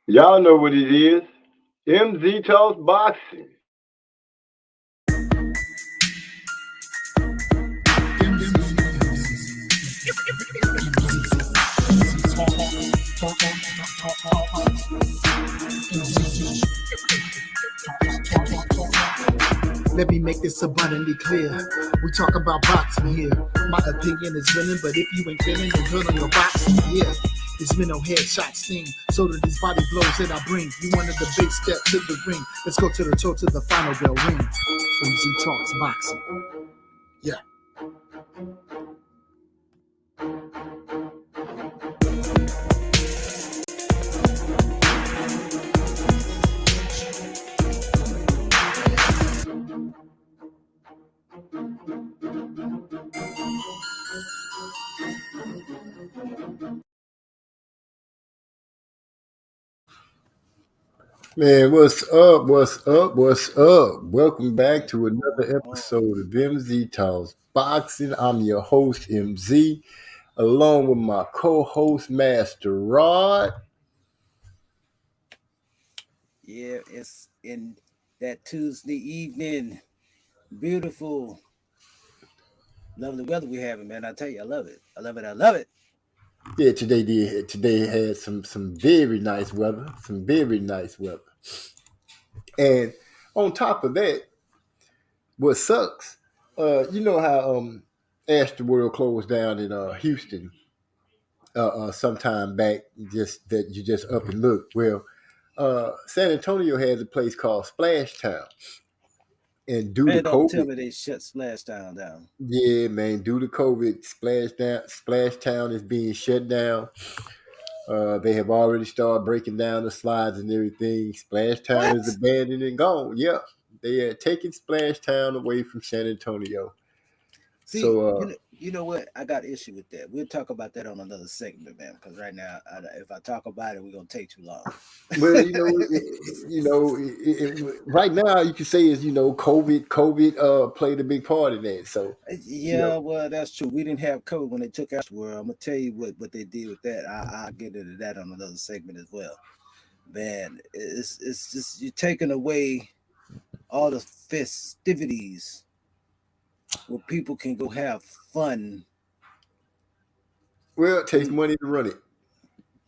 Y'all know what it is. MZ Talks Boxing. Let me make this abundantly clear. We talk about boxing here. My opinion is winning, but if you ain't feeling the good on your boxing, yeah. This mental headshot sting. So do these body blows that I bring. You wanted the big step to the ring. Let's go to the toe to the final bell ring. MZ Talks Boxing. Yeah. Man, what's up? What's up? What's up? Welcome back to another episode of MZ Talks Boxing. I'm your host, MZ, along with my co-host, Master Rod. Yeah, it's in that Tuesday evening. Beautiful, lovely weather we having, man. I tell you, I love it. I love it. I love it. Yeah, today had some very nice weather, some very nice weather. And on top of that, what sucks, you know how Astor World closed down in Houston sometime back, just that you just up and look. Well, San Antonio has a place called Splash Town, and due to Man, don't tell COVID, me they shut Splash down. yeah, man, due to COVID, Splash Town is being shut down. They have already started breaking down the slides and everything. Splash Town What? is abandoned and gone. Yeah, they are taking Splash Town away from San Antonio. See, So, you know what? I got issue with that. We'll talk about that on another segment, man. Because right now, if I talk about it, we're gonna take too long. well, right now you can say is COVID played a big part in that. So, you know, Yeah, well, that's true. We didn't have COVID when they took out the world. I'm gonna tell you what they did with that. I'll get into that on another segment as well. Man, it's just you're taking away all the festivities where people can go have fun. well, it takes And money to run it.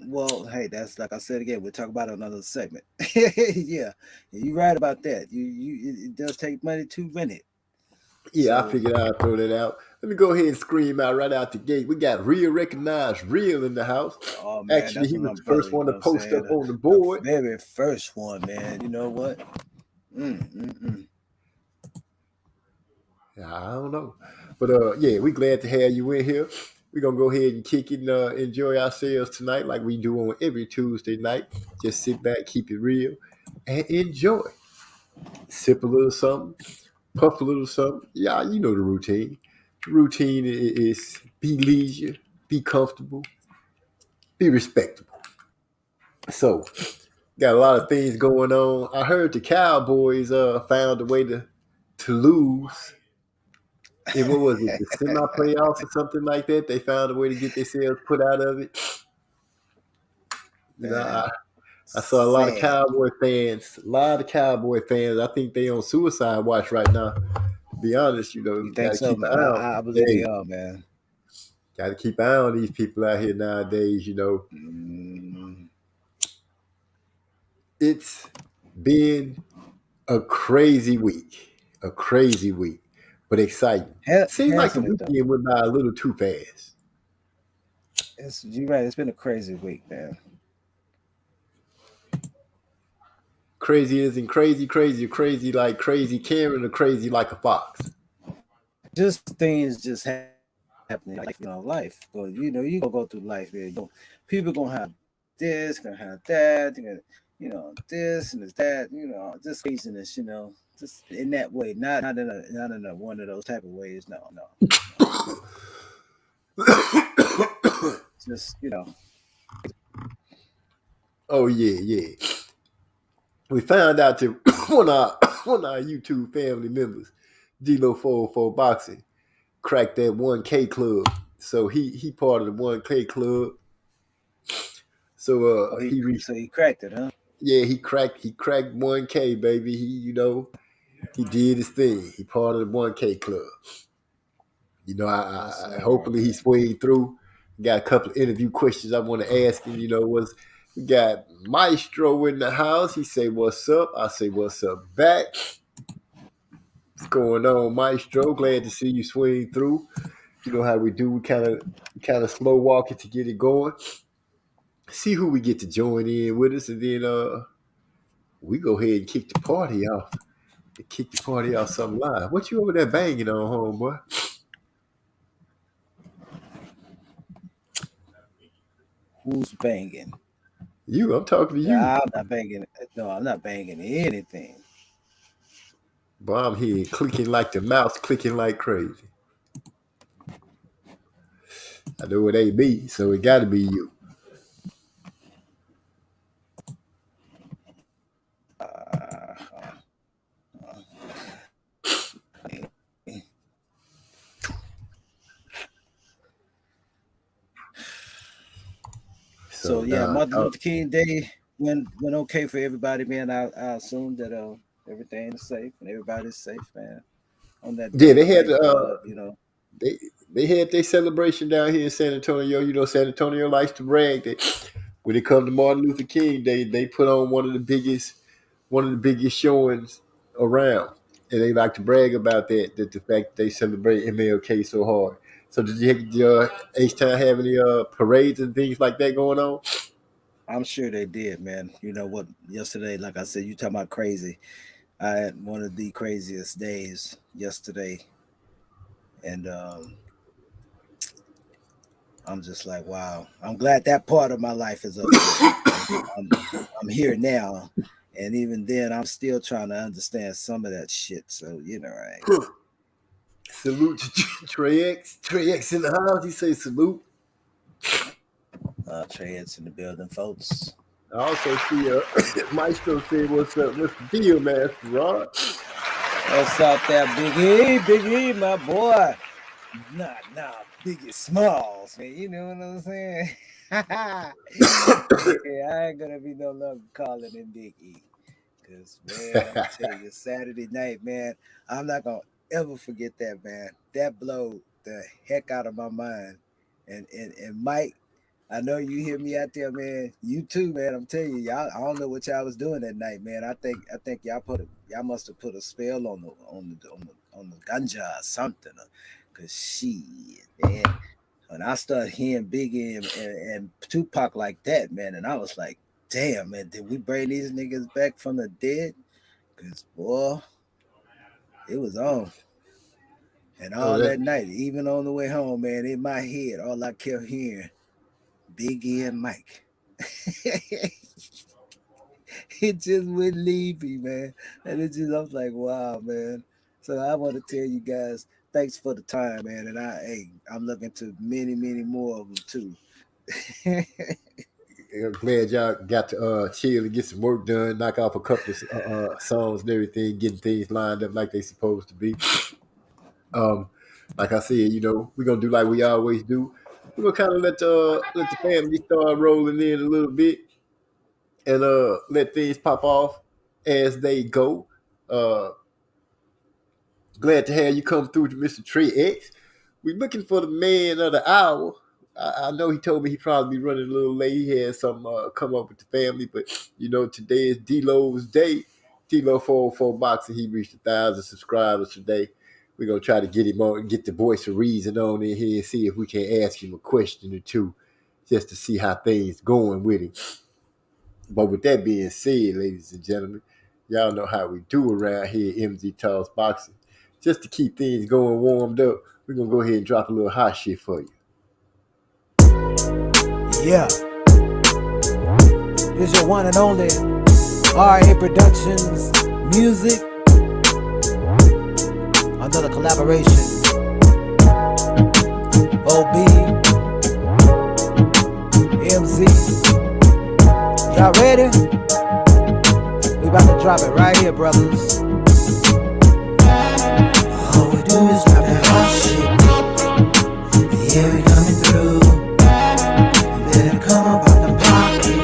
well, hey, that's like I said again. We'll talk about it on another segment. Yeah, you're right about that. It does take money to rent it. Yeah, I So, figured I'd throw that out. Let me go ahead and scream out right out the gate. We got Real Recognized Real in the house. oh man, Actually, that's he what was my the brother. first You one know to what I'm post saying? up on the The board. very first one, man. You know what? Mm, mm, mm. I don't know. But yeah, we glad to have you in here. We're gonna go ahead and kick it and enjoy ourselves tonight like we do on every Tuesday night. Just sit back, keep it real, and enjoy. Sip a little something, puff a little something. Yeah, you know the routine. The routine is be leisure, be comfortable, be respectable. So, got a lot of things going on. I heard the Cowboys found a way to lose in what was it, the semi playoffs or something like that. They found a way to get themselves put out of it. You know, Man, I saw a lot of sad. Cowboy fans. A lot of Cowboy fans. I think they on suicide watch right now. To be honest, You got think to so? keep an eye on. I believe they Hey, are, man. got to keep an eye on these people out here nowadays. Mm, It's been a crazy week, but exciting. Seems like the hasn't it though? weekend went by a little too fast. You're right. It's been a crazy week, man. Crazy isn't crazy like crazy Karen or crazy like a fox. Just things just happening in life. But you gonna go through life, man. People gonna have this, gonna have that, they're gonna, this and this that, just craziness, just in that way, not in a one of those type of ways. No, no, no. Just Oh yeah. We found out that one of our YouTube family members, D-Lo 404 Boxing, cracked that 1K club. So he part of the 1K club. So Oh, he reached. so he cracked it, huh? Yeah, he cracked 1K, baby. He did his thing. He part of the 1K club. Yes, sir. Hopefully he swing through. Got a couple of interview questions I want to ask him. We got Maestro in the house. He say, "What's up?" I say, "What's up?" Back. What's going on, Maestro? Glad to see you swing through. You know how we do. We kind of slow walk it to get it going. See who we get to join in with us, and then we go ahead and kick the party off. Kick the party off some live. What you over there banging on, homeboy? Who's banging? You. I'm talking to you. I'm not banging. No, I'm not banging anything. Boy, I'm here clicking like the mouse, clicking like crazy. I know it ain't me, so it got to be you. So yeah, Martin Luther King Day went okay for everybody, man. I assume that everything is safe and everybody's safe, man. On that day, yeah, they had they had their celebration down here in San Antonio. San Antonio likes to brag that when it comes to Martin Luther King Day, they put on one of the biggest showings around, and they like to brag about that the fact that they celebrate MLK so hard. So did you H-Town have any parades and things like that going on? I'm sure they did, man. You know what? Yesterday, like I said, you talking about crazy. I had one of the craziest days yesterday, and I'm just like, wow. I'm glad that part of my life is over. I'm here now, and even then, I'm still trying to understand some of that shit. So right. Salute to Trey X. Trey X in the house. He say salute. Trey X in the building, folks. I also see Maestro said, "What's up? What's the deal, Master Rod?" What's up there, Big E, my boy? Nah, Biggie Smalls, man. You know what I'm saying? Yeah, I ain't gonna be no longer calling him Big E. Because, man, I'm telling you, Saturday night, man, I'm not gonna ever forget that, man. That blew the heck out of my mind. And Mike, I know you hear me out there, man. You too, man. I'm telling you, y'all. I don't know what y'all was doing that night, man. I think y'all must have put a spell on the ganja or something. Cause shit, man. When I started hearing Biggie and Tupac like that, man, and I was like, damn, man, did we bring these niggas back from the dead? Cause boy, it was on. And all that night, even on the way home, man, in my head, all I kept hearing, Biggie and Mike. It just wouldn't leave me, man. And I was like, wow, man. So I want to tell you guys, thanks for the time, man. And I'm looking to many, many more of them too. I'm glad y'all got to chill and get some work done, knock off a couple of songs and everything, getting things lined up like they supposed to be. Like I said, we're gonna do like we always do. We're gonna kind of let the family start rolling in a little bit and let things pop off as they go. Glad to have you come through to Mr. Trey X. We're looking for the man of the hour. I know he told me he'd probably be running a little late. He had some come up with the family, but today is D-Lo's day. D-Lo 404 Boxing, he reached 1,000 subscribers today. We're gonna try to get him on and get the voice of reason on in here and see if we can ask him a question or two, just to see how things going with him. But with that being said, ladies and gentlemen, y'all know how we do around here at MZ Talks Boxing. Just to keep things going warmed up, we're gonna go ahead and drop a little hot shit for you. Yeah. This your one and only RA Productions music. Another collaboration. OB, MZ. Y'all ready? We about to drop it right here, brothers. All we do is drop that hot shit. Yeah, we coming through. Better come up on the pocket.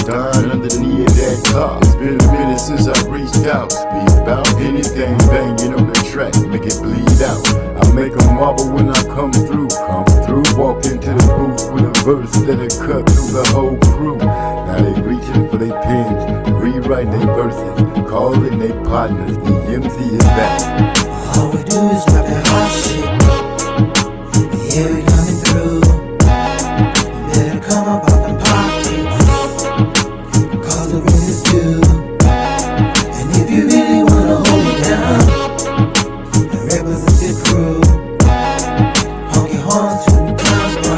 died underneath that car. It's been a minute since I reached out. Speak about anything banging on the track, make it bleed out. I make them wobble when I come through. Walk into the booth with a verse that'll cut through the whole crew. Now they reaching for their pens, rewriting their verses, calling their partners. The MC is back. All we do is drop that hot shit. Yeah, we coming through. You better come up out the pockets, cause the rent is due. And if you really wanna hold it down and represent the crew, honk your horns to the clowns, bro.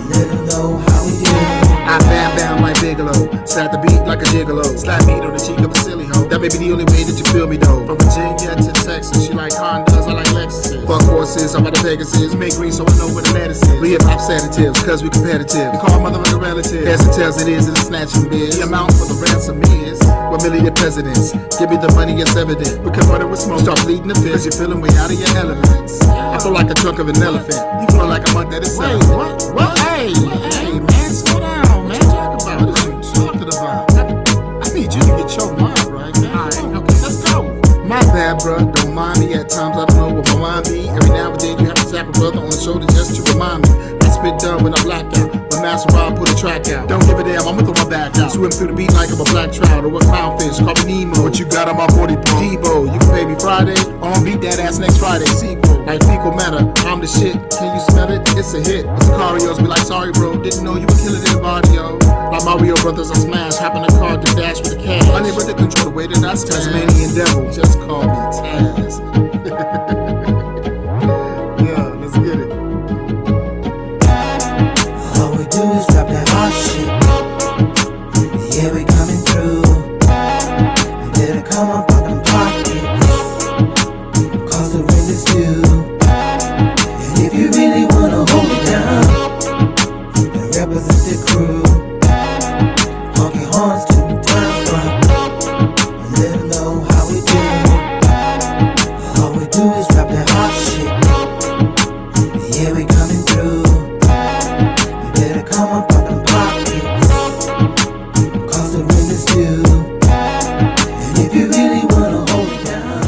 Let them know how we do. I bam bam like Bigelow, slap the beat like a gigolo, slap beat on the cheek of a silly hoe. That may be the only way that you feel me though. From Virginia to Texas, she like Hondas, I like Lexuses. Fuck horses, I'm about the Pegasus. Make green so I know where the lettuce is. We hip hop sedatives, cause we competitive. We call motherfucker relative. As it tells it is, it's a snatching biz. The amount for the ransom is 1 million presidents. Give me the money, it's evident. We convert it with smoke, start bleeding the fist. Cause you're feeling way out of your elements. I feel like the trunk of an elephant. You feel like a month that is selling. What? Hey, man, slow down, man. Talk about what you talking about. I need you to get your mind right. Alright, okay, let's go. My bad, bro. Don't mind me. At times I don't know what my mind be. Every now and then you have to tap a brother on the shoulder just to remind me. I spit done when I black out. When Master Rob put a track out. Don't give a damn, I'ma throw my back out. Swim through the beat like I'm a black trout or a clownfish. Call me Nemo. What you got on my 40 pro? Debo, you can pay me Friday. On beat that ass next Friday. Sequel, like fecal matter. I'm the shit. Can you smell it? It's a hit. Sicarios be like, sorry, bro. Didn't know you were killing in the barrio. Like Mario Brothers, I smash. Hop in the car to dash with the cash. Unable to control the way that I stand. Tasmanian devil. Just call me Taz. Yeah, let's get it. All we do is drop that hot shit. Yeah, we coming through. You better come up out them pockets, cause the rent is due. And if you really wanna hold it down and represent the crew, honk your horns to the town front and let them know how we do. All we do is drop that hot shit. Yeah, we coming through. You better come up out them pockets, cause the rent is due. And if you really wanna hold it down,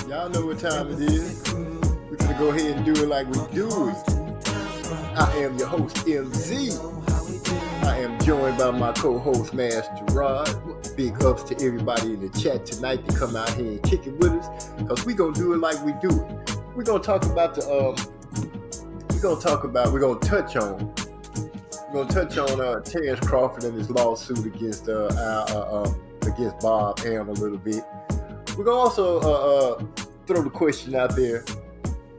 Y'all know what time it is. We're gonna go ahead and do it like we do it. I am your host, MZ. I am joined by my co-host, Master Rod. Big ups to everybody in the chat tonight to come out here and kick it with us, cause we gonna do it like we do it. We're gonna talk about we're gonna touch on Terrence Crawford and his lawsuit against Bob Arum a little bit. We're gonna also throw the question out there.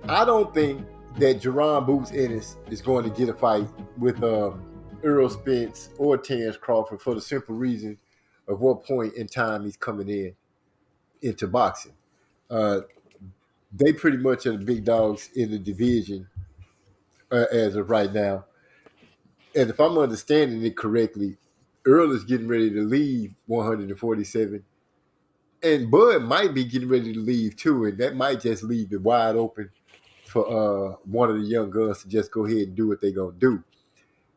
I don't think that Jerron Boots Ennis is going to get a fight with Earl Spence or Terrence Crawford for the simple reason of what point in time he's coming into boxing. They pretty much are the big dogs in the division as of right now. And if I'm understanding it correctly, Earl is getting ready to leave 147. And Bud might be getting ready to leave too. And that might just leave it wide open for one of the young guns to just go ahead and do what they're going to do.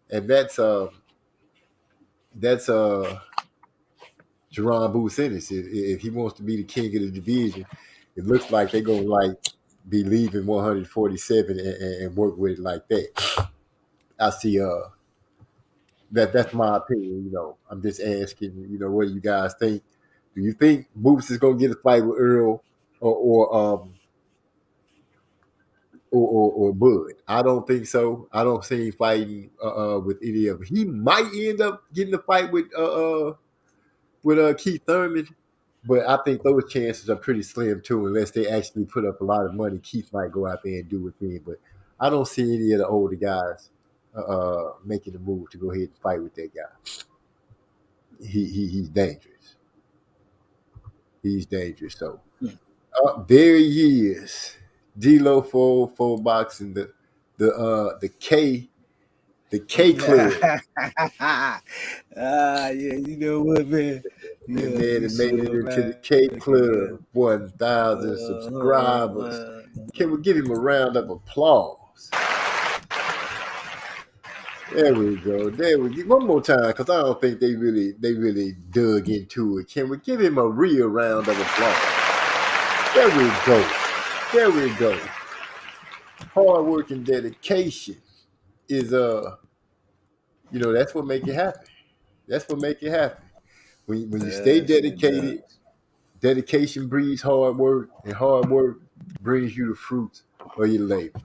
And that's Jerron Boots Ennis. If he wants to be the king of the division, it looks like they're going to be leaving 147 and work with it like that. I see that's my opinion. I'm just asking, what do you guys think? Do you think Boots is going to get a fight with Earl or Bud? I don't think so. I don't see him fighting with any of them. He might end up getting a fight with Keith Thurman, but I think those chances are pretty slim too, unless they actually put up a lot of money. Keith might go out there and do a thing, but I don't see any of the older guys making the move to go ahead and fight with that guy. He's dangerous. He's dangerous. So there he is. D-Lo for boxing, the K Club. Yeah, you know what, man. Yeah, And then it made it into the K Club, 1,000 subscribers. Can we give him a round of applause? There we go. There we go. One more time, because I don't think they really dug into it. Can we give him a real round of applause? There we go. There we go. Hard work and dedication is that's what make it happen. That's what make it happen. When you stay Yes, it dedicated, does. dedication breeds hard work, and hard work brings you the fruits of your labor.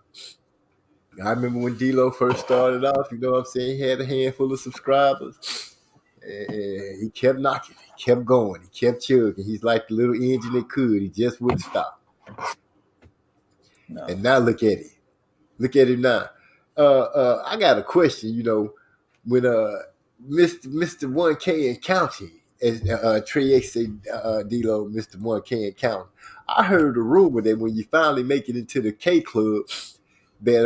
I remember when D-Lo first started off, you know what I'm saying? He had a handful of subscribers. And he kept knocking, he kept going, he kept chugging. He's like the little engine that could. He just wouldn't stop. No. And now look at it. Look at it now. I got a question, when Mr. 1K and counting, as Trey X said, D-Lo, Mr. 1K and counting. I heard a rumor that when you finally make it into the K Club, that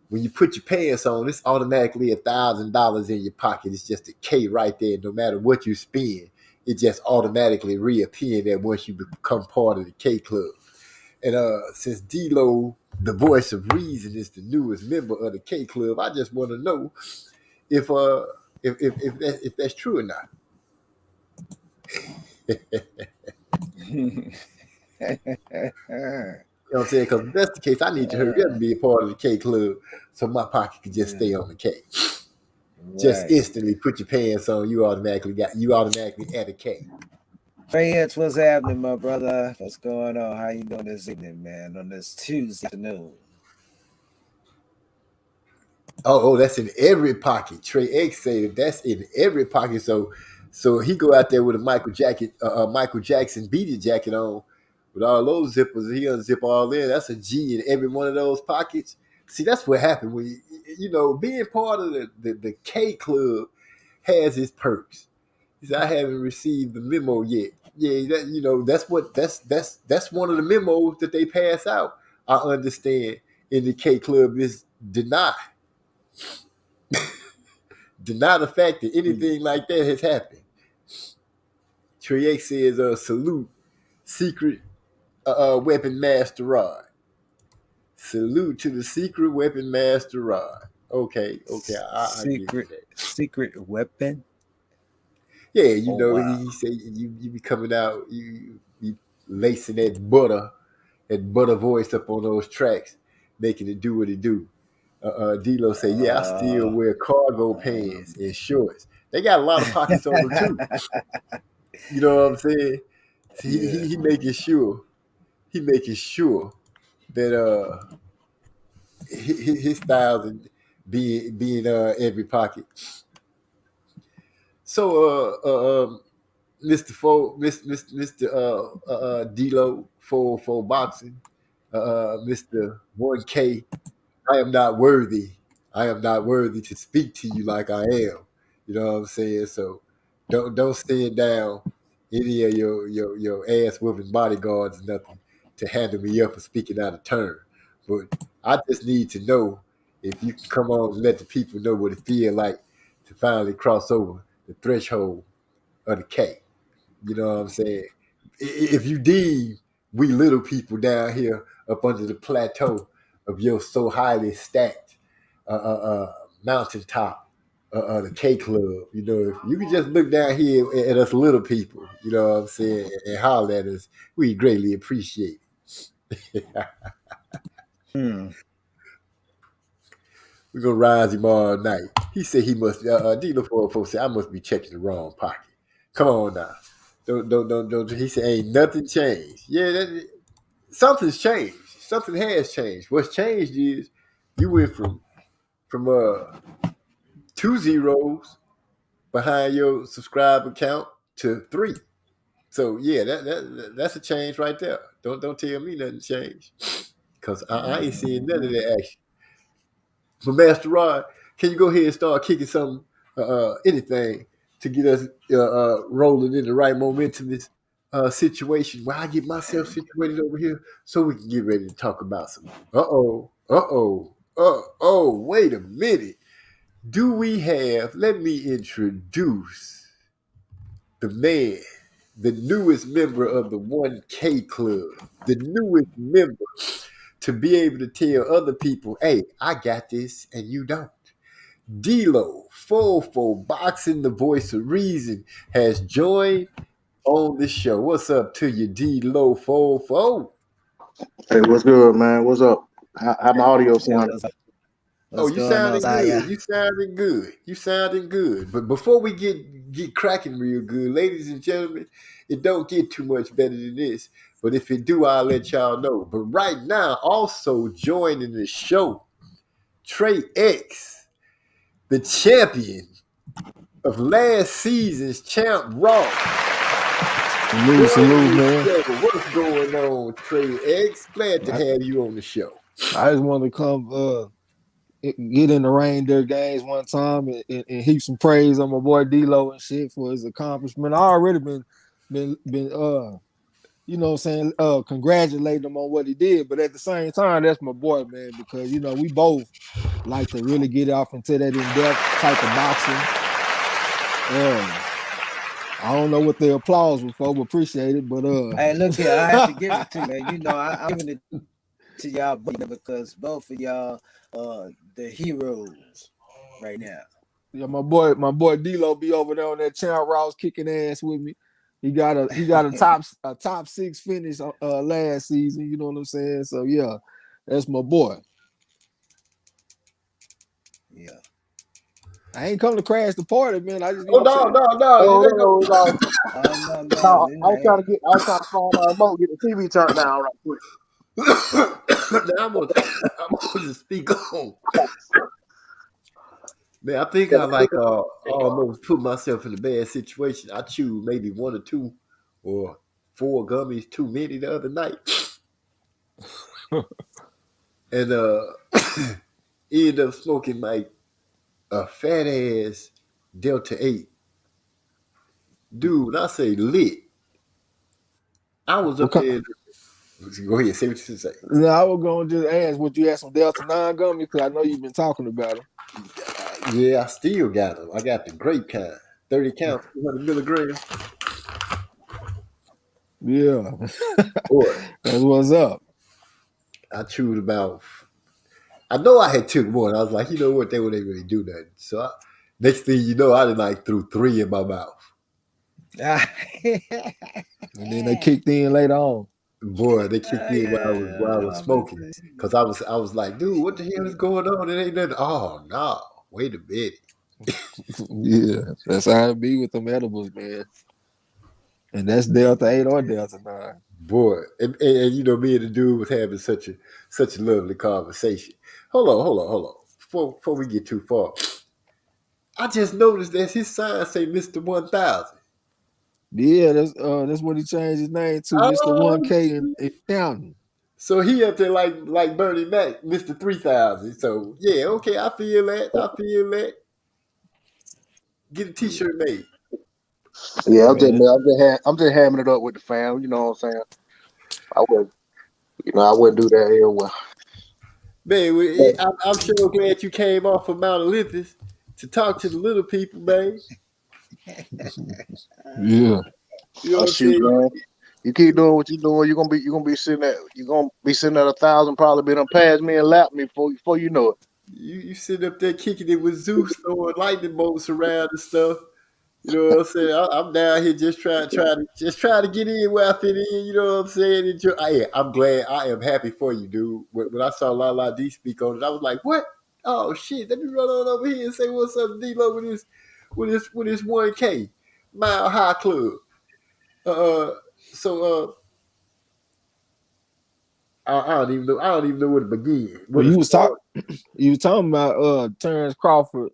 when you put your pants on, it's automatically $1,000 in your pocket. It's just a K right there. No matter what you spend, it just automatically reappear there once you become part of the K Club. And since D-Lo, the voice of reason, is the newest member of the K Club, I just want to know if that's true or not. You know what I'm saying? Because if that's the case, I need to hurry up and be a part of the K Club so my pocket can just stay on the K. Just Right. instantly put your pants on, you automatically at a K. Trey X, what's happening, my brother? What's going on? How you doing this evening, man? On this Tuesday afternoon. Oh, that's in every pocket. Trey X said that's in every pocket. So he go out there with a Michael Jackson beaded jacket on, with all those zippers. He unzip all in. That's a G in every one of those pockets. See, that's what happened when being part of the K Club has its perks. He said, I haven't received the memo yet. Yeah, that's one of the memos that they pass out. I understand in the K Club is deny the fact that anything like that has happened. Trey X says, salute, secret weapon master Rod. Salute to the secret weapon master Rod. Okay, I give you that. Secret weapon. Yeah, Wow. he say you be coming out, you be lacing that butter voice up on those tracks, making it do what it do. D-Lo say, yeah, I still wear cargo pants and shorts. They got a lot of pockets on them too. You know what I'm saying? He making sure that his styles and being every pocket. So Mr. D-Lo for boxing, Mr. 1K, I am not worthy. I am not worthy to speak to you like I am. You know what I'm saying? So don't stand down any of your ass whooping bodyguards or nothing to handle me up for speaking out of turn. But I just need to know if you can come on and let the people know what it feels like to finally cross over the threshold of the K. You know what I'm saying? If you deem we little people down here up under the plateau of your so highly stacked mountaintop, the K Club, if you can just look down here at us little people, you know what I'm saying, and holler at us, we greatly appreciate it. We're gonna rise him all night. He said he must. D-Lo 404 said I must be checking the wrong pocket. Come on now. Don't. He said ain't nothing changed. Yeah, something's changed. Something has changed. What's changed is you went from 2 zeros behind your subscriber count to 3. So yeah, that's a change right there. Don't tell me nothing changed, because I ain't seeing none of that action. But Master Rod, can you go ahead and start kicking some anything to get us rolling in the right momentum situation where I get myself situated over here so we can get ready to talk about some. Wait a minute. Do we have? Let me introduce the man, the newest member of the 1K Club, the newest member to be able to tell other people, hey, I got this and you don't. D-Lo, Fofo, Boxing the Voice of Reason, has joined on the show. What's up to you, D-Lo, Fofo? Hey, what's good, man? What's up? How my audio sound? Oh, What's you going on, sounding good. Zaya? You sounding good. You sounding good. But before we get cracking real good, ladies and gentlemen, it don't get too much better than this. But if it do, I'll let y'all know. But right now, also joining the show, Trey X, the champion of last season's Champ Raw. Salute, man. What's going on, Trey X? Glad to have you on the show. I just wanted to come get in the reindeer games one time and heap some praise on my boy D-Lo and shit for his accomplishment. I already been you know what I'm saying, congratulating him on what he did, but at the same time, that's my boy, man, because you know we both like to really get off into that in-depth type of boxing. I don't know what the applause was for, but appreciate it. But Hey, look here, I have to give it to you, man. You know, I'm giving it to y'all because both of y'all are the heroes right now. yeah, my boy D-Lo be over there on that Champ Ross kicking ass with me. He got a top 6 finish last season. You know what I'm saying? So yeah, that's my boy. Yeah. I ain't come to crash the party, man. I just No. No, No, I was trying to find my remote, get the TV turned down right quick. Now I'm gonna just speak on. Man, I think I like almost put myself in a bad situation. I chewed maybe 1 or 2 or 4 gummies too many the other night, and ended up smoking like a fat ass Delta 8. Dude, when I say lit, I was up there. Go ahead, say what you say. No, I was gonna just ask, would you have some Delta 9 gummies? Because I know you've been talking about them. Yeah, I still got them. I got the grape kind, 30 count, 200 milligrams. Yeah, Boy, that's what's up. I chewed about. I know I had took one. I was like, you know what? They wouldn't really do nothing. So next thing you know, I done like threw 3 in my mouth. And then they kicked in later on. Boy, they kicked in while I was smoking. Because I was like, dude, what the hell is going on? It ain't nothing. Oh no, wait a minute. Yeah, that's how it be with them edibles, man. And that's Delta 8 or Delta 9. Boy, and you know, me and the dude was having such a lovely conversation. Hold on. Before we get too far, I just noticed that his sign say Mr. 1000. Yeah, that's what he changed his name to, Mr. 1K in County. So he up there like Bernie Mac, Mr. 3000. So yeah, okay, I feel that. Get a T-shirt made. Yeah, I'm just hamming it up with the fam. You know what I'm saying? I wouldn't do that here. Well, Man, I'm sure glad you came off of Mount Olympus to talk to the little people, man. Yeah. You know what I'm shoot, saying? man. You keep doing what you're doing, you're gonna be sitting at 1,000, probably be done past me and lap me before you know it. You sit up there kicking it with Zeus throwing lightning bolts around and stuff. You know what I'm saying? I'm down here just trying to get in where I fit in. You know what I'm saying? I'm glad. I am happy for you, dude. When I saw La D speak on it, I was like, "What? Oh shit! Let me run on over here and say what's up, D-Lo, with his 1K Mile High Club." I don't even know where to begin. Well, you was talking about Terrence Crawford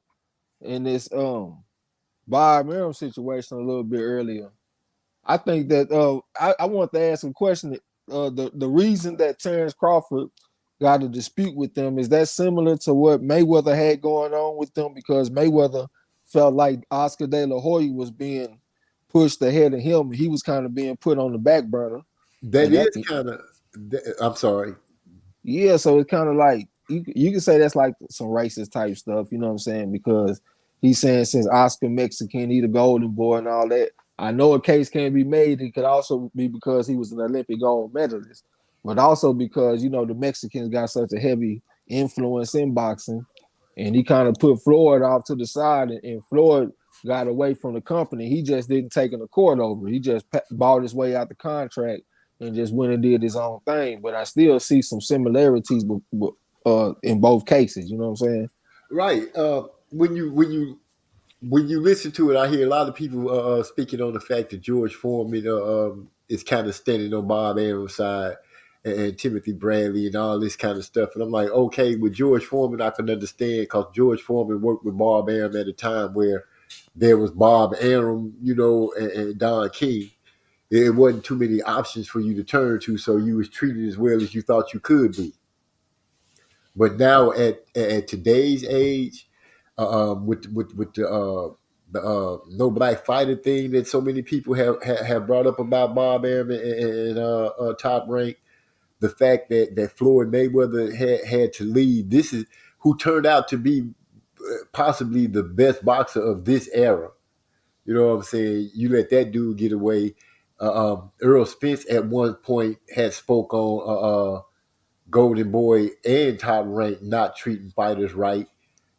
and this Bob Arum situation a little bit earlier. I think that I want to ask a question. The reason that Terrence Crawford got a dispute with them, is that similar to what Mayweather had going on with them? Because Mayweather felt like Oscar De La Hoya was being pushed ahead of him. He was kind of being put on the back burner. That is kind of. I'm sorry. Yeah, so it's kind of like you can say that's like some racist type stuff, you know what I'm saying? Because he's saying since Oscar Mexican, he the golden boy and all that. I know a case can be made. It could also be because he was an Olympic gold medalist, but also because, you know, the Mexicans got such a heavy influence in boxing. and he kind of put Floyd off to the side, and Floyd got away from the company. He just didn't take the court over. He just bought his way out the contract and just went and did his own thing. But I still see some similarities in both cases. You know what I'm saying? Right. When you listen to it, I hear a lot of people speaking on the fact that George Foreman is kind of standing on Bob Arum's side, and Timothy Bradley and all this kind of stuff. And I'm like, okay, with George Foreman, I can understand, because George Foreman worked with Bob Arum at a time where there was Bob Arum, and Don King. It wasn't too many options for you to turn to, so you was treated as well as you thought you could be. But now at today's age, with the no black fighter thing that so many people have brought up about Bob Arum and Top Rank, the fact that Floyd Mayweather had to leave, this is who turned out to be possibly the best boxer of this era. You know what I'm saying? You let that dude get away. Earl Spence at one point had spoke on Golden Boy and Top Rank not treating fighters right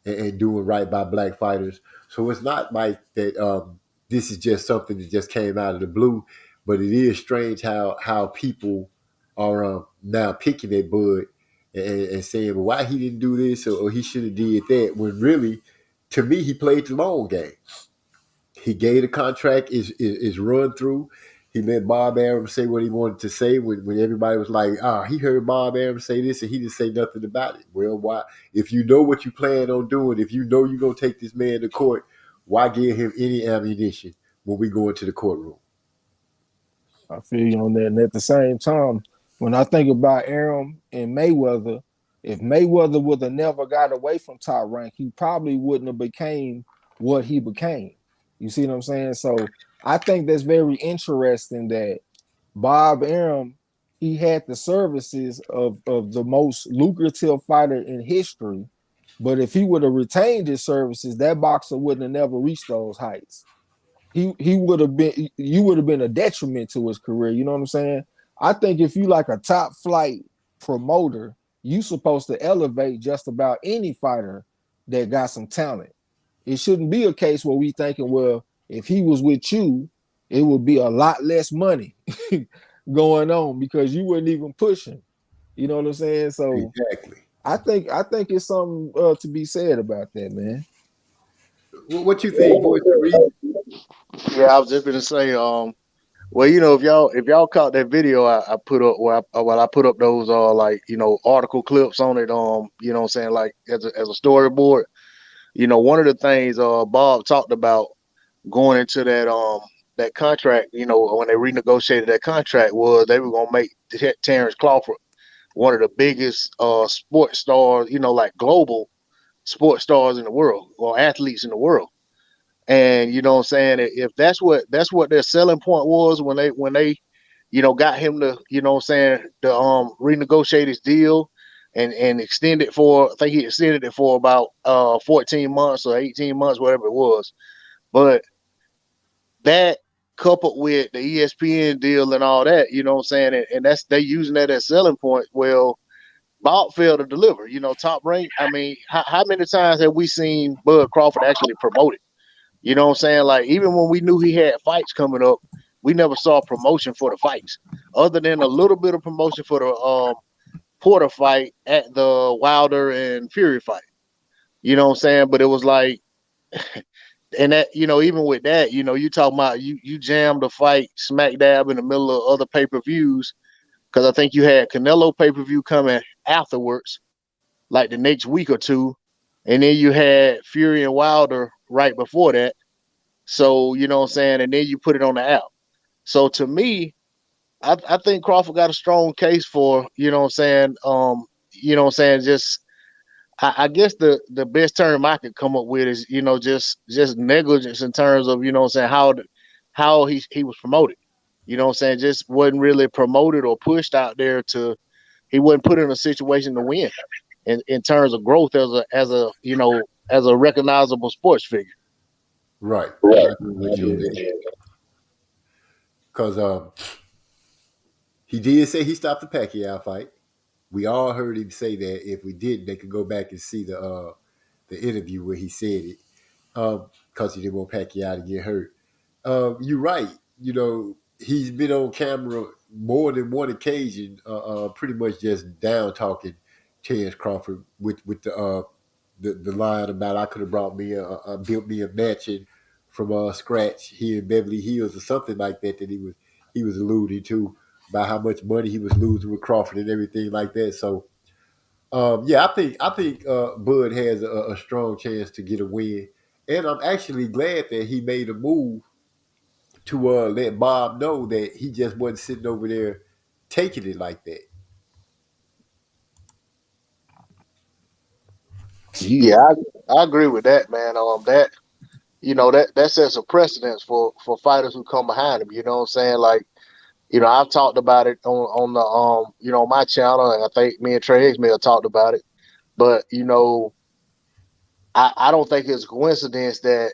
and doing right by black fighters. So it's not like that this is just something that just came out of the blue, but it is strange how people are now picking at Bud and saying, well, why he didn't do this or he should have did that, when really, to me, he played the long game. He gave the contract is run through. He let Bob Arum say what he wanted to say when everybody was like, he heard Bob Arum say this and he didn't say nothing about it. Well, why? If you know what you plan on doing, if you know you're going to take this man to court, why give him any ammunition when we go into the courtroom? I feel you on that. And at the same time, when I think about Arum and Mayweather, if Mayweather would have never got away from Top Rank, he probably wouldn't have became what he became. You see what I'm saying? So I think that's very interesting that Bob Arum, he had the services of the most lucrative fighter in history. But if he would have retained his services, that boxer wouldn't have never reached those heights. You would have been a detriment to his career. You know what I'm saying? I think if you like a top flight promoter, you supposed to elevate just about any fighter that got some talent. It shouldn't be a case where we thinking, well, if he was with you, it would be a lot less money going on because you weren't even pushing. You know what I'm saying? So exactly. I think it's something to be said about that, man. What you think, boy? Yeah, I was just gonna say, well, if y'all caught that video I put up where I put up those article clips on it, you know what I'm saying, like as a storyboard. One of the things Bob talked about going into that contract, when they renegotiated that contract, was they were gonna make Terrence Crawford one of the biggest sports stars, like global sports stars in the world, or athletes in the world. And you know what I'm saying, if that's what their selling point was when they got him to, to renegotiate his deal and extend it for, I think he extended it for about 14 months or 18 months, whatever it was. But that coupled with the ESPN deal and all that, you know what I'm saying, and that's, they using that as selling point. Well, Bob failed to deliver. Top Rank, I mean, how many times have we seen Bud Crawford actually promoted? You know what I'm saying? Like, even when we knew he had fights coming up, we never saw promotion for the fights, other than a little bit of promotion for the Porter fight at the Wilder and Fury fight. You know what I'm saying? But it was like, and that, even with that, you talking about you jammed a fight smack dab in the middle of other pay-per-views, because I think you had Canelo pay-per-view coming afterwards, like the next week or two, and then you had Fury and Wilder right before that. So, you know what I'm saying? And then you put it on the app. So to me, I think Crawford got a strong case for, just, I guess the best term I could come up with is, just negligence in terms of, how he was promoted. You know what I'm saying? Just wasn't really promoted or pushed out there he wasn't put in a situation to win in terms of growth as a recognizable sports figure. Right. Because he did say he stopped the Pacquiao fight. We all heard him say that. If we didn't, they could go back and see the the interview where he said it, because he didn't want Pacquiao to get hurt. You're right. You know, he's been on camera more than one occasion, pretty much just down talking Terence Crawford with the line about I could have brought me built me a mansion from scratch here in Beverly Hills or something like that he was alluding to about how much money he was losing with Crawford and everything like that. So yeah, I think Bud has a strong chance to get a win, and I'm actually glad that he made a move to let Bob know that he just wasn't sitting over there taking it like that. Yeah, I agree with that, man. That that sets a precedence for fighters who come behind him. You know what I'm saying? Like, I've talked about it on the my channel, and I think me and Trey X may have talked about it. But I don't think it's a coincidence that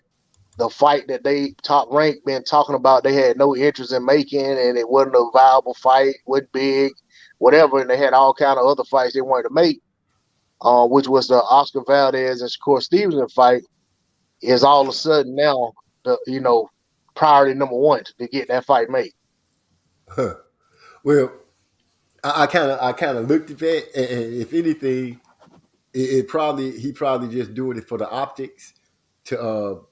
the fight that they top rank been talking about, they had no interest in making, and it wasn't a viable fight, wasn't big, whatever, and they had all kind of other fights they wanted to make, which was the Oscar Valdez and Shakur Stevenson fight, is all of a sudden now the priority number one to get that fight made. Huh. Well, I kind of looked at that, and if anything, he probably just doing it for the optics to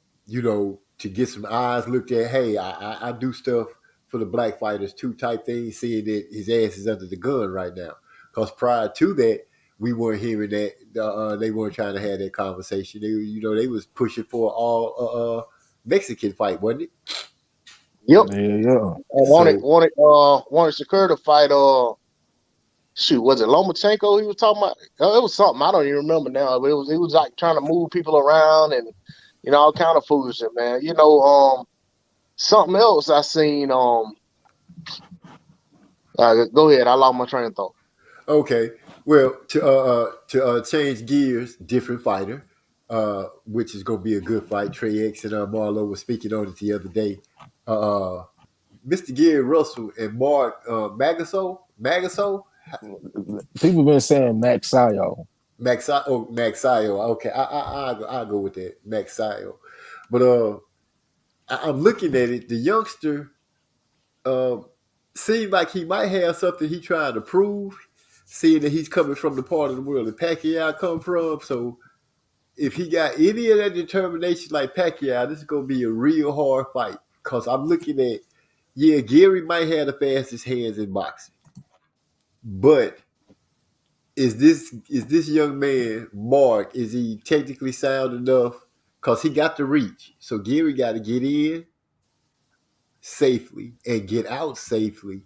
to get some eyes looked at. Hey, I do stuff for the black fighters too, type thing. Seeing that his ass is under the gun right now, because prior to that, we weren't hearing that. They weren't trying to have that conversation. They was pushing for all Mexican fight, wasn't it? Yep. Yeah. Wanted Shakur to fight. Was it Lomachenko he was talking about? It was something I don't even remember now, but it was like trying to move people around and all kind of foolishness, man. Something else I seen. Go ahead. I lost my train of thought. Okay, well, to change gears, different fighter, which is going to be a good fight. Trey X and Marlo were speaking on it the other day. Mr. Gary Russell and Mark Magasso. People been saying Maxayo. Maxayo. Okay, I'll go with that, Maxayo. But I'm looking at it. The youngster seems like he might have something he trying to prove, seeing that he's coming from the part of the world that Pacquiao come from. So if he got any of that determination like Pacquiao, this is going to be a real hard fight. Because I'm looking at, Gary might have the fastest hands in boxing. But is this young man, Mark, is he technically sound enough? Because he got the reach. So Gary got to get in safely and get out safely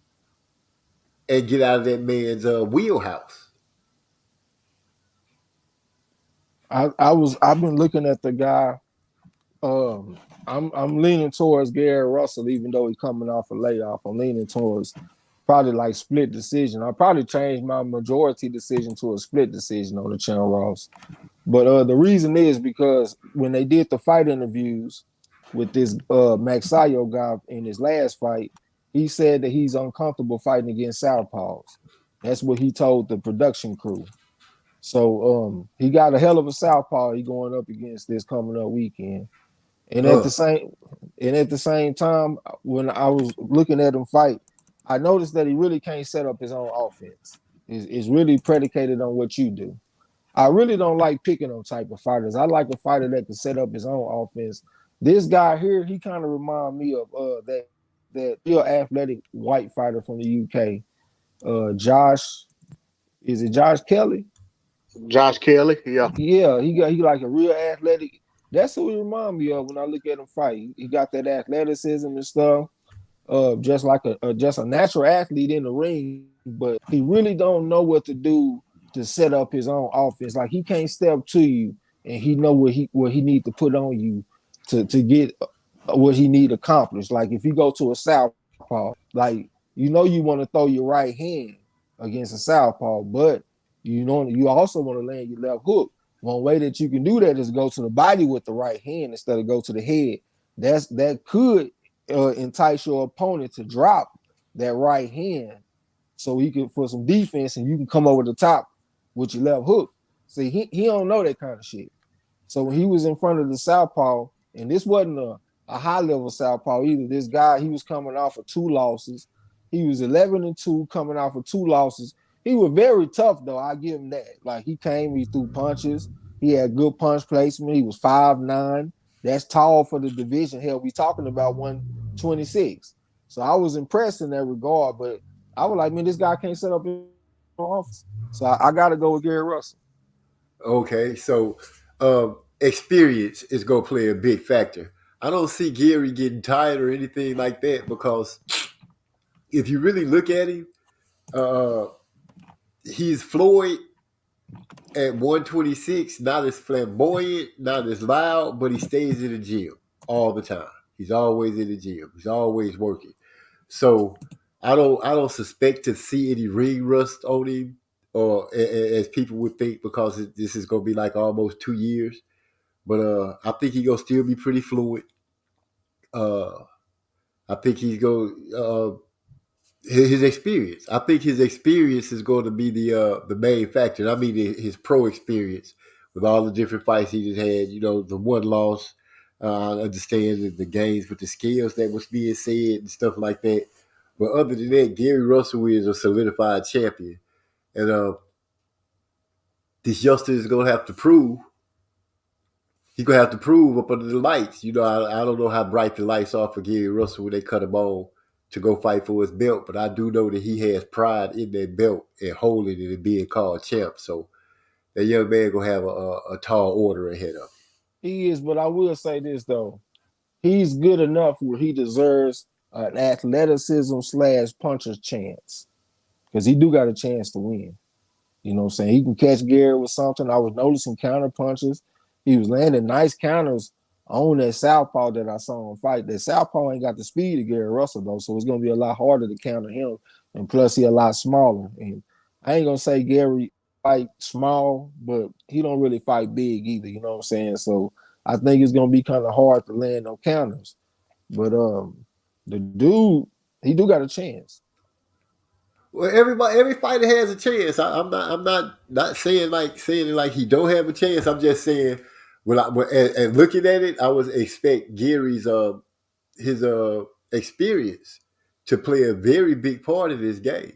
and get out of that man's wheelhouse. I've been looking at the guy. I'm leaning towards Gary Russell, even though he's coming off a layoff. I'm leaning towards probably like split decision. I'll probably change my majority decision to a split decision on the Chan Ross. But the reason is because when they did the fight interviews with this Maxayo guy in his last fight, he said that he's uncomfortable fighting against southpaws. That's what he told the production crew. So he got a hell of a southpaw he going up against this coming up weekend. And at the same time, when I was looking at him fight, I noticed that he really can't set up his own offense. It's really predicated on what you do. I really don't like picking on type of fighters. I like a fighter that can set up his own offense. This guy here, he kind of remind me of that real athletic white fighter from the UK. Josh Kelly? Josh Kelly, yeah. Yeah, he like a real athletic. That's who he remind me of when I look at him fight. He got that athleticism and stuff. Just like just a natural athlete in the ring, but he really don't know what to do to set up his own offense. Like he can't step to you and he know what he need to put on you to get what he need accomplished. Like if you go to a southpaw, like you want to throw your right hand against a southpaw, but you also want to land your left hook. One way that you can do that is go to the body with the right hand instead of go to the head. That could entice your opponent to drop that right hand so he can for some defense and you can come over the top with your left hook. See, he don't know that kind of shit. So when he was in front of the southpaw, and this wasn't a high level southpaw either. This guy, he was coming off of 2 losses. He was 11-2 coming off of 2 losses. He was very tough though. I give him that. Like he threw punches. He had good punch placement. He was 5'9". That's tall for the division. Hell, we talking about 126. So I was impressed in that regard. But I was like, man, this guy can't set up in office. So I got to go with Gary Russell. Okay, so experience is going to play a big factor. I don't see Gary getting tired or anything like that because if you really look at him, he's Floyd at 126, not as flamboyant, not as loud, but he stays in the gym all the time. He's always in the gym. He's always working. So I don't suspect to see any ring rust on him, or as people would think, because this is going to be like almost 2 years. But I think he's going to still be pretty fluid. I think he's going his experience. I think his experience is going to be the main factor. And I mean his pro experience with all the different fights he just had. You know, the one loss. I understand the games with the skills that was being said and stuff like that. But other than that, Gary Russell is a solidified champion. And this youngster is going to have to prove. He's going to have to prove up under the lights. You know, I don't know how bright the lights are for Gary Russell when they cut him on to go fight for his belt. But I do know that he has pride in that belt and holding it and being called champ. So that young man going to have a tall order ahead of him. He is, but I will say this, though. He's good enough where he deserves an athleticism / puncher's chance. Because he do got a chance to win. You know what I'm saying? He can catch Gary with something. I was noticing counter punches. He was landing nice counters on that southpaw that I saw him fight. That southpaw ain't got the speed of Gary Russell, though, so it's going to be a lot harder to counter him. And plus, he a lot smaller. And I ain't going to say Gary fight small, but he don't really fight big either, you know what I'm saying? So I think it's going to be kind of hard to land on counters. But the dude, he do got a chance. Well, every fighter has a chance. I'm not saying like he don't have a chance. I'm just saying and looking at it, I would expect Gary's his experience to play a very big part in this game.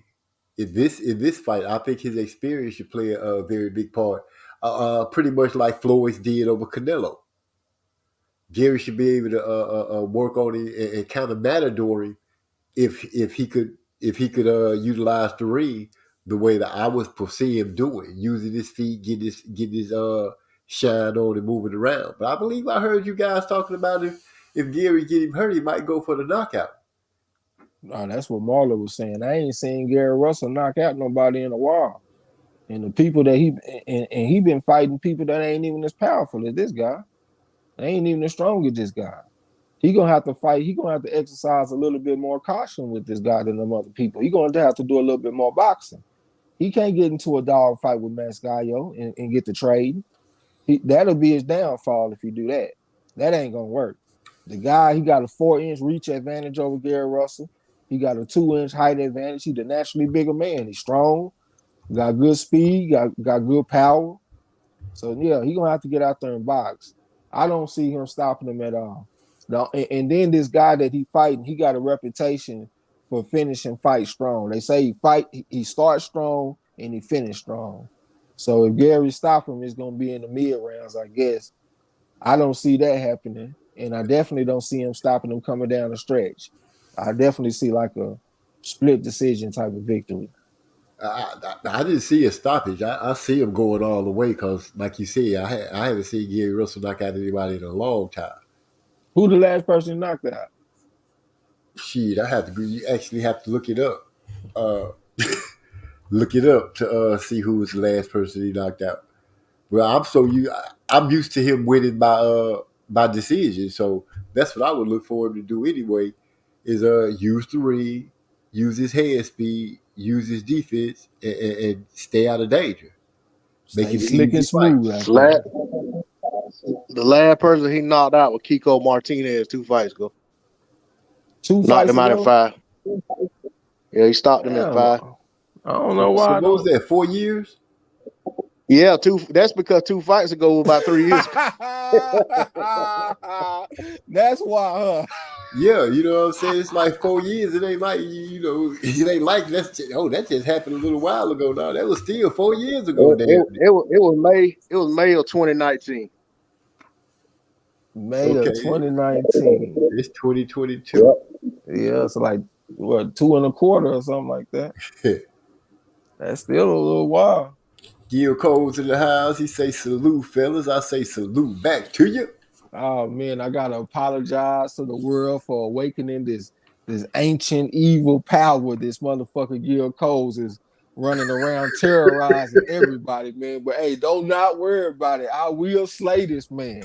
In this fight, I think his experience should play a very big part. Pretty much like Floyd's did over Canelo. Gary should be able to work on it and kind of matador him if he could utilize the ring the way that I would foresee him doing, using his feet, get his shine on and moving around. But I believe I heard you guys talking about if Gary get him hurt, he might go for the knockout. Oh, that's what Marla was saying. I ain't seen Gary Russell knock out nobody in a while. And the people that he been fighting people that ain't even as powerful as this guy. They ain't even as strong as this guy. He gonna have to fight. He gonna have to exercise a little bit more caution with this guy than them other people. He gonna have to do a little bit more boxing. He can't get into a dog fight with Mascayo and get the trade. That'll be his downfall if he do that. That ain't gonna work. The guy, he got a 4-inch reach advantage over Gary Russell. He got a 2-inch height advantage. He's a naturally bigger man. He's strong, got good speed, got good power. So yeah, he gonna have to get out there and box. I don't see him stopping him at all. No, and then this guy that he fighting, he got a reputation for finishing fight strong. They say he starts strong and he finish strong. So if Gary stop him, it's gonna be in the mid rounds, I guess. I don't see that happening, and I definitely don't see him stopping him coming down the stretch. I definitely see like a split decision type of victory. I didn't see a stoppage. I see him going all the way because, like you said, I haven't seen Gary Russell knock out anybody in a long time. Who the last person knocked out? Shit, you actually have to look it up. Look it up to see who was the last person he knocked out. Well, I'm used to him winning by decision, so that's what I would look for him to do anyway. Is use the ring, use his head speed, use his defense, and stay out of danger. Make it slick and smooth. The last person he knocked out was Kiko Martinez 2 fights ago. 2 knocked fights him out ago? in 5. Yeah, he stopped him in 5. I don't know why. So what was that? 4 years? Yeah, that's because 2 fights ago, about 3 years ago. That's why, huh? Yeah, you know what I'm saying? It's like 4 years. It ain't like you know, it ain't like that just happened a little while ago. Now that was still 4 years ago. Damn. It was May of 2019. May of Okay, 2019. it's 2022. Yeah, it's like what 2 1/4 or something like that. That's still a little while. Gil Cole's in the house. He say salute, fellas. I say salute back to you. Oh man, I gotta apologize to the world for awakening this ancient evil power. This motherfucker Gil Coles is running around terrorizing everybody, man. But hey, don't not worry about it. I will slay this man.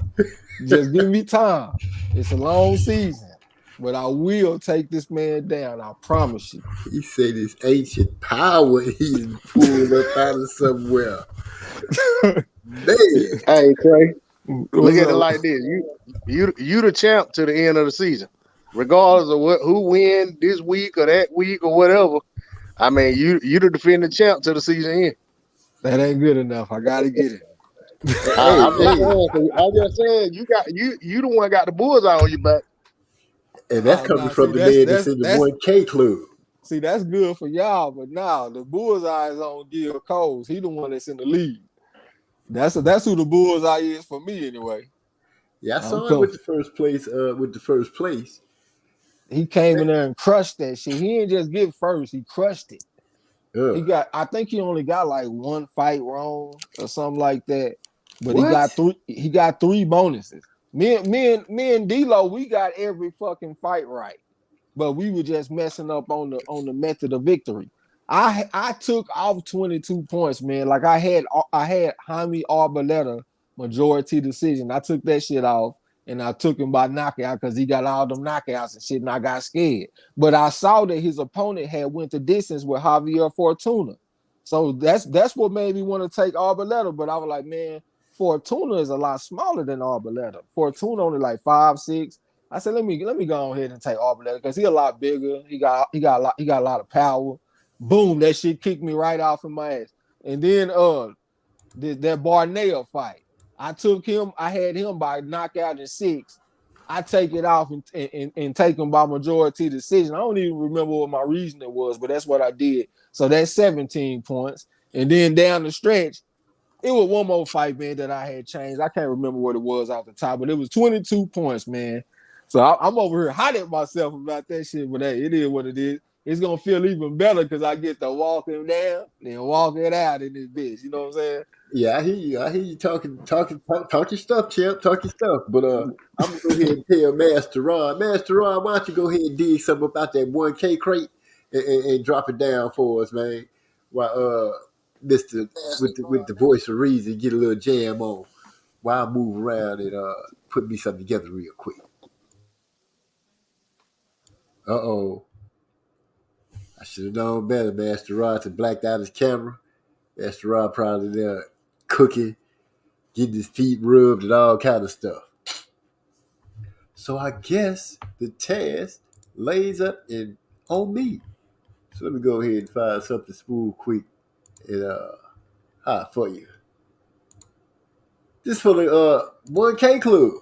Just give me time. It's a long season, but I will take this man down. I promise you. He said this ancient power he's pulled up out of somewhere. Man. Hey Trey, look at it like this: you the champ to the end of the season, regardless of who win this week or that week or whatever. I mean, you the defending champ to the season end. That ain't good enough. I gotta get it. I'm just saying, you the one got the bullseye on your back. And that's coming from the man that's in the 1K club. See, that's good for y'all, but now the bullseye is on Gil Coles. He the one that's in the lead. That's who the bullseye is for me anyway. Yeah, I saw him with the first place. He came in there and crushed that shit. He didn't just get first; he crushed it. I think he only got like 1 fight wrong or something like that. But what? He got 3 bonuses. Me and D-Lo, we got every fucking fight right. But we were just messing up on the method of victory. I took off 22 points, man. Like I had Jaime Arboleda majority decision. I took that shit off and I took him by knockout because he got all them knockouts and shit, and I got scared. But I saw that his opponent had went the distance with Javier Fortuna. So that's what made me want to take Arboleda. But I was like, man, Fortuna is a lot smaller than Arboleda. Fortuna only like 5'6". I said, let me go ahead and take Arboleda because he's a lot bigger. He got a lot of power. Boom, that shit kicked me right off in my ass. And then that Barnea fight, I took him. I had him by knockout in 6. I take it off and take him by majority decision. I don't even remember what my reasoning was, but that's what I did. So that's 17 points. And then down the stretch, it was one more fight, man, that I had changed. I can't remember what it was off the top, but it was 22 points, man. So I'm over here hot at myself about that shit, but hey, it is what it is. It's gonna feel even better because I get to walk him down, then walk it out in this bitch. You know what I'm saying? Yeah, I hear you talking stuff, champ. Talk your stuff. But I'm gonna go ahead and tell Master Ron. Master Ron, why don't you go ahead and dig something about that 1K crate and drop it down for us, man? While Mr. with the voice of reason, get a little jam on while I move around and put me something together real quick. Uh-oh. I should have known better, Master Rod, to blacked out his camera. Master Rod probably there cooking, getting his feet rubbed and all kind of stuff. So I guess the task lays up on me. So let me go ahead and find something smooth, quick, and hot for you. This for the 1K Club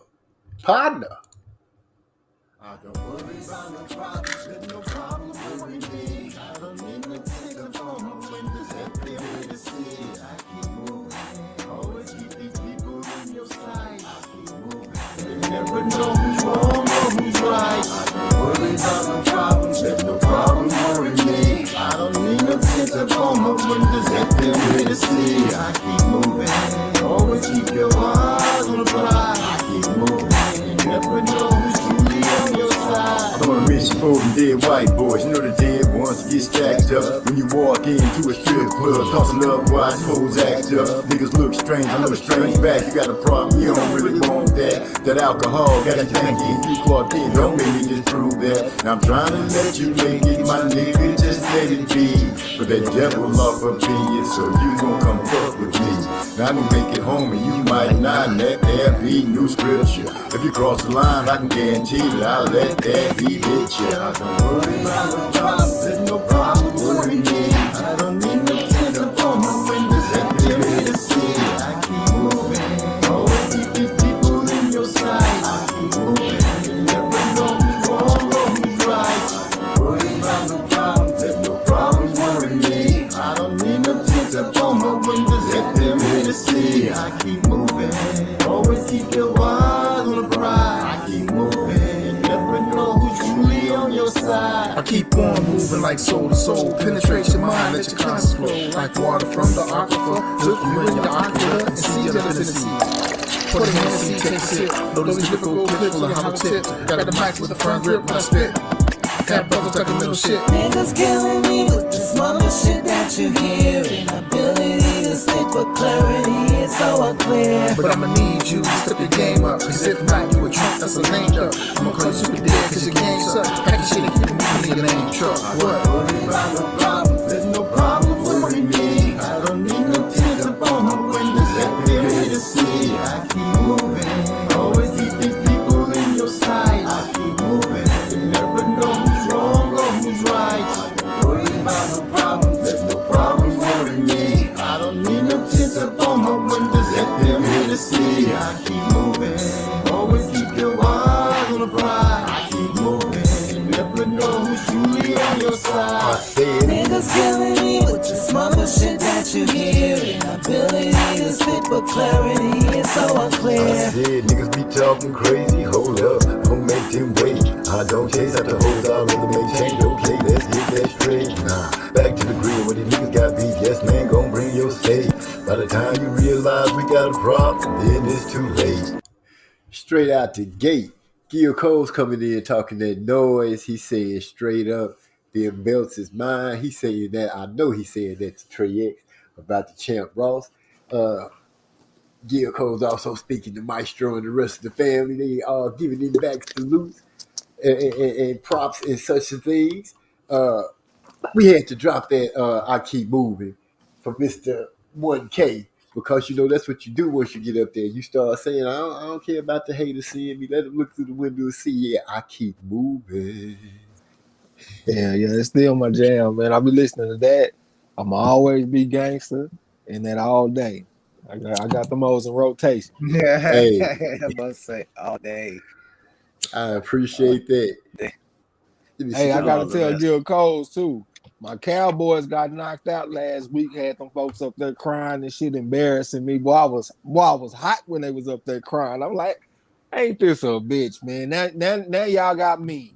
partner. I don't worry about no problems, there's no problem with me. I don't need to take a phone when there's empty way to see. I keep moving, always keep these people in your sight. I keep moving, you never know who's wrong or who's right. I don't worry about no problems, there's no problem worrying me. I don't need no take a phone when there's empty way to see. I keep moving, always keep your eyes on the prize. I keep moving, you never know who's truly on your side. I'm on a mission for them dead white boys. You know the dead ones get stacked up. When you walk into a strip club, tossing up while hoes act up. Niggas look strange, I know a strange back. You got a problem, you don't really want that. That alcohol got you thinking you clocked in. Don't make me just prove that. Now I'm trying to let you make it, my nigga, just let it be. But that devil off up in you, so you gon' come fuck with me. Now I'm gonna make it home and you might not let there be new scripture. If you cross the line, I can guarantee that I'll let that be hit you. I don't worry about no problems, there's no problem worrying me. I don't need no tender for my windows empty to see. I keep on moving like soul to soul. Penetrate your mind, let your conscience flow. Like water from the aquifer. Look you in your ocular and see the infinity. Pour the Hennessy, take a sip. Load those lyrical clips full of hollow tips. Got the mic with a firm grip when I spit. Got brothers talking little shit. Niggas killing me with this mother shit that you hear. Inability to stick with clarity, it's so unclear. But I'ma need you to step your game up. Cause if not, you a trunk that's a lame duck. I'ma call you super dead cause your game suck. Pack your shit and keep moving your name truck. What? Worry about no problems, there's no problem for me. I don't need no tears upon my windows, let me ready to see. I keep moving, always keep these people in your sight. I keep moving, you never know who's wrong or who's right. Worry about no problems, there's no problem for me. I don't need no tears upon my windows, let me ready to see. I keep moving, always keep your eyes on the prize. I keep moving, you never know who's truly on your side. Niggas killing me with this mother shit that you hear. Inability to spit but clarity is so unclear. I said niggas be talking crazy, hold up, don't make them wait. I don't chase after hoes, I rather maintain, okay, let's get that straight. Nah, back to the grill where the niggas got beef, yes man, gon' bring your steak. By the time you realize we got a problem, then it's too late. Straight out the gate, Gil Cole's coming in talking that noise. He said straight up, them belts is mine. He saying that, I know he said that to Trey X about the Champ Ross. Gil Cole's also speaking to Maestro and the rest of the family. They all giving him back salutes and props and such things. We had to drop that I Keep Moving for Mr. 1K because, you know, that's what you do once you get up there. You start saying, I don't care about the haters seeing me. Let them look through the window and see, yeah, I keep moving. Yeah, it's still my jam, man. I be listening to that. I'ma always be gangster and that all day. I got the most in rotation. Yeah, Hey. I must say all day. I appreciate that. Let me see Hey, I all gotta the tell rest. Gil Coles too. My Cowboys got knocked out last week. Had them folks up there crying and shit, embarrassing me. Boy, I was hot when they was up there crying. I'm like, ain't this a bitch, man? Now y'all got memes.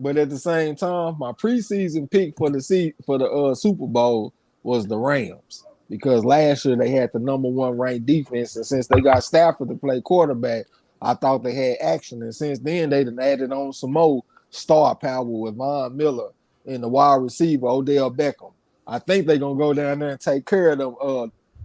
But at the same time, my preseason pick for the Super Bowl was the Rams because last year they had the number 1 ranked defense, and since they got Stafford to play quarterback, I thought they had action. And since then, they done added on some more star power with Von Miller and the wide receiver Odell Beckham. I think they're gonna go down there and take care of them.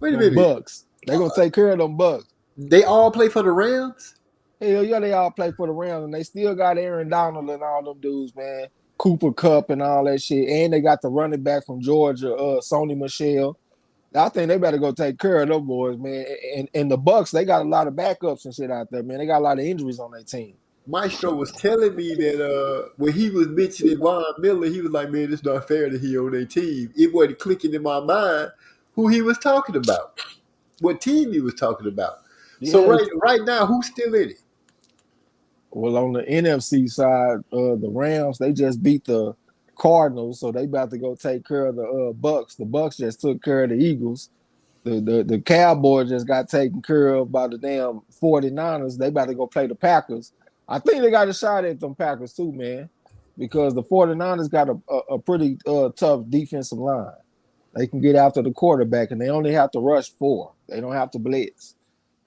Wait a them minute. Bucks. They're gonna take care of them Bucks. They all play for the Rams? Hell yeah, they all play for the Rams, and they still got Aaron Donald and all them dudes, man. Cooper Kupp and all that shit, and they got the running back from Georgia, Sony Michel. I think they better go take care of them boys, man. And the Bucks, they got a lot of backups and shit out there, man. They got a lot of injuries on their team. Maestro was telling me that when he was mentioning Von Miller, he was like, man, it's not fair that he on their team. It wasn't clicking in my mind who he was talking about, what team he was talking about. Yeah. So right now, who's still in it? Well, on the NFC side, the Rams, they just beat the Cardinals, so they about to go take care of the Bucks. The Bucks just took care of the Eagles. The Cowboys just got taken care of by the damn 49ers. They about to go play the Packers. I think they got a shot at them Packers too, man, because the 49ers got a pretty tough defensive line. They can get after the quarterback, and they only have to rush 4. They don't have to blitz.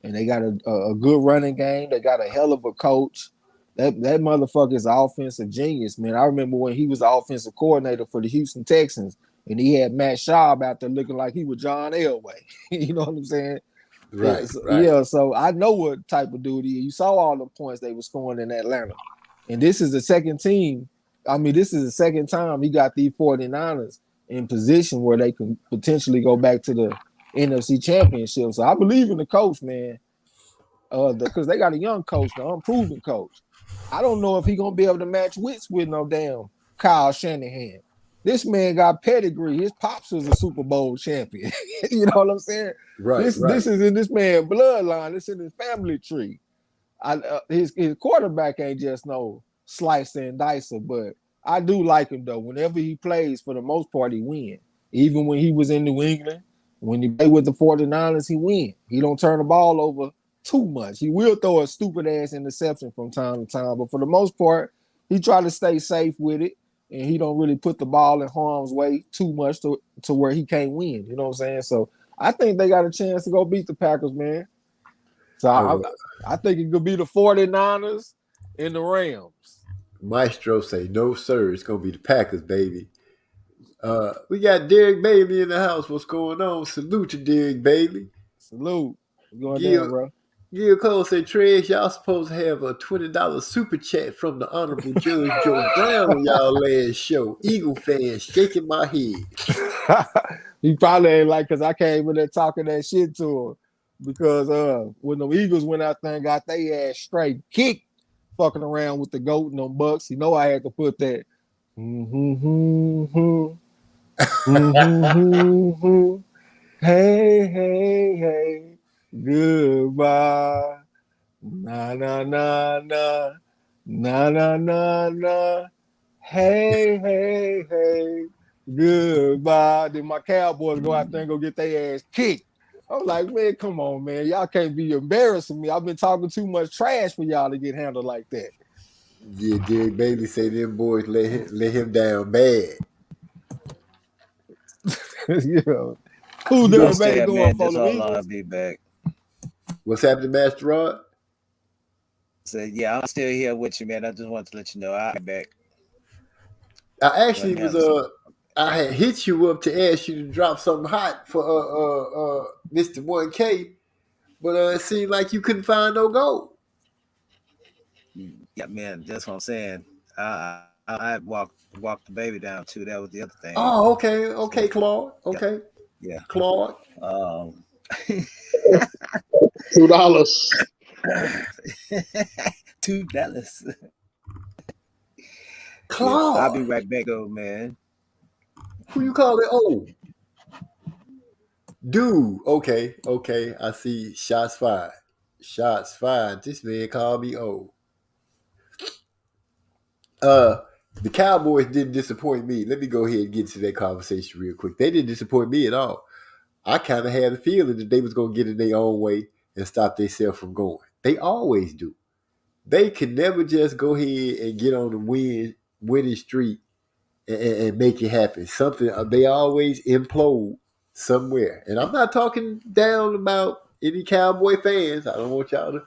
And they got a good running game. They got a hell of a coach. That motherfucker is an offensive genius, man. I remember when he was the offensive coordinator for the Houston Texans, and he had Matt Schaub out there looking like he was John Elway. You know what I'm saying? Right. Yeah, so I know what type of dude he is. You saw all the points they were scoring in Atlanta. And this is the second team. I mean, this is the second time he got the 49ers in position where they can potentially go back to the NFC Championship. So I believe in the coach, man. Because they got a young coach, the unproven coach. I don't know if he's going to be able to match wits with no damn Kyle Shanahan. This man got pedigree. His pops was a Super Bowl champion. You know what I'm saying? Right. This is in this man's bloodline. It's in his family tree. His quarterback ain't just no slicer and dicer, but I do like him though. Whenever he plays, for the most part, he win. Even when he was in New England, when he played with the 49ers, he win. He don't turn the ball over too much. He will throw a stupid ass interception from time to time, but for the most part, he tried to stay safe with it, and he don't really put the ball in harm's way too much to where he can't win. You know what I'm saying? So I think they got a chance to go beat the Packers, man. So I think it could be the 49ers and the Rams. Maestro say, no, sir. It's going to be the Packers, baby. We got Derek Bailey in the house. What's going on? Salute to Derek Bailey. Salute. Going down, bro. Gil Cole say, Trez, y'all supposed to have a $20 super chat from the Honorable Judge Joe Brown on y'all last show. Eagle fans shaking my head. He probably ain't like, because I came in there talking that shit to him. Because when the Eagles went out there and got their ass straight kicked, fucking around with the GOAT and them Bucks, you know I had to put that. Hey, hey, hey. Goodbye. Na na na na. Na na na na. Hey, hey, hey. Goodbye. Then my Cowboys go out there and go get their ass kicked. I'm like, man, come on, man. Y'all can't be embarrassing me. I've been talking too much trash for y'all to get handled like that. Yeah, Derek Bailey say them boys let him down bad. Yeah. Who's Derek Bailey going for the Eagles? I'll be back. What's happening, Master Rod? So yeah, I'm still here with you, man. I just wanted to let you know I'll be back. I actually was I had hit you up to ask you to drop something hot for Mr. 1K, but it seemed like you couldn't find no gold. Yeah, man, that's what I'm saying. I walked the baby down too. That was the other thing. Oh, okay, Claude. Okay. Yeah. Claude. $2. $2. Claude. Yeah, I'll be right back, though, man. Who you call it? Oh, dude. Okay. I see. Shots fired. This man called me old. The Cowboys didn't disappoint me. Let me go ahead and get into that conversation real quick. They didn't disappoint me at all. I kind of had a feeling that they was going to get in their own way and stop themselves from going. They always do. They can never just go ahead and get on the winning streak and make it happen. Something they always implode somewhere. And I'm not talking down about any Cowboy fans. I don't want y'all to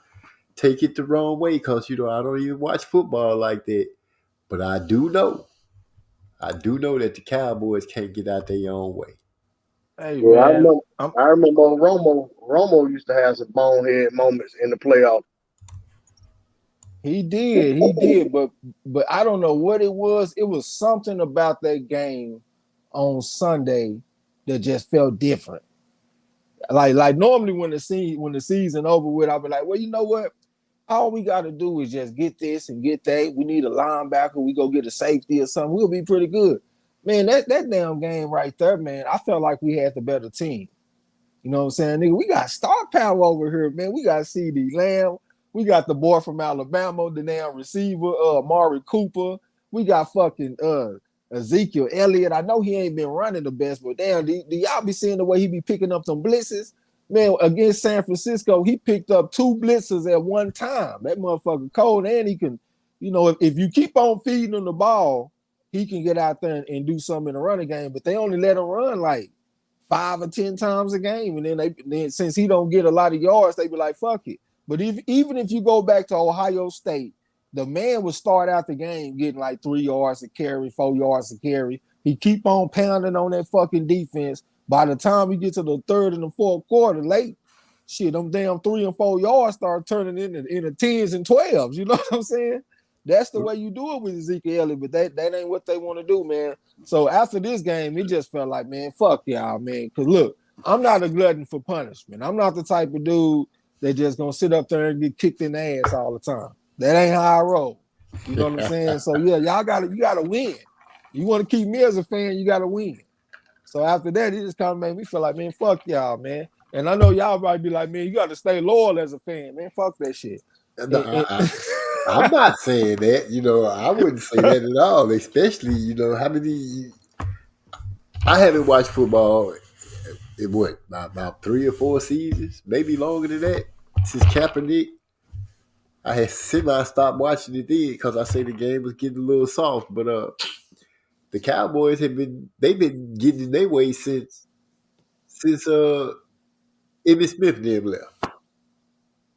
take it the wrong way because, I don't even watch football like that. But I do know that the Cowboys can't get out their own way. Hey, yeah, man. I remember Romo used to have some bonehead moments in the playoff. He did, but I don't know what it was. It was something about that game on Sunday that just felt different. Like normally when the season over with, I'll be like, well, you know what? All we got to do is just get this and get that. We need a linebacker. We go get a safety or something. We'll be pretty good. Man, that damn game right there, man, I felt like we had the better team. You know what I'm saying? Nigga, we got star power over here, man. We got CeeDee Lamb. We got the boy from Alabama, the damn receiver, Amari Cooper. We got fucking Ezekiel Elliott. I know he ain't been running the best, but damn, do y'all be seeing the way he be picking up them blitzes? Man, against San Francisco, he picked up 2 blitzes at one time. That motherfucker cold, and he can, if you keep on feeding him the ball, he can get out there and do something in the running game. But they only let him run like 5 or 10 times a game, and then since he don't get a lot of yards, they be like, fuck it. But even if you go back to Ohio State, the man would start out the game getting like 3 yards a carry, 4 yards a carry. He keep on pounding on that fucking defense. By the time we get to the third and the fourth quarter, late, shit, them damn 3 and 4 yards start turning into 10s and 12s. You know what I'm saying? That's the way you do it with Ezekiel Elliott, but that ain't what they want to do, man. So after this game, it just felt like, man, fuck y'all, man. Because look, I'm not a glutton for punishment. I'm not the type of dude that just gonna sit up there and get kicked in the ass all the time. That ain't how I roll. You know what I'm saying? So yeah, you gotta win. You want to keep me as a fan, you gotta win. So after that, it just kind of made me feel like, man, fuck y'all, man. And I know y'all might be like, man, you got to stay loyal as a fan, man. Fuck that shit. I'm not saying that. I wouldn't say that at all. Especially, how many? I haven't watched football in about 3 or 4 seasons, maybe longer than that, since Kaepernick I had stopped watching it then because I say the game was getting a little soft. But the Cowboys they've been getting in their way since Emmitt Smith and them left.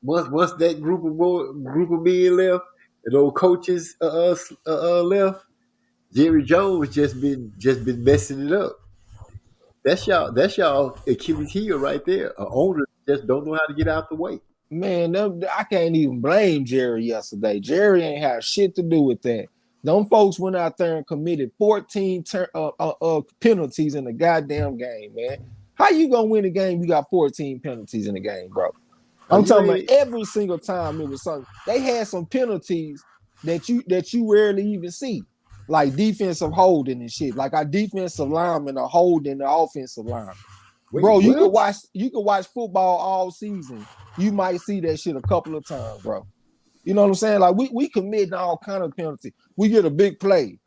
Once that group of men left and old coaches left, Jerry Jones just been messing it up. That's y'all Achilles heel right there. Owners just don't know how to get out the way. Man, I can't even blame Jerry yesterday. Jerry ain't had shit to do with that. Them folks went out there and committed 14 penalties in the goddamn game, man. How you gonna win a game? You got 14 penalties in the game, bro. I'm talking about every single time it was something. They had some penalties that you rarely even see, like defensive holding and shit. Like our defensive linemen are holding the offensive line. Bro, you could watch football all season. You might see that shit a couple of times, bro. You know what I'm saying? Like we committing all kind of penalty. We get a big play.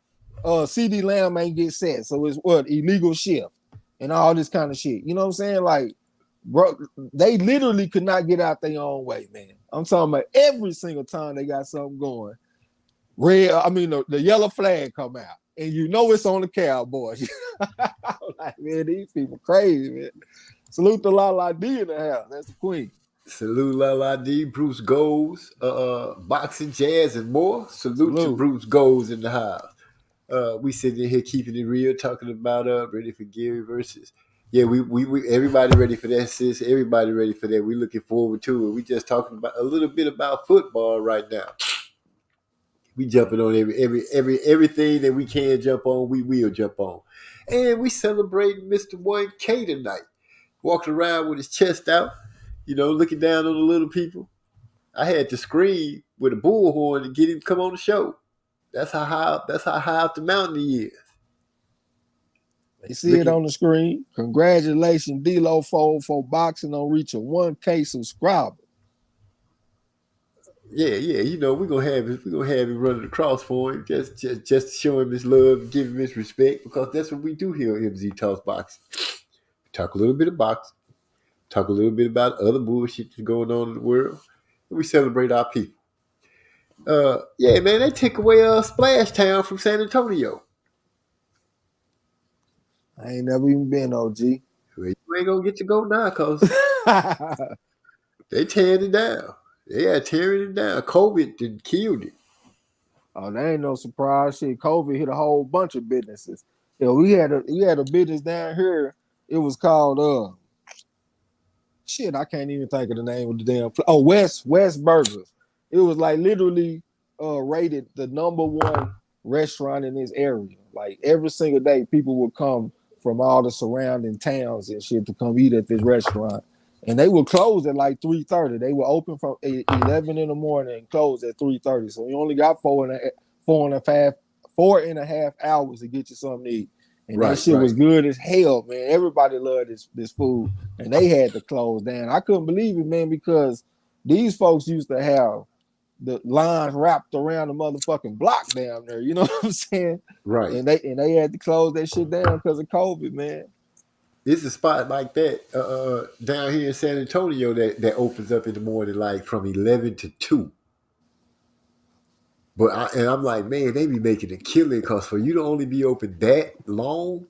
CD Lamb ain't get set, so it's illegal shift and all this kind of shit. You know what I'm saying? Like, bro, they literally could not get out their own way, man. I'm talking about every single time they got something going. The yellow flag come out, and you know it's on the Cowboys. I'm like, man, these people crazy, man. Salute to Lala D in the house. That's the queen. Salute Lala D, Bruce Goes, Boxing, Jazz, and more. Salute to Bruce Goes in the house. We sitting here keeping it real, talking about ready for Gary versus. Yeah, we everybody ready for that, sis. Everybody ready for that. We looking forward to it. We just talking about a little bit about football right now. We jumping on everything that we can jump on. We will jump on, and we celebrating Mr. 1K tonight. Walking around with his chest out, looking down on the little people. I had to scream with a bullhorn to get him to come on the show. That's how high up the mountain he is. They see it on the screen. Congratulations, D-Lo for boxing on reaching 1K subscribers. Yeah. We're gonna have him running across for him, just to show him his love, give him his respect, because that's what we do here at MZ Talks Boxing. We talk a little bit of boxing, talk a little bit about other bullshit that's going on in the world, and we celebrate our people. Yeah, man, they took away Splash Town from San Antonio. I ain't never even been, OG. Well, you ain't gonna get to go now, cause they tearing it down. Yeah, tearing it down. COVID killed it. Oh, that ain't no surprise. Shit, COVID hit a whole bunch of businesses. We had a business down here. It was called I can't even think of the name of the damn place. Oh, West Burgers. It was like literally rated the #1 restaurant in this area. Like every single day, people would come from all the surrounding towns and shit to come eat at this restaurant. And they would close at like 3:30. They were open from 11 in the morning and close at 3:30. So you only got 4.5 hours to get you something to eat. And that shit was good as hell, man. Everybody loved this food. And they had to close down. I couldn't believe it, man, because these folks used to have the lines wrapped around the motherfucking block down there. You know what I'm saying? Right. And they had to close that shit down because of COVID, man. It's a spot like that down here in San Antonio that opens up in the morning, like from 11 to 2. But I'm like, man, they be making a killing, because for you to only be open that long,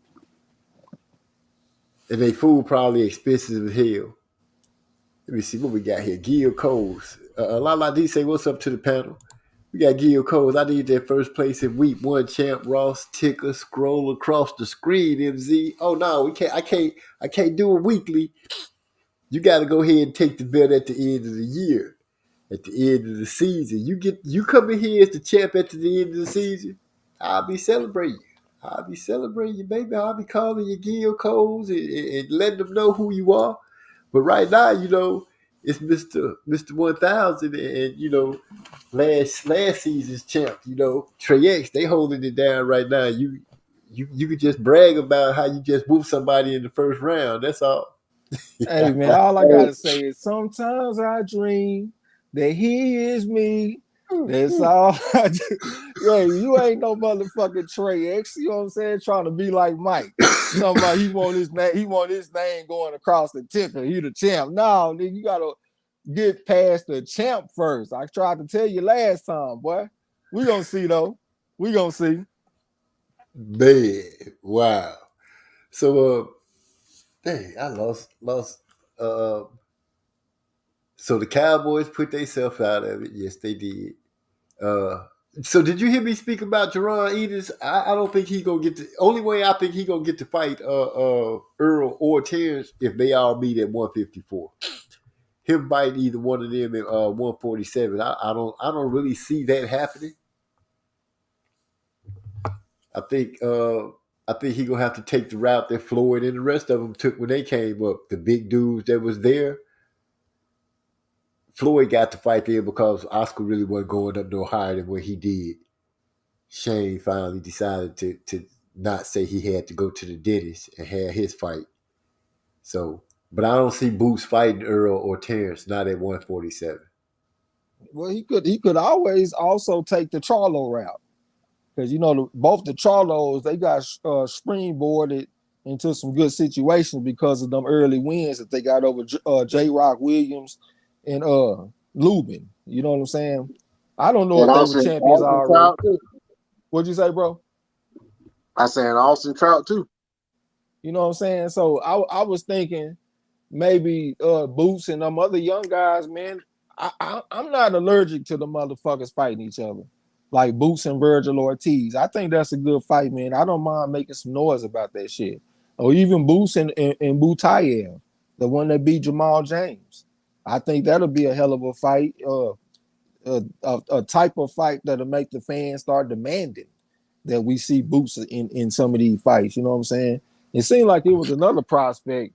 and they food probably expensive as hell. Let me see what we got here. Gil Coles. Lala D say, what's up to the panel? We got Gil Coles. I need that first place in week 1 champ. Ross Ticker. Scroll across the screen, MZ. Oh no, we can't. I can't do it weekly. You got to go ahead and take the belt at the end of the year, at the end of the season. You come in here as the champ at the end of the season. I'll be celebrating you, baby. I'll be calling you Gil Coles and letting them know who you are. But right now, it's Mr. 1000 and, last season's champ, Trey X, they holding it down right now. You could just brag about how you just whooped somebody in the first round. That's all. Hey, man, all I got to say is sometimes I dream that he is me. That's all I do. Yo, you ain't no motherfucking Trey X. You know what I'm saying? Trying to be like Mike. Somebody he want his name going across the ticker. He the champ. No, nigga, get past the champ first. I tried to tell you last time, boy. We gonna see though. We gonna see. Man, wow. So dang, I lost. Uh, so the Cowboys put themselves out of it. Yes, they did. So did you hear me speak about Jerron Edis? I don't think he gonna get to. Only way I think he gonna get to fight Earl or Terrence if they all meet at 154. Him fight either one of them at 147. I don't really see that happening. I think he gonna have to take the route that Floyd and the rest of them took when they came up. The big dudes that was there. Floyd got to fight there because Oscar really wasn't going up no higher than what he did. Shane finally decided to not say he had to go to the dentist and have his fight. So, but I don't see Boots fighting Earl or Terrence not at 147. Well, he could always also take the Charlo route. Because both the Charlos, they got springboarded into some good situations because of them early wins that they got over J. Rock Williams and Lubin. You know what I'm saying? I don't know if they were champions already. What'd you say, bro? I said Austin Trout too. You know what I'm saying? So I was thinking maybe Boots and them other young guys, man. I'm not allergic to the motherfuckers fighting each other. Like Boots and Virgil Ortiz. I think that's a good fight, man. I don't mind making some noise about that shit. Or even Boots and Butayev, the one that beat Jamal James. I think that'll be a hell of a fight. A type of fight that'll make the fans start demanding that we see Boots in some of these fights. You know what I'm saying? It seemed like it was another prospect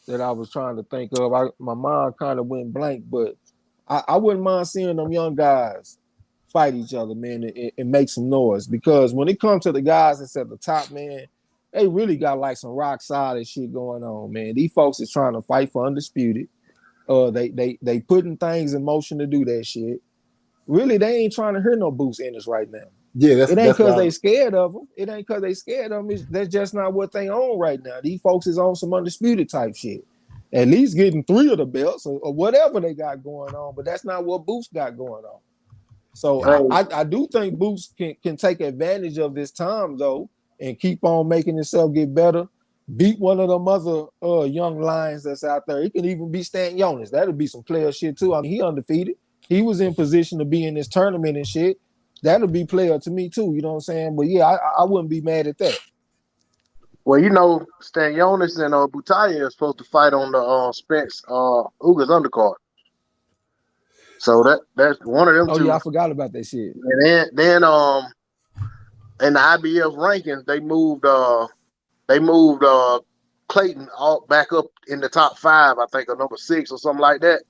that I was trying to think of. My mind kind of went blank, but I wouldn't mind seeing them young guys fight each other, man, and make some noise. Because when it comes to the guys that's at the top, man, they really got like some rock solid shit going on, man. These folks is trying to fight for undisputed. They putting things in motion to do that shit. Really, they ain't trying to hear no Boots Ennis right now. Yeah, it ain't because they scared of them. It ain't because they scared of them. That's just not what they own right now. These folks is on some undisputed type shit. At least getting 3 of the belts or whatever they got going on, but that's not what Boots got going on. So I do think Boots can take advantage of this time though and keep on making himself get better. Beat one of them other young lions that's out there. He can even beat Stan Jonas. That'll be some player shit too. I mean, he undefeated. He was in position to be in this tournament and shit. That'll be player to me too. You know what I'm saying? But yeah, I wouldn't be mad at that. Well, Stan Jonas and Butayev are supposed to fight on the Spence Ugas undercard. So that's one of them two. Oh yeah, I forgot about that shit. And then in the IBF rankings, they moved Clayton all back up in the top 5, I think, or number 6 or something like that.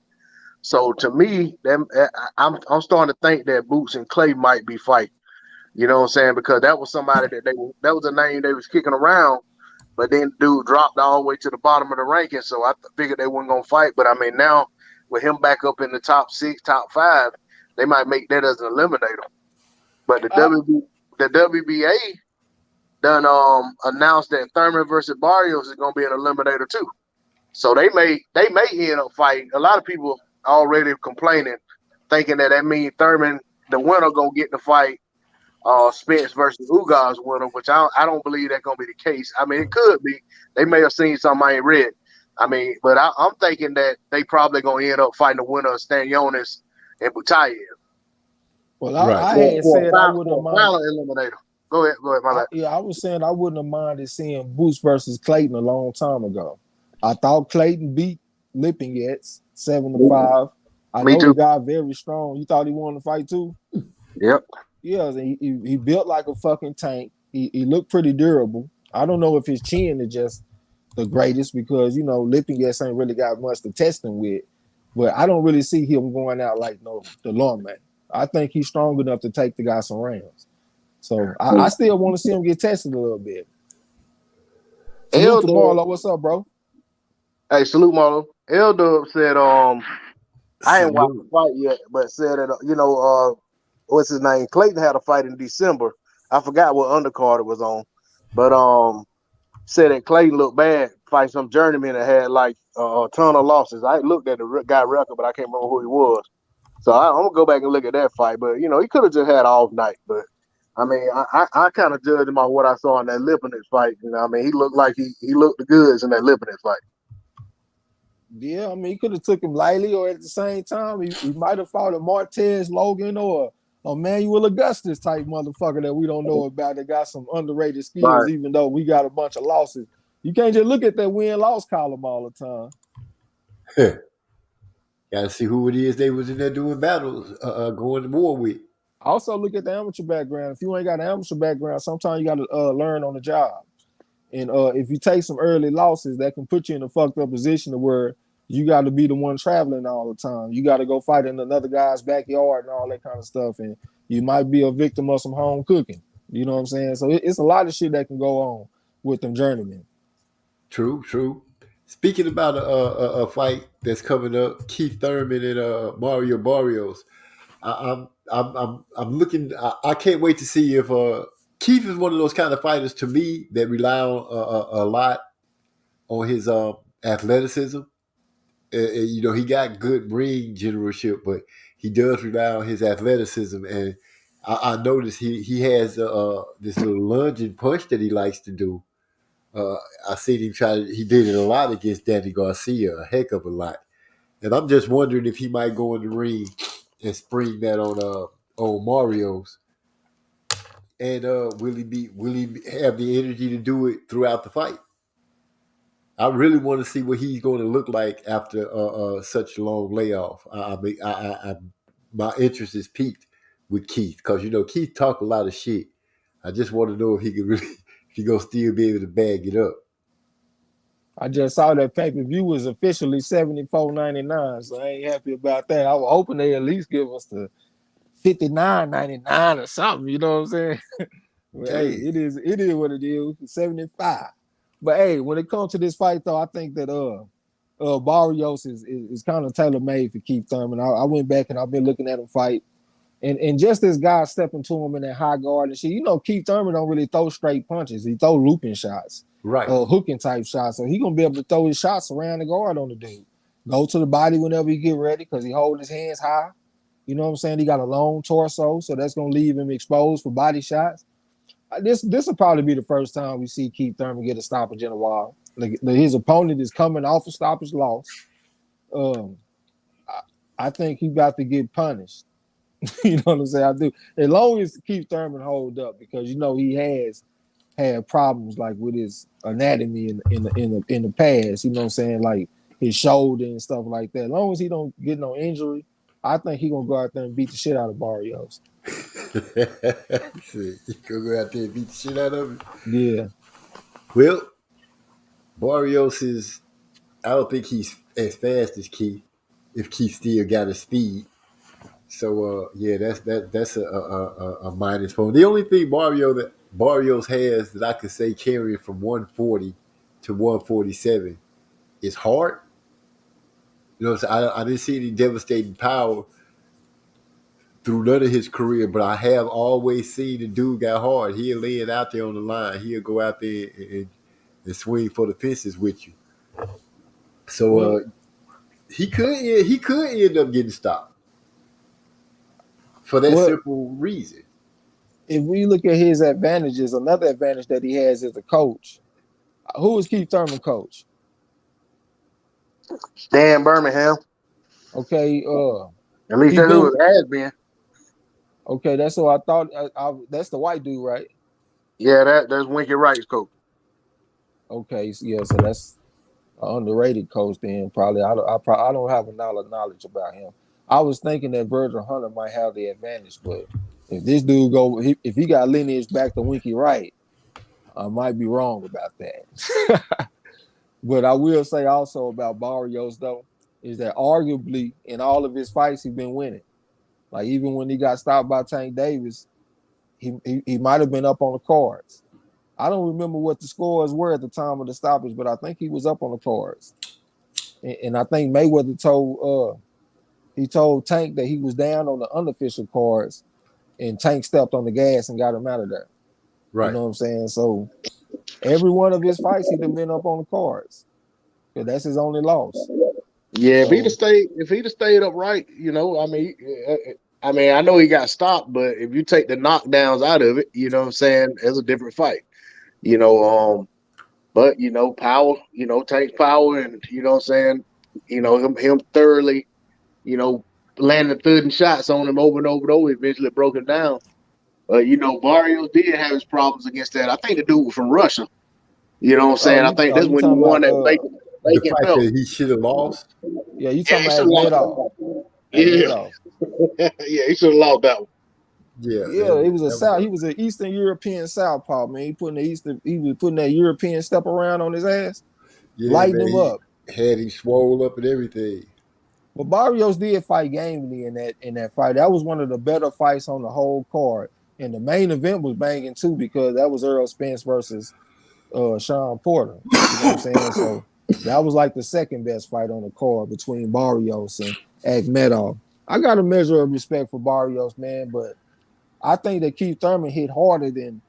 So to me, I'm starting to think that Boots and Clay might be fighting. You know what I'm saying? Because that was somebody that was a name they was kicking around, but then dude dropped all the way to the bottom of the ranking. So I figured they weren't gonna fight. But I mean, now with him back up in the top 6, top 5, they might make that as an eliminator. But the WBA done announced that Thurman versus Barrios is gonna be an eliminator too. So they may end up fighting. A lot of people already complaining, thinking that means Thurman, the winner, gonna get the fight. Spence versus Ugas winner, which I don't believe that's gonna be the case. I mean, it could be. They may have seen something I ain't read. I mean, but I'm thinking that they probably gonna end up fighting the winner of Stan Jonas and Butayev. Well, I had said I wouldn't mind. Eliminator. Go ahead, my bad. Yeah, I was saying I wouldn't have minded seeing Boots versus Clayton a long time ago. I thought Clayton beat Lipinets 7-5. I know the guy very strong. You thought he wanted to fight too? Yep. Yeah, he built like a fucking tank. He looked pretty durable. I don't know if his chin is just the greatest because, you know, Lipinets ain't really got much to test him with. But I don't really see him going out like the lawman. I think he's strong enough to take the guy some rounds. So I still want to see him get tested a little bit. Salute to Marlo. What's up, bro? Hey, salute Marlo. L-Dub said, I ain't watched the fight yet, but said that, what's his name? Clayton had a fight in December. I forgot what undercard it was on, but said that Clayton looked bad fight some journeyman that had like a ton of losses. I looked at the guy record, but I can't remember who he was. So I'm gonna go back and look at that fight. But you know, he could have just had an off night. But I mean, I kind of judged him on what I saw in that Lipinets fight. You know, I mean, he looked like he looked the goods in that Lipinets fight. Yeah, I mean, he could have took him lightly, or at the same time, he might have fought a Martez Logan or a Manuel Augustus type motherfucker that we don't know about that got some underrated skills, Right. even though we got a bunch of losses. You can't just look at that win-loss column all the time. Gotta see who it is they was in there doing battles, going to war with. Also, look at the amateur background. If you ain't got an amateur background, sometimes you got to learn on the job. And if you take some early losses, that can put you in a fucked up position to where you got to be the one traveling all the time. You got to go fight in another guy's backyard and all that kind of stuff. And you might be a victim of some home cooking. You know what I'm saying? So it's a lot of shit that can go on with them journeymen. True. Speaking about a fight that's coming up, Keith Thurman and Mario Barrios. I'm looking. I can't wait to see if Keith is one of those kind of fighters to me that rely on a lot on his athleticism. You know, he got good ring generalship, but he does rely on his athleticism. And I noticed he has this little lunging punch that he likes to do. I seen him he did it a lot against Danny Garcia, a heck of a lot. And I'm just wondering if he might go in the ring and spring that on Mario's. And will he have the energy to do it throughout the fight? I really want to see what he's going to look like after such a long layoff. My interest is piqued with Keith because, you know, Keith talk a lot of shit. I just want to know if he can really, if he gonna still be able to bag it up. I just saw that pay-per-view was officially $74.99, so I ain't happy about that. I was hoping they at least give us the $59.99 or something. You know what I'm saying? But, hey, it is what it is. $75. But hey, when it comes to this fight, though, I think that Barrios is kind of tailor-made for Keith Thurman. I went back and I've been looking at him fight, and just this guy stepping to him in that high guard and shit. You know, Keith Thurman don't really throw straight punches. He throw looping shots, right? Hooking type shots. So he gonna be able to throw his shots around the guard on the dude. Go to the body whenever he get ready because he holding his hands high. You know what I'm saying? He got a long torso, so that's gonna leave him exposed for body shots. This will probably be the first time we see Keith Thurman get a stoppage in a while. Like his opponent is coming off a stoppage loss. I think he about to get punished. You know what I'm saying? I do. As long as Keith Thurman hold up, because you know he has had problems like with his anatomy in the past. You know what I'm saying? Like his shoulder and stuff like that. As long as he don't get no injury, I think he gonna go out there and beat the shit out of Barrios. He gonna go out there and beat the shit out of him. Yeah. Well, Barrios is. I don't think he's as fast as Keith. If Keith still got his speed. So yeah, that's a minus point. The only thing Barrios has that I could say carrying from 140 to 147 is hard. You know what I'm saying? I didn't see any devastating power through none of his career, but I have always seen the dude got hard. He'll lay it out there on the line. He'll go out there and swing for the fences with you. So he could end up getting stopped. For that simple reason. If we look at his advantages, another advantage that he has as a coach. Who is Keith Thurman coach? Dan Birmingham. Okay. At least that's who it has been. Okay, that's what I thought. That's the white dude, right? Yeah, that's Winky Wright's coach. Okay, yeah, so that's an underrated coach. Then probably I don't have a knowledge about him. I was thinking that Virgil Hunter might have the advantage, but if this dude if he got lineage back to Winky Wright, I might be wrong about that. But I will say also about Barrios though, is that arguably in all of his fights he's been winning. Like even when he got stopped by Tank Davis, he might have been up on the cards. I don't remember what the scores were at the time of the stoppage, but I think he was up on the cards. And I think Mayweather told Tank that he was down on the unofficial cards, and Tank stepped on the gas and got him out of there. Right. You know what I'm saying? So Every one of his fights, he'd have been up on the cards. Because that's his only loss. Yeah, So, if he'd have stayed upright, I mean, I know he got stopped, but if you take the knockdowns out of it, you know what I'm saying, it's a different fight. But power, takes power, and you know what I'm saying, him thoroughly, landing third and shots on him over and over and over, eventually broke him down. But Barrios did have his problems against that. I think the dude was from Russia. You know what I'm saying? I think that's when he won that vacant The fight belt. that he should have lost. yeah, you Yeah, talking he about should have lost Akhmedov. that. Akhmedov. Yeah, he should have lost that one. Yeah, Yeah, he was a that South. He was an Eastern European southpaw, man. He was putting that European step around on his ass, yeah, lighting man, him he up. had him swole up and everything. But Barrios did fight gamely in that fight. That was one of the better fights on the whole card. And the main event was banging too, because that was Errol Spence versus Sean Porter. You know what I'm saying? So that was like the second best fight on the card between Barrios and Akhmedov. I got a measure of respect for Barrios, man, but I think that Keith Thurman hit harder than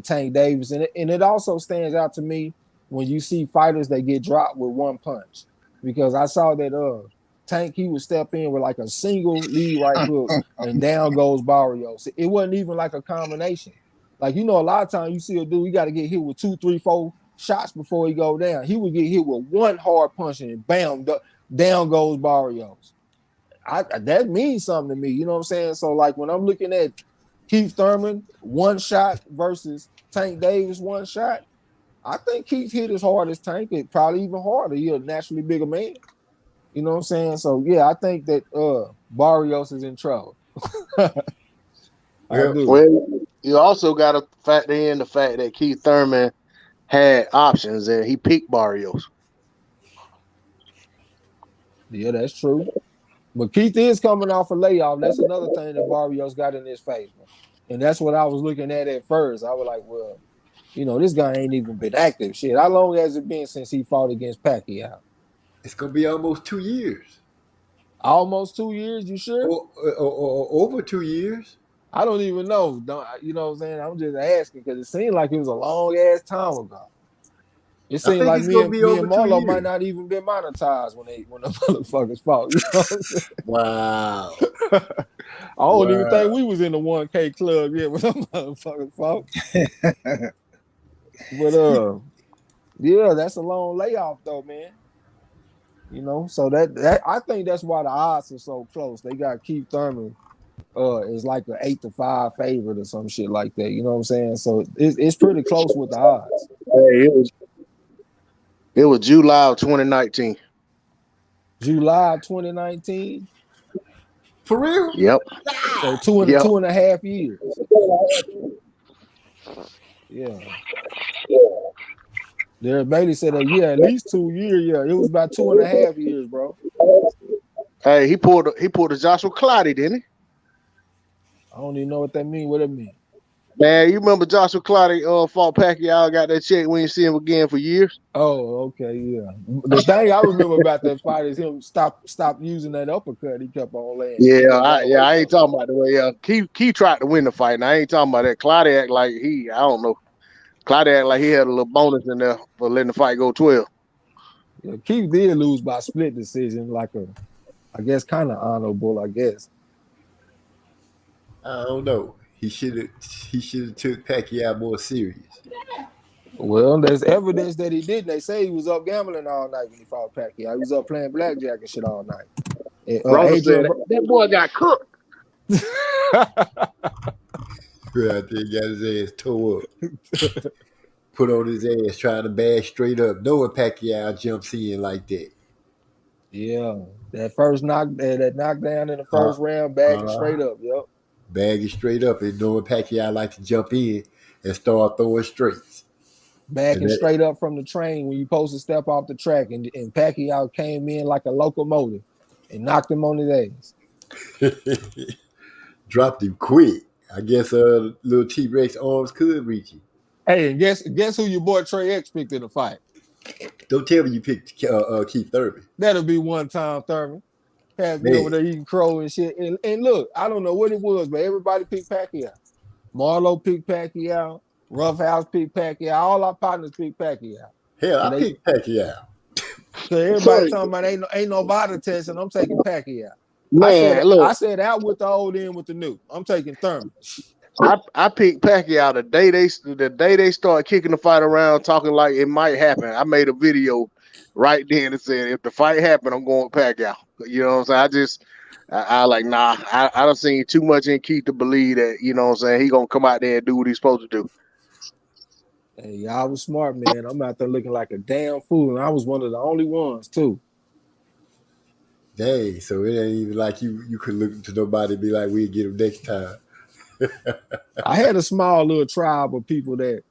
Tank Davis. And it also stands out to me when you see fighters that get dropped with one punch. Because I saw that Tank, he would step in with like a single lead right hook and down goes Barrios. It wasn't even like a combination. Like, a lot of times you see a dude, he got to get hit with 2, 3, 4 shots before he go down. He would get hit with one hard punch and bam, down goes Barrios. That means something to me. You know what I'm saying? So, like, when I'm looking at Keith Thurman, one shot versus Tank Davis, one shot, I think Keith hit as hard as Tank, it probably even harder. He's a naturally bigger man. You know what I'm saying? So, yeah, I think that Barrios is in trouble. I do. Well, you also got to factor in the fact that Keith Thurman had options and he picked Barrios. Yeah, that's true. But Keith is coming off a layoff. That's another thing that Barrios got in his favor. And that's what I was looking at first. I was like, well, this guy ain't even been active. Shit, how long has it been since he fought against Pacquiao? It's gonna be almost 2 years. Almost 2 years, you sure? Or over 2 years. I don't even know. You know what I'm saying? I'm just asking because it seemed like it was a long ass time ago. It seemed like me and Marlo might not even been monetized when the motherfuckers fought. You know what I'm saying? Wow. I don't even think we was in the 1K club yet when the motherfuckers fought. But yeah, that's a long layoff though, man. So that I think that's why the odds are so close. They got Keith Thurman is like an 8-5 favorite or some shit like that. You know what I'm saying? So it's pretty close with the odds. Hey, it was July of 2019. July 2019. For real? Yep. So 2.5 years. Yeah. Derek Bailey said that, at least 2 years. Yeah, it was about 2.5 years, bro. Hey, he pulled a Joshua Clottey, didn't he? I don't even know what that mean. What it mean? Man, you remember Joshua Clottey fought Pacquiao, got that check, we ain't see him again for years. Oh, okay, yeah. The thing I remember about that fight is him stop using that uppercut. He kept on laying. Yeah, I ain't talking about the way Keith tried to win the fight. And I ain't talking about that. Clottey act like I don't know. Clottey act like he had a little bonus in there for letting the fight go 12. Yeah, Keith did lose by split decision, like I guess kind of honorable, I guess. I don't know. He should have took Pacquiao more serious. Well, there's evidence that he didn't. They say he was up gambling all night when he fought Pacquiao. He was up playing blackjack and shit all night. Said that boy got cooked. I think he got his ass tore up. Put on his ass trying to bash straight up, knowing Pacquiao jumps in like that. Yeah, that knockdown in the first round, bagging straight up, yep. Bagging straight up and knowing Pacquiao like to jump in and start throwing straights. Bagging straight up from the train when you supposed to step off the track, and Pacquiao came in like a locomotive and knocked him on his ass. Dropped him quick. I guess little T-Rex arms could reach him. Hey, and guess who your boy Trey X picked in the fight? Don't tell me you picked Keith Thurman. That'll be one-time Thurman. Had me over there eating crow and shit. And look, I don't know what it was, but everybody picked Pacquiao. Marlo picked Pacquiao. Rough House picked Pacquiao. All our partners picked Pacquiao. Hell, And I they, picked Pacquiao. so everybody talking about ain't no body test, and I'm taking Pacquiao. Man, look, I said out with the old, in with the new. I'm taking Thurman. I picked Pacquiao the day they started kicking the fight around, talking like it might happen. I made a video right then and said if the fight happened, I'm going with Pacquiao. You know what I'm saying? I like nah. I done seen too much in Keith to believe that, you know what I'm saying, he gonna come out there and do what he's supposed to do. Hey, y'all was smart, man. I'm out there looking like a damn fool, and I was one of the only ones too. Dang, so it ain't even like you could look to nobody and be like, we'll get him next time. I had a small little tribe of people that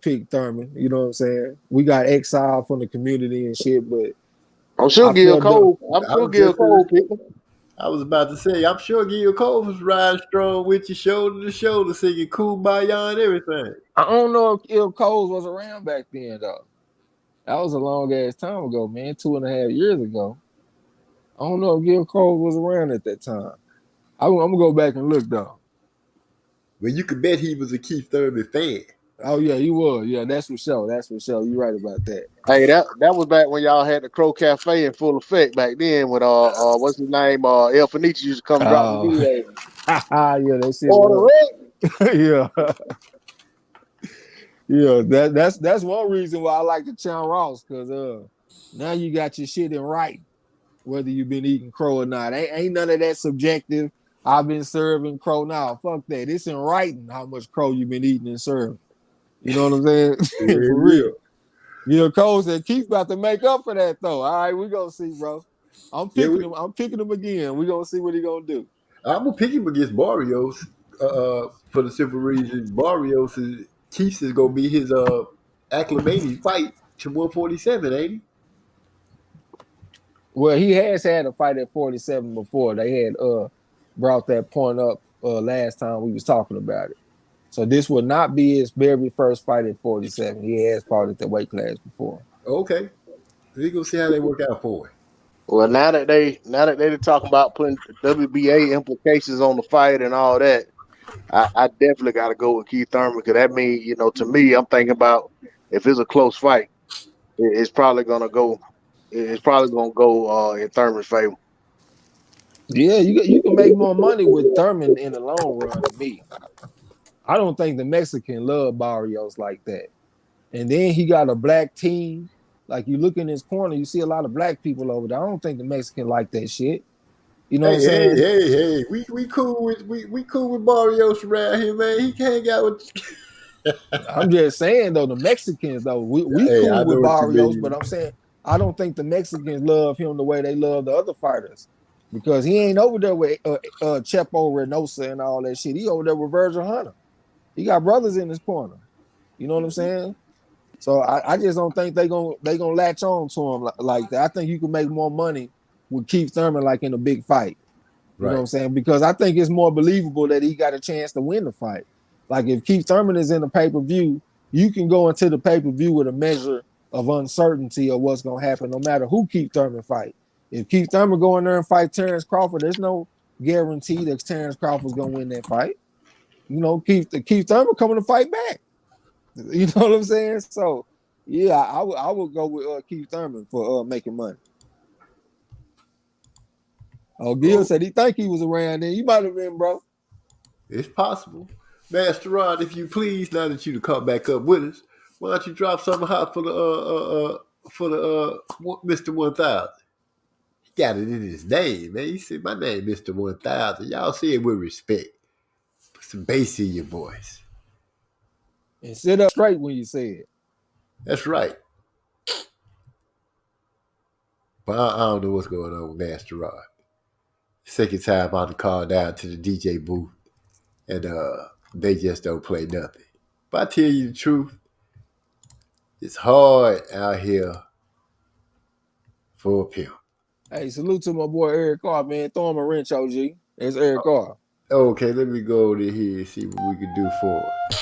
picked Thurman. You know what I'm saying? We got exiled from the community and shit, but I'm sure Gil Cole. Picked him. I was about to say, I'm sure Gil Cole was riding strong with you shoulder to shoulder, singing Kumbaya and everything. I don't know if Gil Cole was around back then, though. That was a long ass time ago, man. 2.5 years ago. I don't know if Gil Cole was around at that time. I'm gonna go back and look though. Well, you could bet he was a Keith Thurman fan. Oh yeah, he was. Yeah, that's for sure. That's for sure. You're right about that. Hey, that was back when y'all had the Crow Cafe in full effect back then with what's his name? El Fenici used to come drop the video. Yeah, that shit. Yeah. Yeah, that's one reason why I like the Chow Ross, because now you got your shit in writing, whether you've been eating crow or not. Ain't none of that subjective. I've been serving crow now. Fuck that. It's in writing how much crow you've been eating and serving. You know what I'm saying? For real. You know, Cole said Keith's about to make up for that though. All right, we gonna see, bro. I'm picking him. I'm picking him again. We gonna see what he gonna do. I'm gonna pick him against Barrios for the simple reason Keith's is gonna be his acclimated fight to 147, ain't he? Well, he has had a fight at 47 before. They had brought that point up last time we was talking about it. So this will not be his very first fight at 47. He has fought at the weight class before. Okay. We gonna see how they work out for him. Well, now that they're talking about putting WBA implications on the fight and all that, I definitely got to go with Keith Thurman, because that means, you know, to me, I'm thinking about if it's a close fight, it's probably gonna go in Thurman's favor. Yeah, you can make more money with Thurman in the long run than me. I don't think the Mexican love Barrios like that. And then he got a black team. Like, you look in his corner, you see a lot of black people over there. I don't think the Mexican like that shit. You know what I'm saying? Hey, we cool with Barrios around here, man. He can't hang out with. I'm just saying though, the Mexicans though, we cool with Barrios, but I'm saying I don't think the Mexicans love him the way they love the other fighters, because he ain't over there with Chepo Reynosa and all that shit. He over there with Virgil Hunter. He got brothers in his corner. You know what I'm saying? So I just don't think they gonna latch on to him like that. I think you can make more money with Keith Thurman like in a big fight. You know what I'm saying? Because I think it's more believable that he got a chance to win the fight. Like, if Keith Thurman is in the pay-per-view, you can go into the pay-per-view with a measure of uncertainty of what's gonna happen, no matter who Keith Thurman fight. If Keith Thurman go in there and fight Terrence Crawford, there's no guarantee that Terrence Crawford's gonna win that fight. You know, Keith Thurman coming to fight back. You know what I'm saying? So, yeah, I would go with Keith Thurman for making money. Oh, Gil said he think he was around there. You might have been, bro. It's possible. Master Rod, if you please, now that you come back up with us, why don't you drop something hot for the Mr. 1000? He got it in his name, man. He said, my name Mr. 1000. Y'all say it with respect. Put some bass in your voice. And sit up straight when you say it. That's right. But I don't know what's going on with Master Rod. Second time on the call down to the DJ booth, and they just don't play nothing. But I tell you the truth, it's hard out here for a pimp. Hey, salute to my boy Eric Carr, man. Throw him a wrench, OG. It's Eric Carr. Okay, let me go over here and see what we can do for it.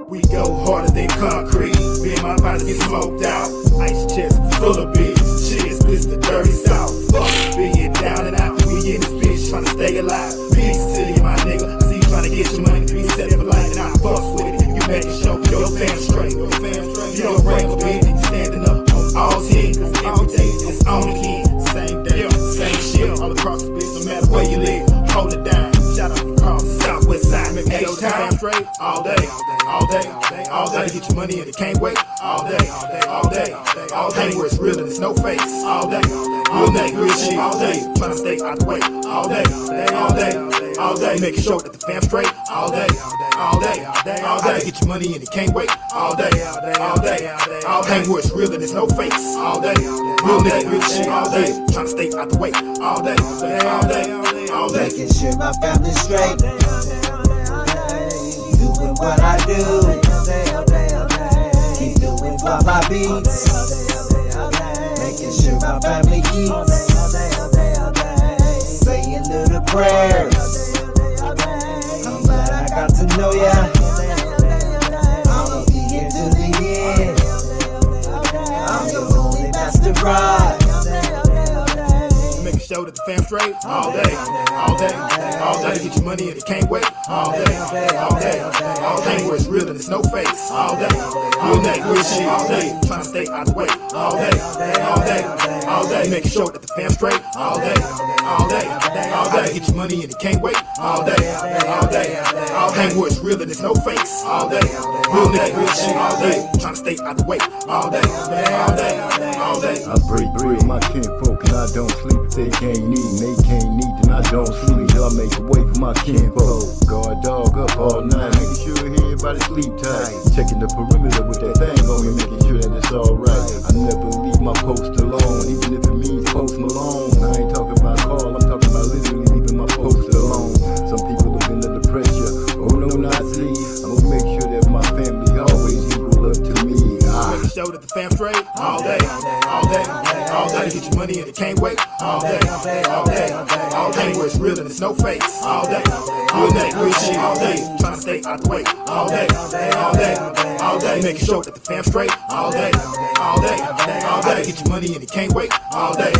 We go harder than concrete. Me and my body get smoked out. Ice chest full of beers. Cheers. this the dirty south. Fuck being down and out. We in this bitch trying to stay alive. Peace to you, my nigga. I see you trying to get your money to be set for life, and I fuck with it. You making sure your fam straight. You don't bring a bitch, you standing up on all 10. Every day it's on again. Same day, same shit. All across the bitch, no matter where you live. Hold it down. Shout out across the southwest side. Make sure the fam straight all day. All day, all day to get your money and it can't wait. All day, all day, all day where it's real and it's no face. All day, good shit. All day, trying to stay out the way. All day, all day, making sure that the fam straight. All day, all day, all day to get your money and it can't wait. All day, all day where it's real and it's no face. All day, good shit. All day, trying to stay out the way. All day, all day. Making sure my family's straight. Doing what I do. Keep doing what my beats. Making sure my family eats. Saying little prayers. I'm glad I got to know ya. I'ma be here till the end. I'm your only mastermind. Making sure that the fam straight all day, all day, all day to get your money and it can't wait. All day, all day, all day where it's real and it's no face. All day, good shit. All day, trying to stay out the way. All day, all day, all day, making sure that the fam straight. All day, all day, all day to get your money and it can't wait. All day, all day, all day where it's real and it's no face. All day, good shit. All day, trying to stay out the way. All day, all day, all day. I break bread with my kinfolk and I don't sleep. If they can't eat and they can't eat, then I don't sleep. I make a way for my kinfolk. Guard dog up all night, making sure everybody sleep tight. Checking the perimeter with that thing on me, making sure that it's alright. I never leave my post alone, even if it means Post Malone. I ain't talking about Carl, I'm talking about literally leaving my post alone. Some people live under the pressure. Oh no, not me. I'm gonna make sure that my family always equal up to me. Making sure that the fam straight all day, all day, all day to get your money and it can't wait. All day, all day, all day where it's real and it's no face. All day, good shit. All day, trying to stay out the way. All day, all day, all day, making sure that the fam straight. All day, all day, all day to get your money and it can't wait. All day,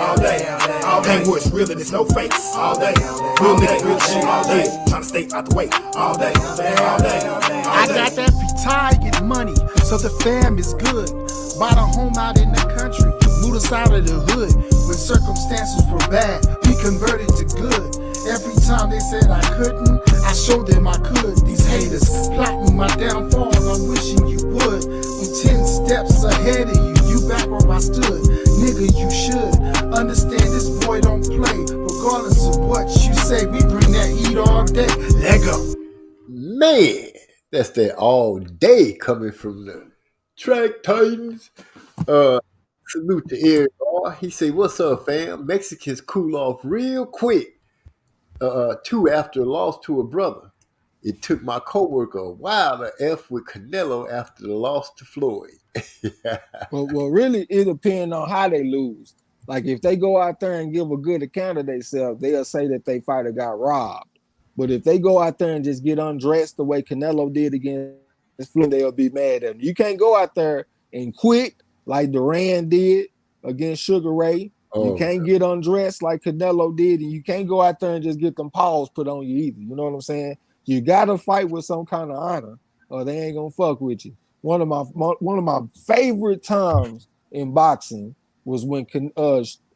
all day, all day where it's real and it's no face. All day, good shit. All day, trying to stay out the way. All day, all day, all day. I got that retired money, so the fam is good. Bought a home out in the country, moved us out of the hood. When circumstances were bad, we converted to good. Every time they said I couldn't, I showed them I could. These haters plotting my downfall, I'm wishing you would. I'm 10 steps ahead of you, you back where I stood. Nigga, you should understand this boy don't play. Regardless of what you say, we bring that heat all day. Let go. Man, that's that all day coming from the Track Titans. Salute to Eric R. He say, "What's up, fam? Mexicans cool off real quick. Two after a loss to a brother. It took my coworker a while to F with Canelo after the loss to Floyd." Well, really, it depends on how they lose. Like if they go out there and give a good account of themselves, they'll say that they fighter got robbed. But if they go out there and just get undressed the way Canelo did against Floyd, they'll be mad at him. You can't go out there and quit like Duran did against Sugar Ray. You can't get undressed like Canelo did, and you can't go out there and just get them paws put on you either. You know what I'm saying? You gotta fight with some kind of honor, or they ain't gonna fuck with you. One of my favorite times in boxing was when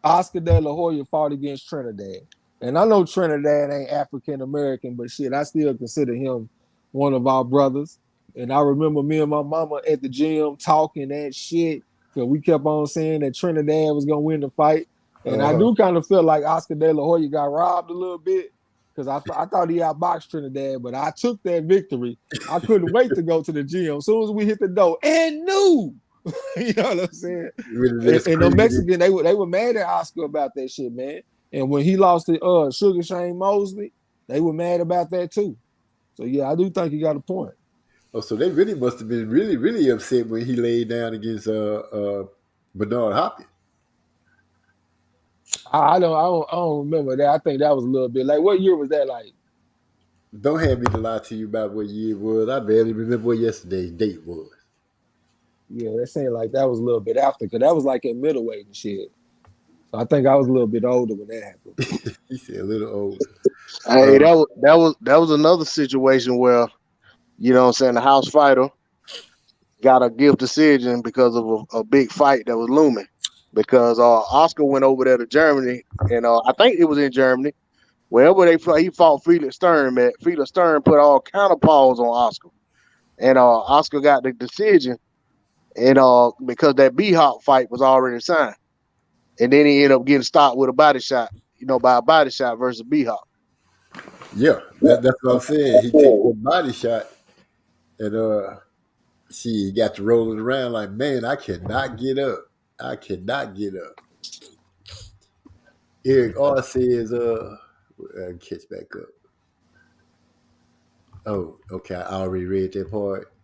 Oscar De La Hoya fought against Trinidad. And I know Trinidad ain't African American, but shit, I still consider him one of our brothers. And I remember me and my mama at the gym talking that shit, because we kept on saying that Trinidad was gonna win the fight. And I do kind of feel like Oscar De La Hoya got robbed a little bit, because I thought he outboxed Trinidad, but I took that victory. I couldn't wait to go to the gym. As soon as we hit the door, and knew. You know what I'm saying? And the Mexican, they were mad at Oscar about that shit, man. And when he lost to Sugar Shane Mosley, they were mad about that too. So yeah, I do think he got a point. Oh, so they really must have been really, really upset when he laid down against Bernard Hopkins. I don't remember that. I think that was a little bit like, what year was that like? Don't have me to lie to you about what year it was. I barely remember what yesterday's date was. Yeah, that seemed like that was a little bit after, because that was like in middleweight and shit. So I think I was a little bit older when that happened. He said a little older. Hey, that was another situation where, you know what I'm saying, the house fighter got a gift decision because of a big fight that was looming. Because Oscar went over there to Germany, and I think it was in Germany, wherever he fought Felix Stern, man. Felix Stern put all counterpaws on Oscar, and Oscar got the decision, and because that B-Hawk fight was already signed, and then he ended up getting stopped with a body shot, by a body shot versus B-Hawk. Yeah, that's what I'm saying. He took the body shot, and he got to rolling around like, man, I cannot get up. I cannot get up. Eric R says, catch back up. Oh, okay. I already read that part.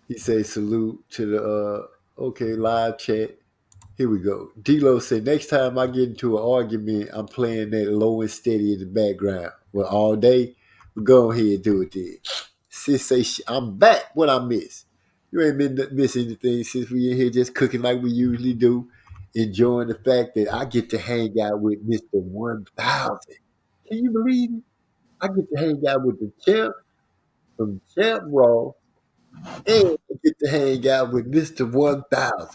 He says salute to the okay, live chat. Here we go. D-Lo said, next time I get into an argument, I'm playing that low and steady in the background. Well, all day, go ahead and do it then. Sis say, I'm back. What I miss? You ain't been missing anything since we in here just cooking like we usually do. Enjoying the fact that I get to hang out with Mr. 1000. Can you believe it? I get to hang out with the champ from Champ Raw, and I get to hang out with Mr. 1000.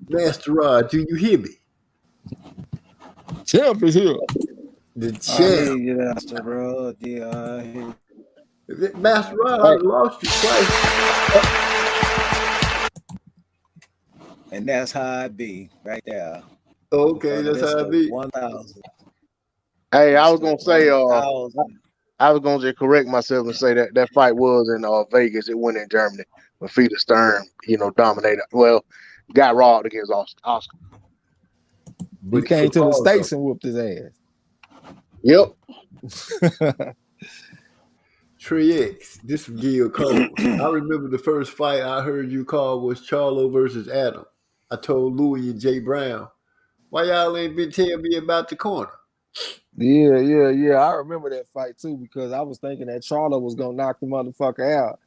Master Rod, do you hear me? Champ is here. The I champ. hear you, Master Rod. Yeah, I hear you. Master Rod, I lost you twice. And that's how I be right there. Okay, that's how it be. 1000. Hey, I was gonna say, 1000. I was gonna just correct myself and say that fight was in Vegas. It went in Germany when Felix Stern, dominated. Well, got robbed against Oscar. He came to the States and whooped his ass. Yep. Trey X, this is Gil Cole. I remember the first fight I heard you call was Charlo versus Adam. I told Louis and Jay Brown, why y'all ain't been telling me about the corner? Yeah. I remember that fight too because I was thinking that Charlo was gonna knock the motherfucker out.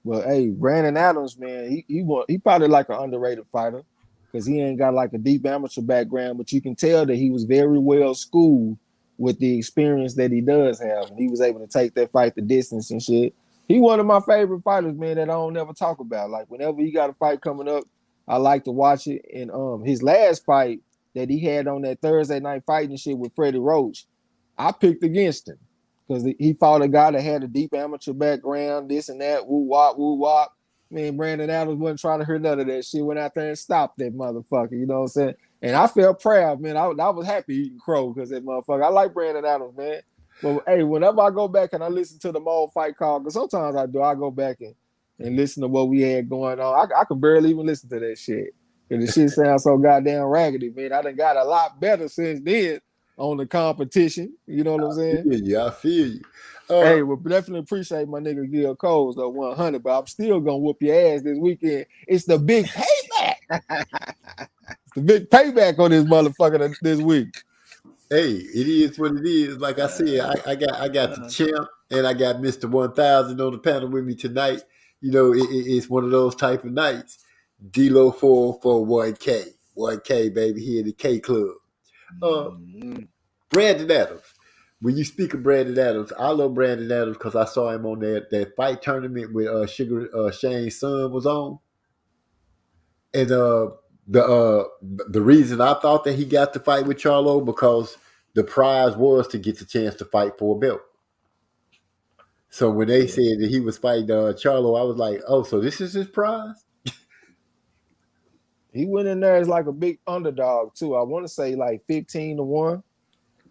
But hey, Brandon Adams, man, he probably like an underrated fighter because he ain't got like a deep amateur background, but you can tell that he was very well schooled with the experience that he does have, and he was able to take that fight the distance and shit. He one of my favorite fighters, man, that I don't never talk about. Like whenever he got a fight coming up, I like to watch it. And his last fight that he had on that Thursday night fighting shit with Freddie Roach, I picked against him because he fought a guy that had a deep amateur background, this and that, woo wop. Man, Brandon Adams wasn't trying to hear none of that shit. Went out there and stopped that motherfucker. You know what I'm saying? And I felt proud, man. I was happy eating crow because that motherfucker. I like Brandon Adams, man. But hey, whenever I go back and I listen to the old fight call, because sometimes I do, I go back and listen to what we had going on. I can barely even listen to that shit. Because the shit sounds so goddamn raggedy, man. I done got a lot better since then on the competition. You know what I'm saying? I feel you. Hey, well, definitely appreciate my nigga Gil Coles, though, 100, but I'm still going to whoop your ass this weekend. It's the big payback. It's the big payback on this motherfucker this week. Hey, it is what it is. Like I said, I got the champ and I got Mr. 1000 on the panel with me tonight. You know, it's one of those type of nights. D-Lo 441K. 1K, baby, here at the K Club. Brandon Adams. When you speak of Brandon Adams, I love Brandon Adams because I saw him on that fight tournament with Shane's son was on. And the reason I thought that he got to fight with Charlo because the prize was to get the chance to fight for a belt. So when they said that he was fighting Charlo, I was like, oh, so this is his prize? He went in there as like a big underdog too. I want to say like 15-1.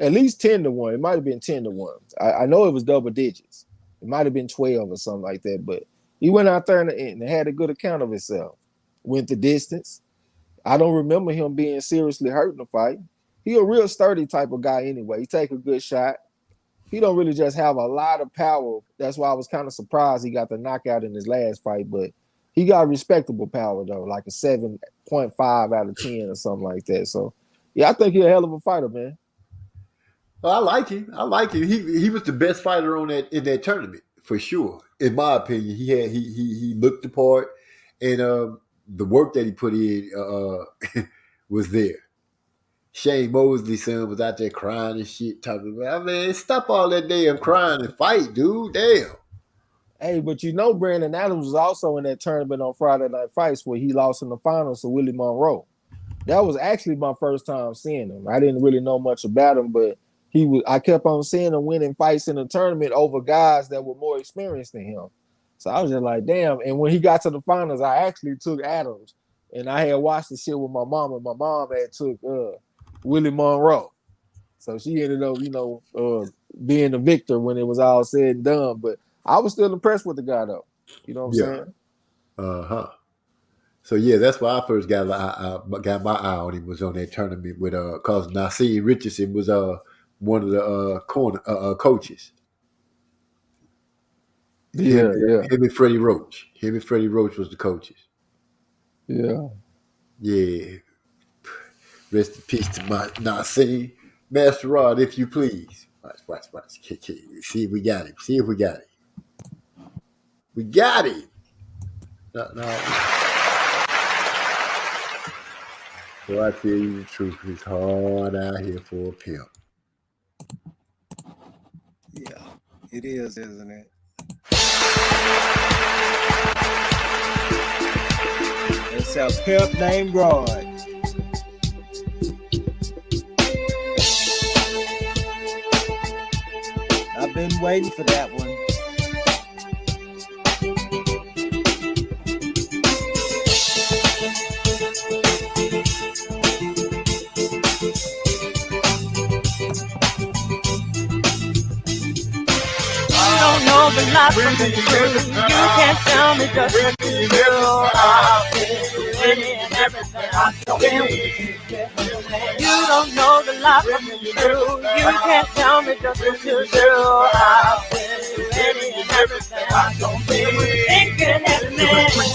At least 10-1. It might have been 10-1. I know it was double digits. It might have been 12 or something like that. But he went out there and had a good account of himself. Went the distance. I don't remember him being seriously hurt in the fight. He a real sturdy type of guy anyway. He take a good shot. He don't really just have a lot of power. That's why I was kind of surprised he got the knockout in his last fight. But he got respectable power though, like a 7.5 out of 10 or something like that. So yeah, I think he's a hell of a fighter, man. Well, I like him. He was the best fighter in that tournament for sure. In my opinion, he looked the part, and the work that he put in was there. Shane Mosley's son was out there crying and shit, talking about, I mean, stop all that damn crying and fight, dude. Damn. Hey, but you know Brandon Adams was also in that tournament on Friday Night Fights where he lost in the finals to Willie Monroe. That was actually my first time seeing him. I didn't really know much about him, but I kept on seeing him winning fights in the tournament over guys that were more experienced than him. So I was just like, damn. And when he got to the finals, I actually took Adams. And I had watched the shit with my mom, and my mom had took Willie Monroe. So she ended up, being the victor when it was all said and done. But I was still impressed with the guy, though. You know what I'm saying? Uh-huh. So, yeah, that's why I first got my eye on him, was on that tournament with because Nassim Richardson was one of the coaches. Yeah. Him and Freddie Roach. Him and Freddie Roach was the coaches. Yeah. Yeah. Rest in peace to my Nassim. Master Rod, if you please. Watch. See if we got him. We got him. No. So I tell you the truth, it's hard out here for a pimp. Yeah, it is, isn't it? It's a pimp named Rod. I've been waiting for that one. The life from the truth. You can't tell me just what you do. I've been winning everything I do. You don't know the life from the truth. You can't tell me just what you do. I've been winning everything I don't be. Thinking at me.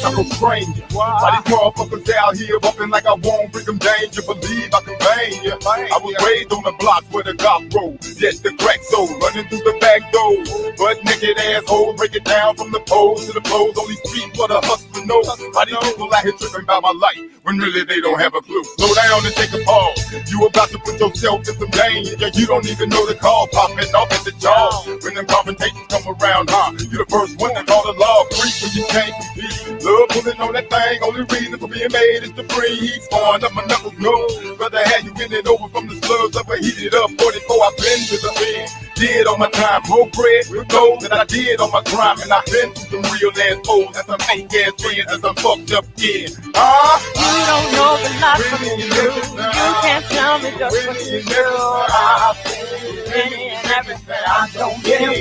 I'm a stranger. Why these motherfuckers out here bumping like I won't bring them danger? Believe I can bang ya. I was raised on the block where the cop roll. Yes, the crack soul running through the back door. But naked asshole, break it down from the poles to the poles. Only street for the hustler knows. Why these people out here tripping about my life when really they don't have a clue? Slow down and take a pause. You about to put yourself in some danger. You don't even know the call. Popping off at the jaw. When them confrontations come around, you the first one to call the law. Free when you can't compete. Love pulling on that thing. Only reason for being made is to breathe. Scoring up my knuckles, no. Rather have you in it over from the slugs up and heated up 44. I've been to the end. Did on my time, broke bread with gold that I did on my crime, and I've been through some real ass holes and some fake ass friends and some fucked up kids. You don't know the life from the truth. You can't tell me just what you do. I've been winning everything I don't give.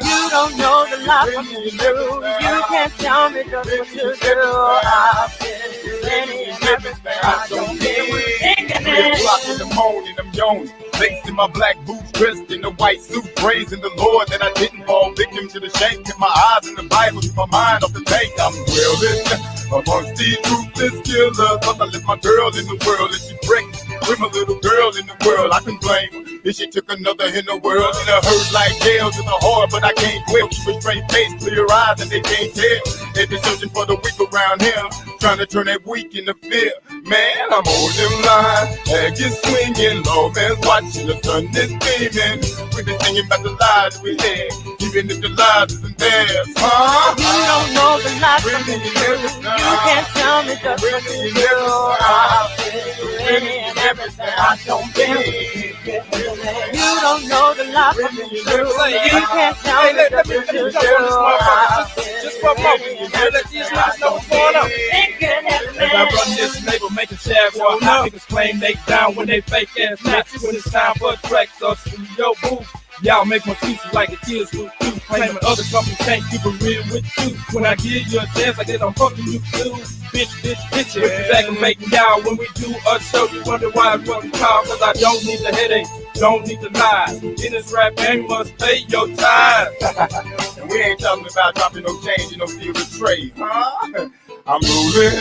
You don't know the life from the truth. You can't tell me just what you do. I've been winning everything I don't give. 3 o'clock in the morning, I'm yawning. Laced in my black boots, dressed in a white suit, praising the Lord that I didn't fall victim to the shank. Kept my eyes in the Bible, keep my mind off the tank. I'm dwelling amongst these ruthless killers. Cause I left my girl in the world and she pregnant with my little girl in the world. I can blame her if she took another in the world. And it hurt like nails in the heart, but I can't quit. Keep a straight face, clear eyes, and they can't tell. They been searching for the weak around here, trying to turn that weak into fear. Man, I'm on them lines, head is swinging, low man's watching, the sun is beaming. We've been singing about the lives we live, even if the lives isn't theirs. You don't know the life from the truth. You can't tell me just what you do. I've been winning everything I don't give. You don't know the life from the truth. You can't tell me just what you do. Just for a moment, let these niggas know what's going on. As I run this label, making sad boy, how niggas claim they down when they fake ass nuts. When it's time for tracks or studio booth, y'all make my pieces like the kids do too. Claiming other companies can't keep it real with you. When I give you a chance, I guess I'm fucking you too. Bitch, aggravating y'all when we do a show. You wonder why it's what we call, cause I don't need the headache, don't need the lies. In this rap game, you must pay your time. And we ain't talking about dropping no change and no steel to trade, I'm rolling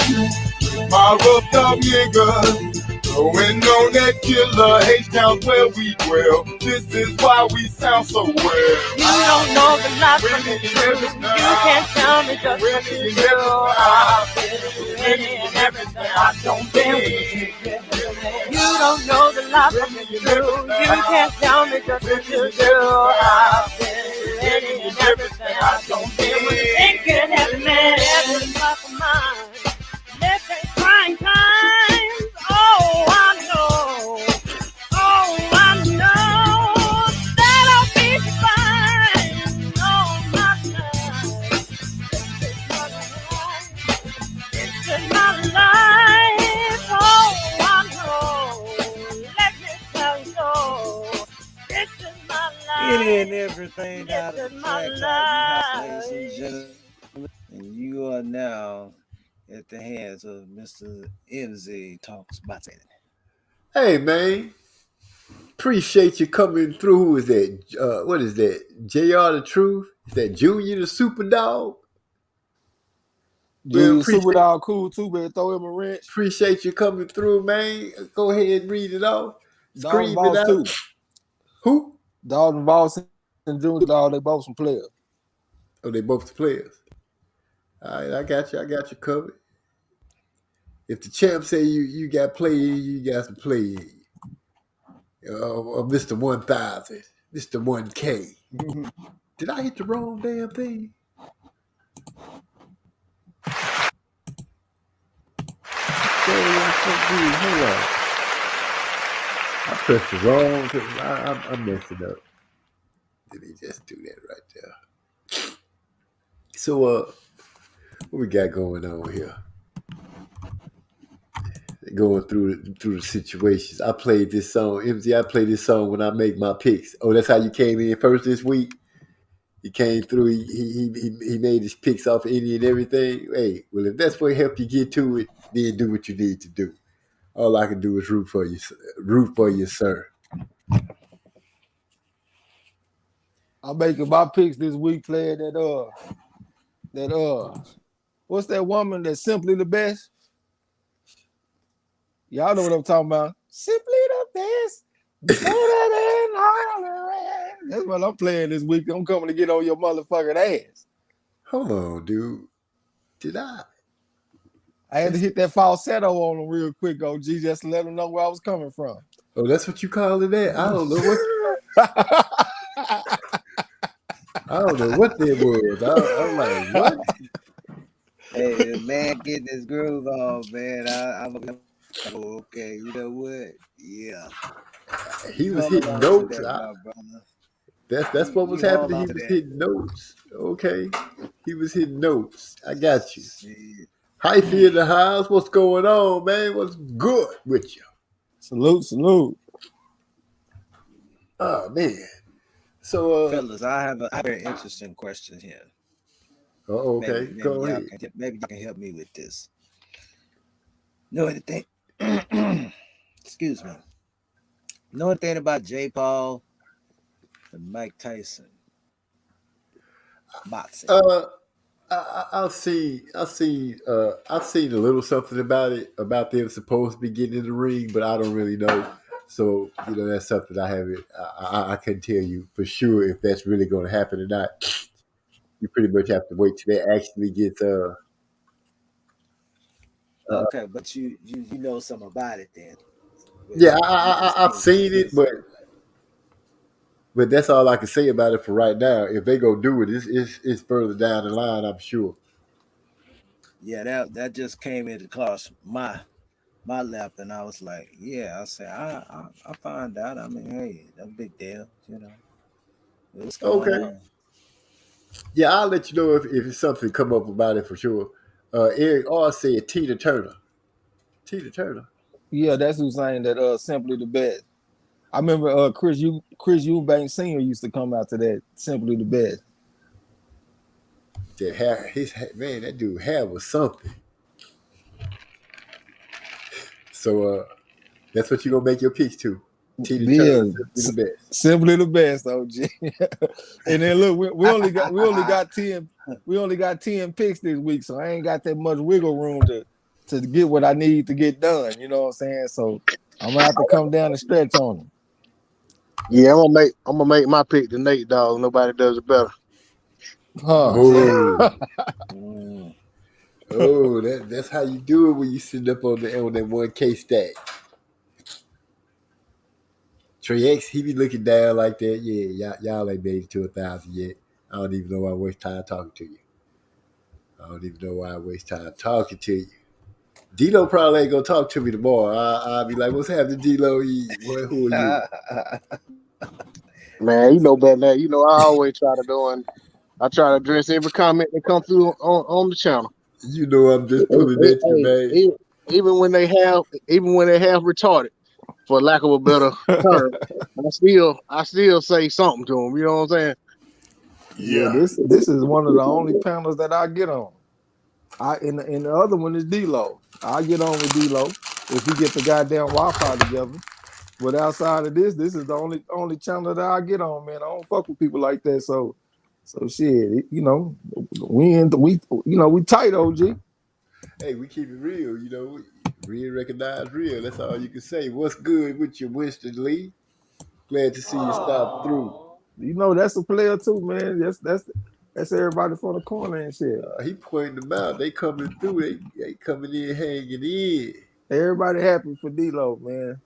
with my rough dog nigga, going on that killer H-Town's where we dwell. This is why we sound so well. You don't know the life from the truth. You can't tell me just what you do. I've been winning everything. I don't care what you do. You don't know the life I'm through. You can't tell me just what you do. I've been through any and everything. I don't care what you think can happen, man. Every life of mine. Let's say trying times. Oh, I know. Oh, I know that I'll be fine. Oh, my life. This is my life. Oh, I know. Let me tell you so. This is my life. Any and everything This out of is the my tracks out of the house, life. ladies and gentlemen. And you are now at the hands of Mr. MZ Talks Boxing. Hey, man. Appreciate you coming through. Who is that? What is that? JR the Truth? Is that Junior the Super Dog? Well, Dude, Super Dog cool too, but throw him a wrench. Appreciate you coming through, man. Go ahead and read it off. Dalton Scream it Voss out. too. Who? Dalton Voss and Junior Dog, they both some players. Oh, they both the players. All right, I got you covered. If the champ say you got play, you got to play. Mr. 1000, Mr. 1K. Did I hit the wrong damn thing? Hold on. I pressed the wrong thing. I messed it up. Let me just do that right there. So, what we got going on here? Going through the situations. I played this song, MZ. I play this song when I make my picks. Oh, that's how you came in first this week. He came through. He made his picks off any and everything. Hey, well, if that's what helped you get to it, then do what you need to do. All I can do is root for you, sir. I'm making my picks this week playing that what's that woman that's Simply the Best? Y'all know what I'm talking about. Simply the best. Better than all the rest. That's what I'm playing this week. I'm coming to get on your motherfucking ass. Hold on, dude. Did I? I had to hit that falsetto on them real quick, OG, just to let them know where I was coming from. Oh, that's what you call it that? I don't know what. I don't know what that was. I'm like, what? Hey, the man getting his groove on, man. I'm okay. You know what? Yeah. He was Hold hitting on to notes. that, my brother. That's what was You hold happening. on He to was that. hitting notes. Okay. He was hitting notes. I got you. Shit. Hyphy in the house. What's going on, man? What's good with you? Salute. Oh, man. So, Fellas, I have a very interesting question here. okay. Maybe Go y'all ahead. maybe you can help me with this. Know anything? Excuse me. Know anything about J. Paul and Mike Tyson boxing? I've seen a little something about them supposed to be getting in the ring, but I don't really know. So that's something I haven't. I couldn't tell you for sure if that's really going to happen or not. You pretty much have to wait till they actually get. Okay, but you know something about it then. Yeah, I've seen it, but that's all I can say about it for right now. If they go do it, it's further down the line, I'm sure. Yeah, that just came into across my lap, and I was like, yeah. I said, I find out. I mean, hey, that's a big deal, What's going on? Yeah, I'll let you know if it's something come up about it for sure. Eric R said Tina Turner. Tina Turner. Yeah, that's who's saying that Simply the Best. I remember Chris Eubanks Sr. used to come out to that Simply the Best. That hair, that dude hair was something. So that's what you gonna make your picks to. Tina Turner, Simply the best, OG. And then look, we only got 10 picks this week, so I ain't got that much wiggle room to get what I need to get done. You know what I'm saying? So I'm gonna have to come down and stretch on them. Yeah, I'm gonna make my pick to Nate Dogg. Nobody does it better. Huh. Oh, that's how you do it when you sit up on that 1K stack. Trey X, he be looking down like that. Yeah, y'all ain't made it to 1,000 yet. I don't even know why I waste time talking to you. D-Lo probably ain't gonna talk to me tomorrow. I'll be like, what's happening, D-Lo? Boy, who are you? Man, you know better than that. You know, I always try to address every comment that comes through on the channel. You know, I'm just pulling at you, man. Even when they have retarded, for lack of a better term, I still say something to them. You know what I'm saying? Yeah, this is one of the only panels that I get on. And the other one is D-Lo. I get on with D-Lo if we get the goddamn Wi-Fi together. But outside of this is the only channel that I get on, man. I don't fuck with people like that. So shit, you know, we tight, OG. Hey, we keep it real, you know. Real recognize real. That's all you can say. What's good with you, Winston Lee? Glad to see you stop through. You know, that's a player too, man. That's everybody from the corner and shit. He pointing them out. They coming through. They coming in, hanging in. Everybody happy for D-Lo, man.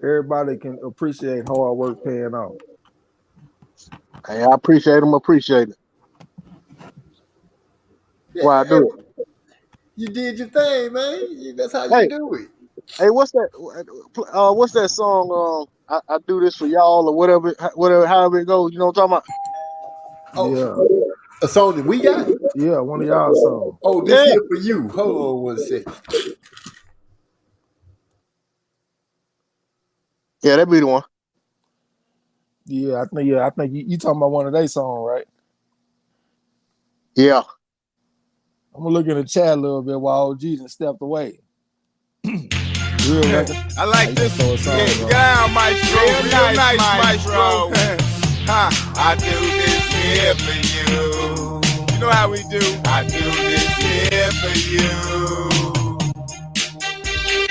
Everybody can appreciate hard work paying off. Hey, I appreciate them. Appreciate it. Yeah, why I do it. You did your thing, man. That's how you do it. Hey, what's that? What's that song? I do this for y'all or whatever, however it goes. You know what I'm talking about? Oh, yeah. A song that we got? Yeah, one of y'all songs. Oh, this here for you. Hold on 1 second. Yeah, that be the one. Yeah, I think you talking about one of their songs, right? Yeah. I'm gonna look in the chat a little bit while OG done stepped away. Real record. I like this. Yeah, Maestro. Real nice, Maestro. I do this here for you. You know how we do. I do this here for you.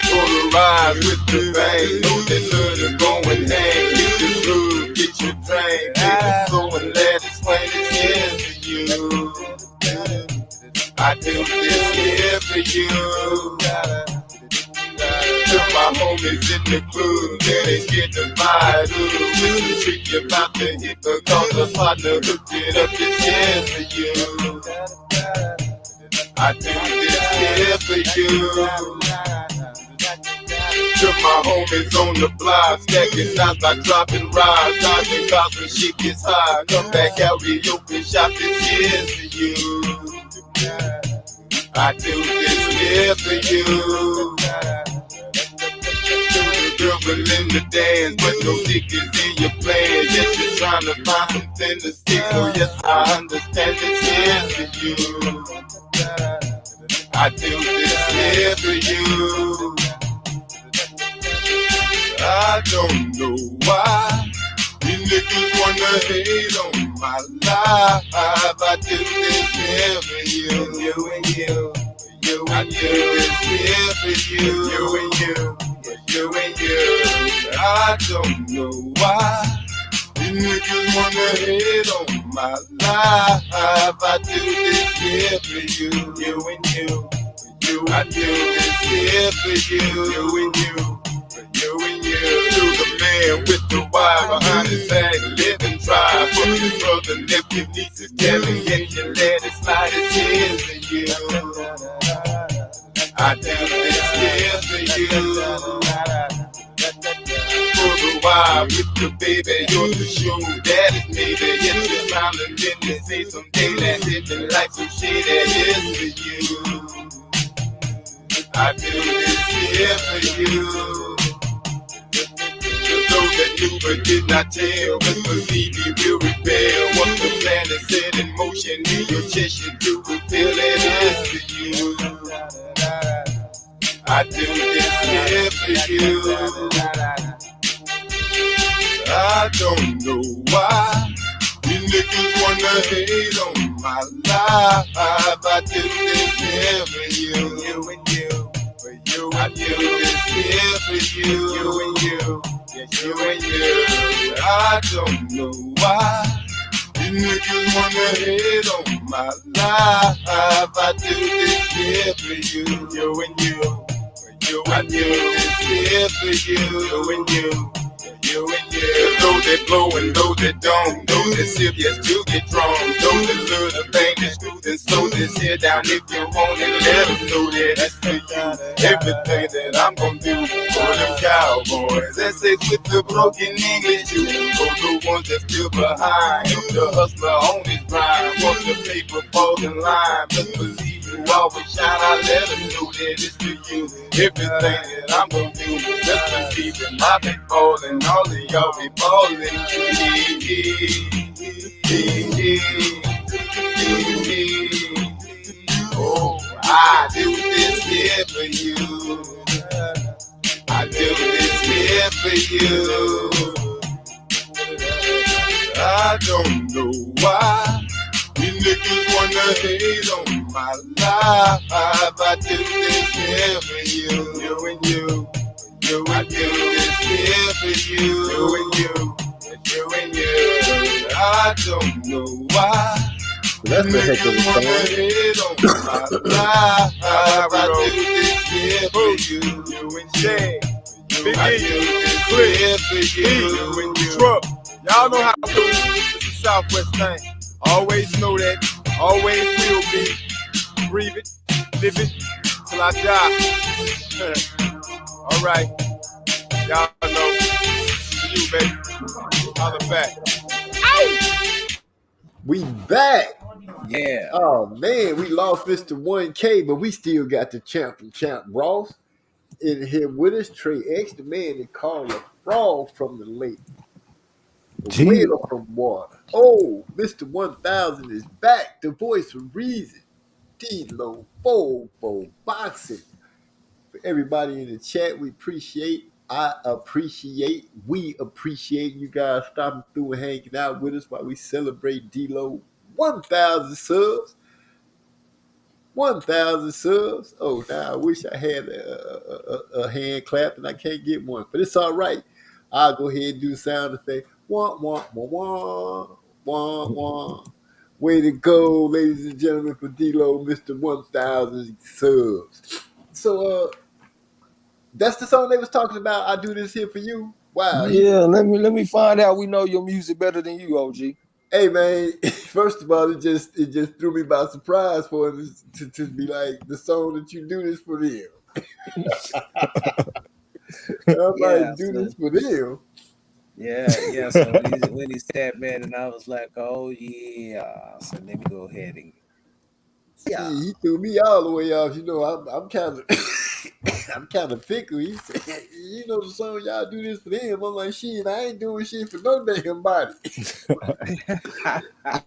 Polarize with the vein. Know that love is going down. Get your groove, get your train. So and let's explain this here for you. I do this here for you. To my homies in the club, then they get the vibe. With the trick you about to hit, because the partner hooked it up this here for you. I do this here for you. To my homies on the block, stacking knots like dropping rides, dodging cops when shit gets high. Come back out, reopen shop, this here for you. I do this here for you. Girl in the dance, but no dick is in your plan. Yes, you're trying to find something to stick. So yes, I understand this here for you. I do this here for you. I don't know why you niggas wanna hate on my life. I do this here for you. You and you. I do this here for you. You and you. You and you. I don't know why you niggas wanna hate on my life. I do this here for you. You and you. I do this here for you. You and you. You and you. To the man with the wire behind his back, live and try. For his brother, nephew, nieces, telling yet you let it slide. It's here for you. I do this here for you. For the wire with the baby, you're the shoe that is maybe. Yes, you're smiling, then you see some daylight, living like some shit that is for you. I do this here for you. Those that knew but did not tell, best believe he will rebel. Once the plan is set in motion, in your chest you do feel it is for you. I do this here for you. I don't know why you niggas wanna hate on my life. I do this here for you. You and you. For you. I do this here for you. You and you. Yes, you and you. I don't know why you niggas wanna hate on my life. I do this here for you, you and you. I do this here for you, you and you. You and you. Those that blow and those that don't. Those that sip, yes, do get drunk. Those that love the thing that's good and slow this here down if you want it. Let them know that that's for you. Everything that I'm gonna do for them cowboys. That's it with the broken English. You for the ones that still behind. You the hustler on his grind. Once the paper falls in line, just believe you always shine. I let them know that it's for you. Everything that I'm gonna do, just believe in my big ballin'. All of y'all be ballin'. Oh, I do this here for you. I do this here for you. I don't know why you niggas wanna hate on my life. I do this here for you, you and you. I do this here for you, you and you. You and you. I don't know why. That's the heck of a song. I do this here for you, you and you. Big E, Clear for you and you. Truck. Y'all know how to do this. It's a Southwest thing. Always know that. Always will be. Breathe it, live it, till I die. All right. Y'all know. To you, baby. Holla back. We back. Yeah. Oh man, we lost Mr. 1K, but we still got the champ from Champ Ross in here with us. Trey X, the man that called a frog from the lake. A whale from water. Oh, Mr. 1000 is back. The voice of reason. D-Lo, Bobo, Boxing. For everybody in the chat, we appreciate you guys stopping through and hanging out with us while we celebrate D-Lo 1,000 subs. 1,000 subs. Oh, now I wish I had a hand clap and I can't get one, but it's all right. I'll go ahead and do the sound effect. Wah, wah, wah, wah, wah, wah. Way to go, ladies and gentlemen, for D-Lo, Mr. 1,000 subs. So, that's the song they was talking about. I do this here for you. Wow. Yeah, let me find out. We know your music better than you, OG. Hey man, first of all, it just threw me by surprise for him to be like the song that you do this for them. I'm like, do this for them. Yeah. So when he said, man, and I was like, oh yeah. So let me go ahead and See, he threw me all the way off. You know, I'm kind of I'm kind of fickle. He said, you know the song y'all do this for them. I'm like, shit, I ain't doing shit for no damn body.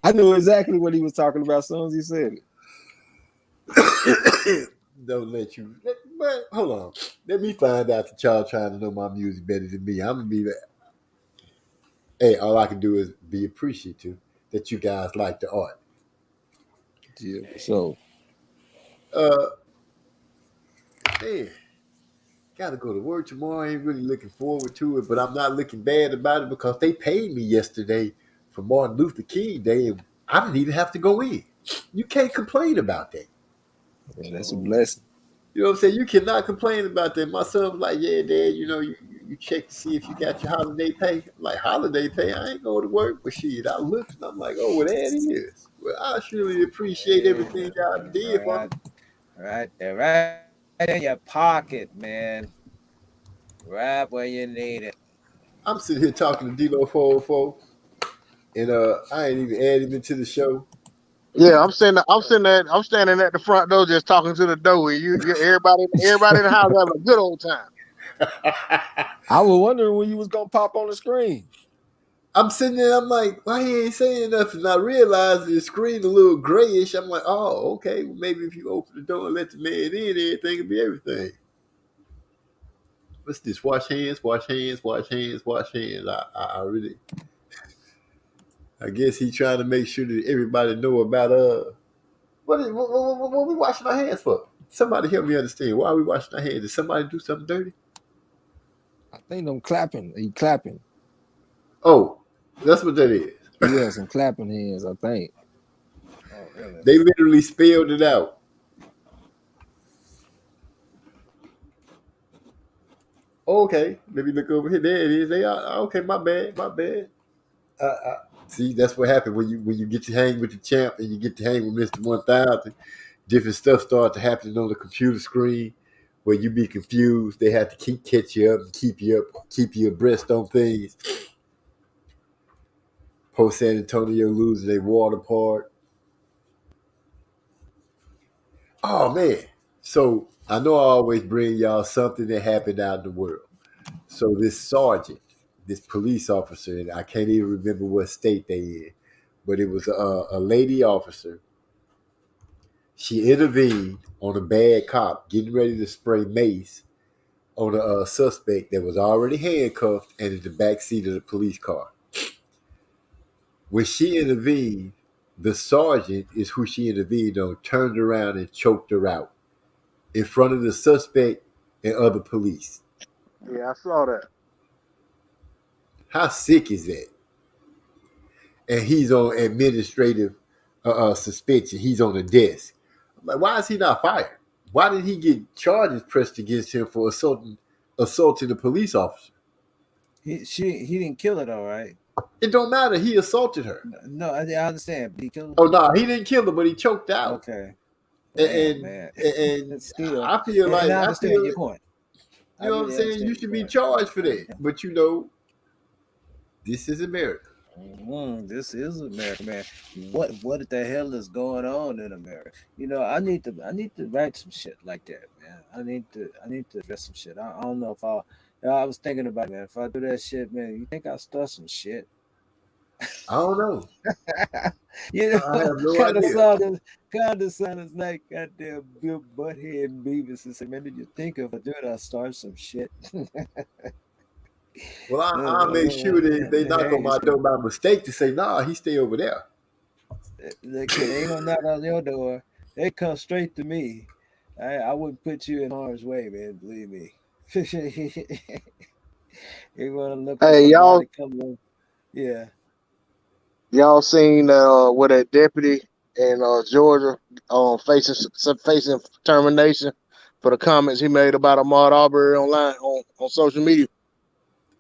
I knew exactly what he was talking about as soon as he said it. Don't let you. But hold on. Let me find out that y'all trying to know my music better than me. I'm gonna be that. Hey, all I can do is be appreciative that you guys like the art. Yeah. So, man, gotta go to work tomorrow. I ain't really looking forward to it, but I'm not looking bad about it because they paid me yesterday for Martin Luther King Day, and I didn't even have to go in. You can't complain about that. Yeah, that's a blessing. You know what I'm saying? You cannot complain about that. My son was like, yeah, Dad, you know, you check to see if you got your holiday pay. I'm like, holiday pay? I ain't going to work. But shit, I looked and I'm like, oh, well, there it is. Well, I surely appreciate everything y'all did for me. Right there, right in your pocket, man. Right where you need it. I'm sitting here talking to D-Lo 404, and I ain't even added him into the show. Yeah, I'm standing at the front door just talking to the door. You everybody in the house having a good old time. I was wondering when you was gonna pop on the screen. I'm sitting there, I'm like, why he ain't saying nothing? I realized the screen a little grayish. I'm like, oh, okay. Well, maybe if you open the door and let the man in, everything will be everything. What's this? Wash hands, wash hands, wash hands, wash hands. I really, I guess he trying to make sure that everybody know about what we washing our hands for? Somebody help me understand. Why are we washing our hands? Did somebody do something dirty? I think I'm clapping. He clapping. Oh, that's what that is. Yeah, some clapping hands, I think. Oh, really? They literally spelled it out. Okay, let me look over here. There it is. They are okay. My bad. My bad. See, that's what happened when you get to hang with the champ and you get to hang with Mister 1000. Different stuff start to happen on the computer screen where you be confused. They have to catch you up and keep you abreast on things. Post San Antonio losing their water park. Oh man! So I know I always bring y'all something that happened out in the world. So this sergeant, this police officer, and I can't even remember what state they in, but it was a lady officer. She intervened on a bad cop getting ready to spray mace on a suspect that was already handcuffed and in the back seat of the police car. When she intervened, the sergeant is who she intervened on, turned around and choked her out in front of the suspect and other police. Yeah, I saw that. How sick is that? And he's on administrative suspension. He's on the desk. I'm like, why is he not fired? Why did he get charges pressed against him for assaulting a police officer? He didn't kill her though, right? It don't matter. He assaulted her. No, I understand. But he killed her. Oh no, he didn't kill her, but he choked out. Okay. And still, I feel like I understand your point. You know what I'm saying? You should be charged for that. But you know, this is America. This is America, man. What the hell is going on in America? You know, I need to write some shit like that, man. I need to address some shit. I don't know if I was thinking about it, man. If I do that shit, man, you think I'll start some shit? I don't know. You know, I have no kind idea. of sounds like goddamn Bill Butthead and Beavis and say, man, did you think of it? Dude, I'll start some shit. Well, I'll make sure that they knock on my door by mistake to say, nah, he stay over there. They ain't gonna knock on your door. They come straight to me. I wouldn't put you in harm's way, man. Believe me. You wanna look for Hey, y'all, somebody come in. Yeah. y'all seen with that deputy in Georgia facing termination for the comments he made about Ahmaud Arbery online on social media?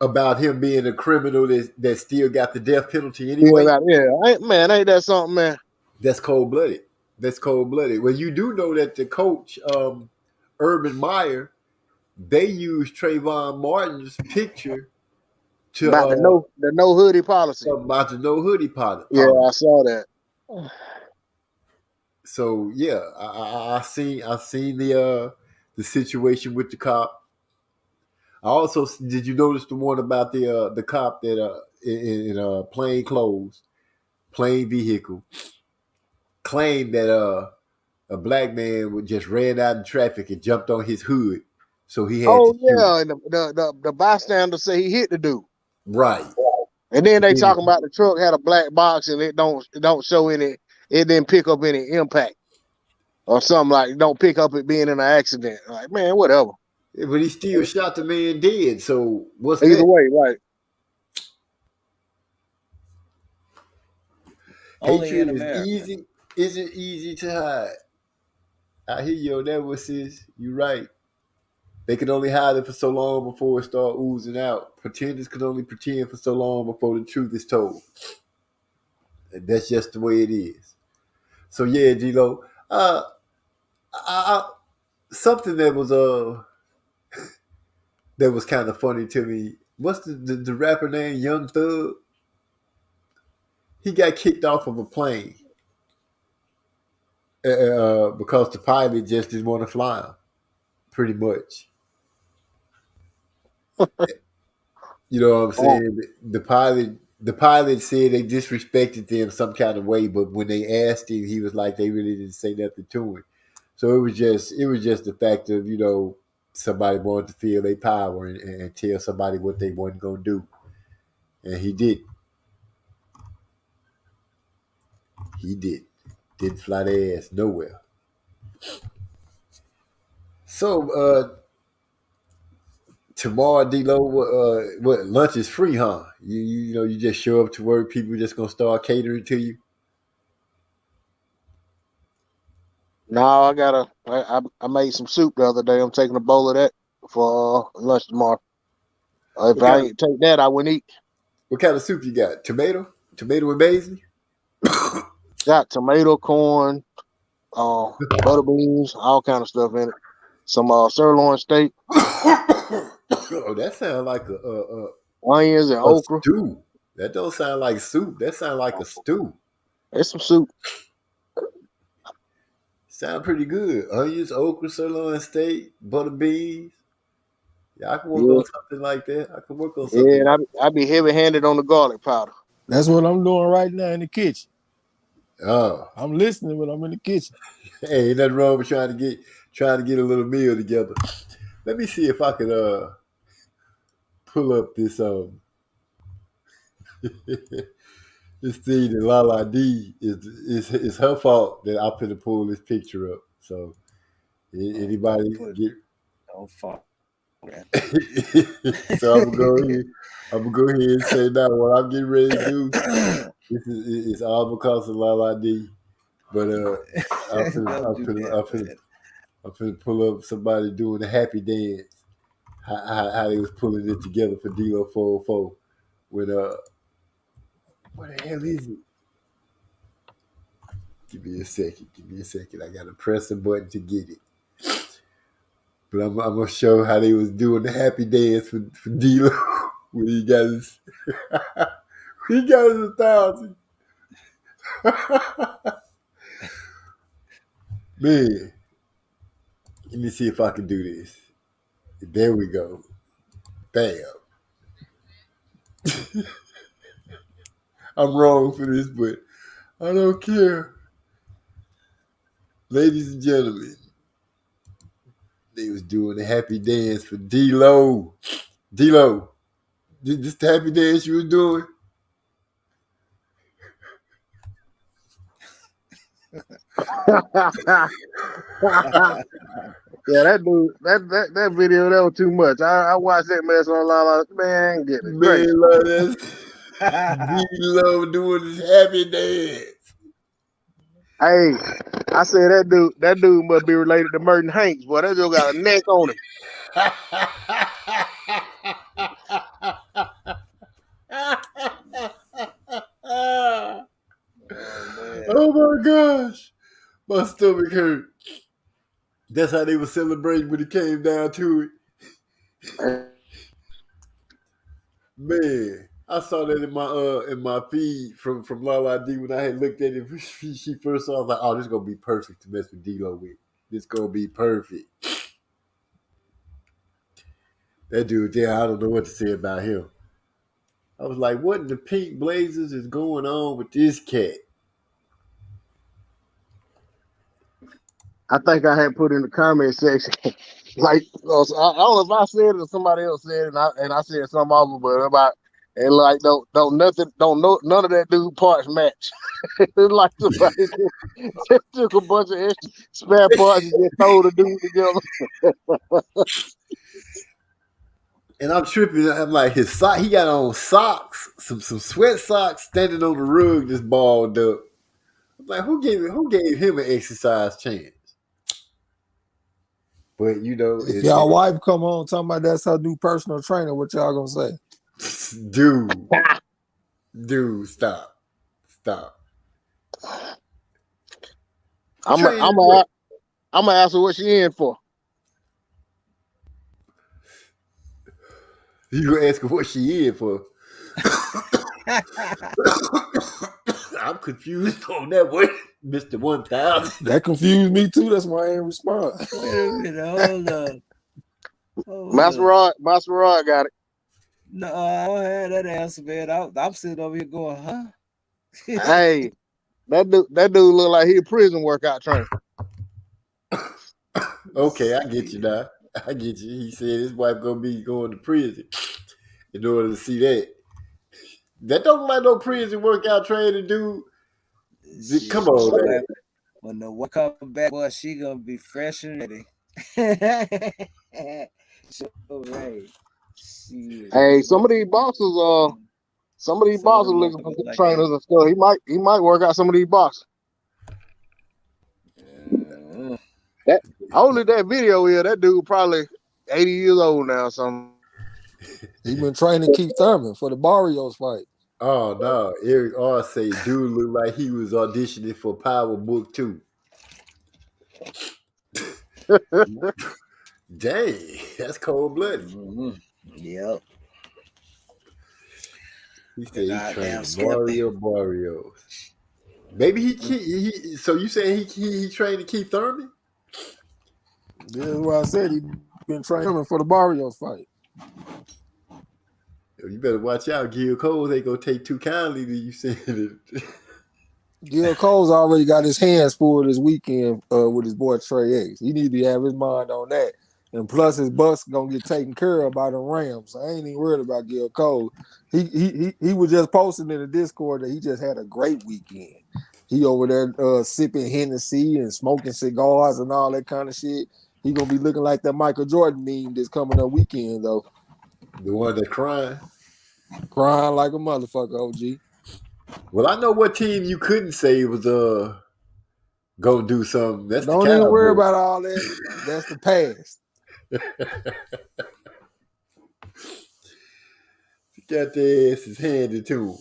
About him being a criminal that still got the death penalty anyway. Ain't that something, man? That's cold blooded. That's cold blooded. Well, you do know that the coach, Urban Meyer, they used Trayvon Martin's picture to About the no hoodie policy. About the no hoodie policy. Yeah, I saw that. So yeah, I seen the situation with the cop. I also did you notice the one about the cop that in plain clothes, plain vehicle, claimed that a black man just ran out in traffic and jumped on his hood, so he had to shoot. And the bystander say he hit the dude. Right. And then they talking about the truck had a black box and it don't show any, it didn't pick up any impact or something, like don't pick up it being in an accident. Like, man, whatever. Yeah, but he still shot the man dead. So what's either that? way, right? Hatred is easy. Isn't easy to hide. I hear you on that one, sis. You're right. They can only hide it for so long before it start oozing out. Pretenders can only pretend for so long before the truth is told. And that's just the way it is. So yeah, G-Lo. Something that was kind of funny to me. What's the rapper name? Young Thug. He got kicked off of a plane because the pilot just didn't want to fly him. Pretty much. You know what I'm saying? The pilot said they disrespected them some kind of way, but when they asked him, he was like they really didn't say nothing to him. So it was just the fact of, you know, somebody wanted to feel their power and tell somebody what they wasn't gonna do. And he did. He did. Didn't fly their ass nowhere. So tomorrow, D-Lo, what lunch is free, huh? You know, you just show up to work, people just gonna start catering to you. No, I made some soup the other day. I'm taking a bowl of that for lunch tomorrow. If What I kind of ain't take that, I wouldn't eat. what kind of soup you got? Tomato and basil. Got tomato, corn, butter beans, all kind of stuff in it. Some sirloin steak, Oh, that sounds like onions, and a okra. stew. That don't sound like soup. That sounds like a stew. It's some soup. Sound pretty good. Onions, okra, sirloin steak, butter beans. Yeah, I can work Yeah, on something like that. I can work on something yeah. like And I be heavy handed on the garlic powder. That's what I'm doing right now in the kitchen. that. Oh, I'm listening, but I'm in the kitchen. hey, ain't nothing wrong with trying to get a little meal together. Let me see if I can pull up this this thing that Lala D is her fault that I'm finna pull this picture up. So anybody get Don't fall. so I'm gonna go ahead and say now what I'm getting ready to do. This is all because of Lala D. But I'm finna pull up somebody doing the happy dance. How they was pulling it together for D-Lo 404 with what the hell is it? Give me a second. I gotta press a button to get it. But I'm gonna show how they was doing the happy dance for D-Lo when he got his 1,000. Man, let me see if I can do this. There we go. Bam. I'm wrong for this, but I don't care. Ladies and gentlemen, they was doing the happy dance for D-Lo. D-Lo, this the happy dance you was doing? Yeah, that dude, that video, that was too much. I watched that mess online. Man, get it great. Man, love that. D-Lo doing this happy dance. Hey, I said that dude must be related to Merton Hanks. Boy, that dude got a neck on him. Oh my gosh. My stomach hurt. That's how they were celebrating when it came down to it. Man, I saw that in my feed from Lala D when I had looked at it. She first saw. I was like, "Oh, this is gonna be perfect to mess with D-Lo with. This gonna be perfect." That dude there, I don't know what to say about him. I was like, "What in the pink blazers is going on with this cat?" I think I had put in the comment section, like I don't know if I said it or somebody else said it, and I said something off of it about and like none of that dude parts match. It's like somebody just took a bunch of extra spare parts and just throw the dude together. And I'm tripping. I'm like, his sock. He got on socks, some sweat socks, standing on the rug, just balled up. I'm like, who gave him an exercise chance? But you know, If y'all wife come on talking about that's her new personal trainer, what y'all gonna say? Dude, stop. I'm gonna ask her what she in for. You gonna ask her what she in for? I'm confused on that one, Mr. 1,000. That confused me too. That's why I ain't respond. Wait a minute, hold up. Maserati got it. No, I don't have that answer, man. I'm sitting over here going, huh? Hey, that dude look like he a prison workout trainer. Okay, I get you now. I get you. He said his wife gonna be going to prison in order to see that. That don't look like no prison workout trainer, dude. Come on, man. When the wife come back, boy, she gonna be fresh and ready. So, right. Shit. Hey, some of these bosses looking for good Like trainers and stuff. He might work out some of these bosses. That only that video here, that dude probably 80 years old now. Something. He been training Keith Thurman for the Barrios fight. Oh no, Eric R say dude looked like he was auditioning for Power Book 2. Dang, that's cold blooded. Yep. He said he Goddamn trained Skippy. Barrios. Maybe he so you saying he trained to Keith Thurman? That's why I said he been training for the Barrios fight. You better watch out. Gil Cole ain't gonna take too kindly to you saying it. Gil Cole's already got his hands full this weekend with his boy Trey X. He need to have his mind on that. And plus his bus gonna get taken care of by the Rams. I ain't even worried about Gil Cole. He was just posting in the Discord that he just had a great weekend. He over there sipping Hennessy and smoking cigars and all that kind of shit. He gonna be looking like that Michael Jordan meme this coming up weekend though. The one that crying like a motherfucker, OG. Well, I know what team you couldn't say was gonna do something. That's Don't the even worry Cowboys. about all that. That's the past. Got their asses handed to them.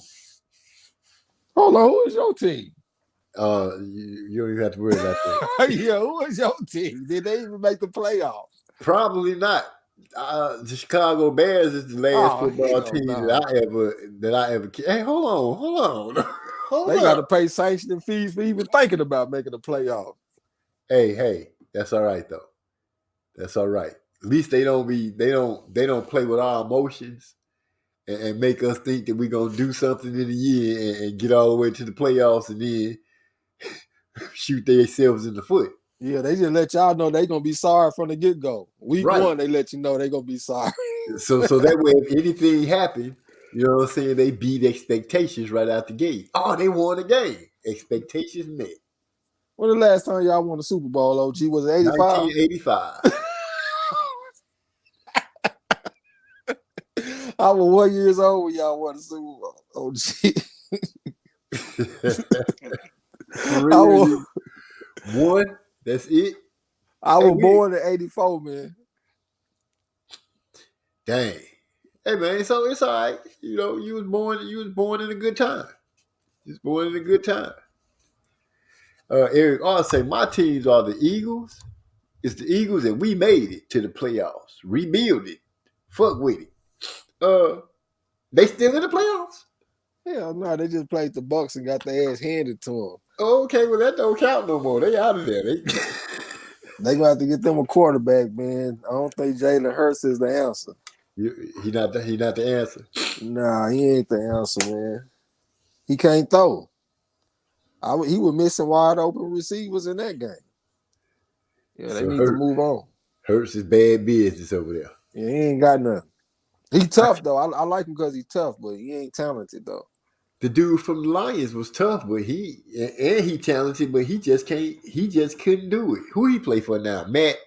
Hold on, who is your team? You don't even have to worry about that. Yeah, who is your team? Did they even make the playoffs? Probably not. The Chicago Bears is the last football team that I ever. Hey, hold on. They got to pay sanctioning fees for even thinking about making the playoffs. Hey, that's all right though. That's all right. At least they don't play with our emotions and make us think that we're gonna do something in a year and get all the way to the playoffs and then shoot themselves in the foot. Yeah, they just let y'all know they gonna be sorry from the get-go. Week Right. one, they let you know they gonna be sorry. So that way, if anything happened, you know what I'm saying, they beat expectations right out the gate. Oh, they won the game. Expectations met. When the last time y'all won the Super Bowl, OG? Was it 85? 1985. I was 1 year old when y'all won the Super Bowl. OG. One. That's it. I was born in 84, man. Dang. Hey man, so it's all right. You know, you was born in a good time. You was born in a good time. Eric R say my teams are the Eagles. It's the Eagles and we made it to the playoffs. Rebuild it. Fuck with it. They still in the playoffs? Hell no, they just played the Bucks and got their ass handed to them. Okay, well that don't count no more. They out of there. They gonna have to get them a quarterback, man. I don't think Jalen Hurts is the answer. He not the answer. Nah, he ain't the answer, man. He can't throw. He was missing wide open receivers in that game. Yeah, they need to move on. Hurts is bad business over there. Yeah, he ain't got nothing. He tough though. I like him because he's tough, but he ain't talented though. The dude from the Lions was tough, but he talented, but he just couldn't do it. Who he play for now? Matt,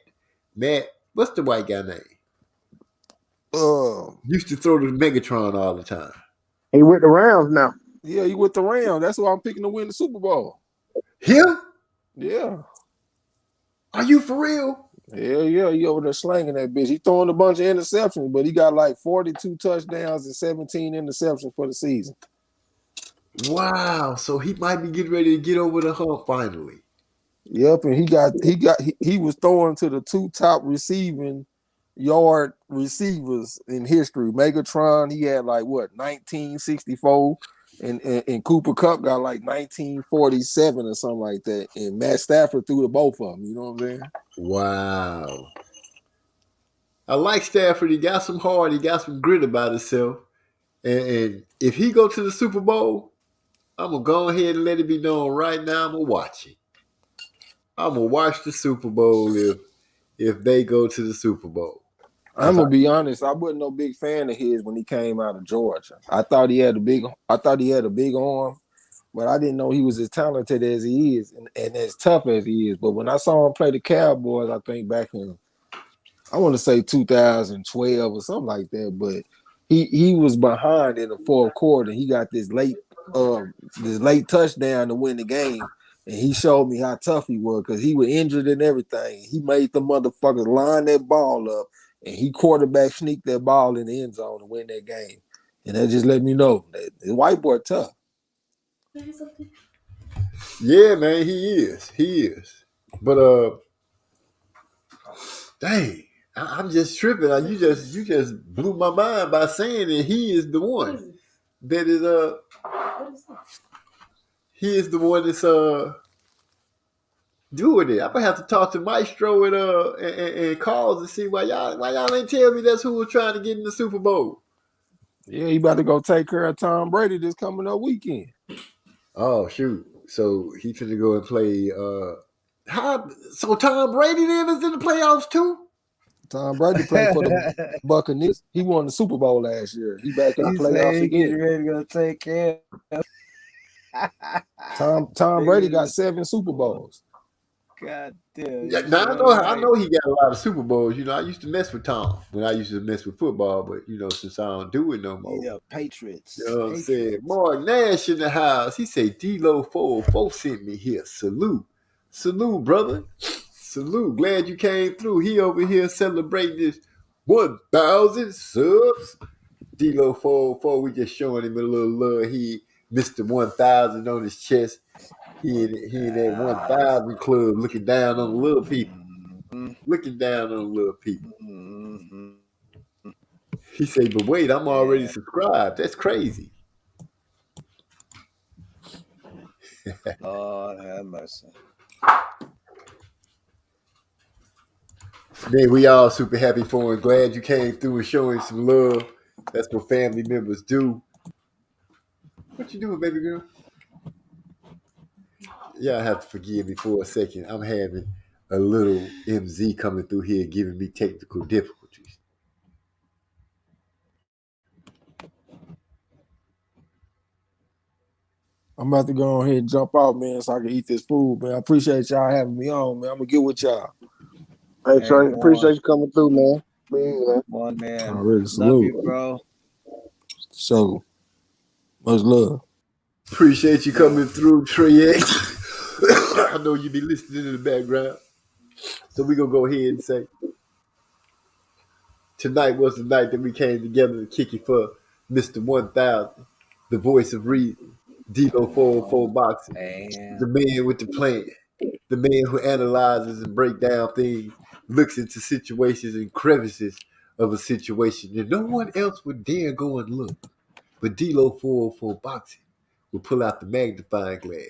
what's the white guy name? Used to throw the Megatron all the time. He with the Rams now. Yeah, he with the Rams. That's why I'm picking to win the Super Bowl. Him? Yeah. Are you for real? Yeah, he over there slanging that bitch. He throwing a bunch of interceptions, but he got like 42 touchdowns and 17 interceptions for the season. Wow, so he might be getting ready to get over the hump finally. Yep, and he was throwing to the two top receiving yard receivers in history. Megatron, he had like 1964, and Cooper Kupp got like 1947 or something like that. And Matt Stafford threw to both of them. You know what I'm saying? Wow. I like Stafford. He got some heart. He got some grit about himself. And if he go to the Super Bowl, I'm going to go ahead and let it be known right now. I'm going to watch it. I'm going to watch the Super Bowl if they go to the Super Bowl. I'm going to be honest. I wasn't no big fan of his when he came out of Georgia. I thought he had a big arm, but I didn't know he was as talented as he is and as tough as he is. But when I saw him play the Cowboys, I think back in, I want to say 2012 or something like that, but he was behind in the fourth quarter. He got this late touchdown to win the game, and he showed me how tough he was because he was injured and everything. He made the motherfuckers line that ball up, and he quarterback sneaked that ball in the end zone to win that game. And that just let me know that the white boy tough. Yeah, man, he is. But dang, I'm just tripping. You just blew my mind by saying that he is the one that is he is the one that's doing it. I'm gonna have to talk to Maestro and Carls and see why y'all ain't tell me that's who was trying to get in the Super Bowl. Yeah, he about to go take care of Tom Brady this coming up weekend. Oh shoot! So he finna go and play. So Tom Brady then is in the playoffs too. Tom Brady played for the Buccaneers. He won the Super Bowl last year. He back in the playoffs he again. ready to go take care of. Tom Brady got 7 Super Bowls. God damn. Yeah, now I know he got a lot of Super Bowls. I used to mess with Tom when I used to mess with football, but since I don't do it no more. Yeah, Patriots. You know what I'm saying? Mark Nash in the house. He said D-Lo 404 sent me here. Salute, brother. Salute. Glad you came through. He over here celebrating this 1,000 subs. D-Lo 404. We just showing him a little love. He missed the 1,000 on his chest. He in that 1,000 club looking down on the little people. He said, but wait, I'm already subscribed. That's crazy. Lord have mercy. Man, we all super happy for him. Glad you came through and showing some love. That's what family members do. What you doing, baby girl? Y'all have to forgive me for a second. I'm having a little MZ coming through here giving me technical difficulties. I'm about to go ahead and jump out, man, so I can eat this food, man. I appreciate y'all having me on, man. I'm going to get with y'all. Hey, Trey, appreciate you coming through, man. One man. Already salute. Love you, bro. So, much love. Appreciate you coming through, Trey X. I know you be listening in the background. So we're going to go ahead and say, tonight was the night that we came together to kick it for Mr. 1000, the voice of reason, D-Lo 404 Boxing, the man with the plan, the man who analyzes and breaks down things, looks into situations and crevices of a situation that no one else would dare go and look. But D-Lo 404 Boxing will pull out the magnifying glass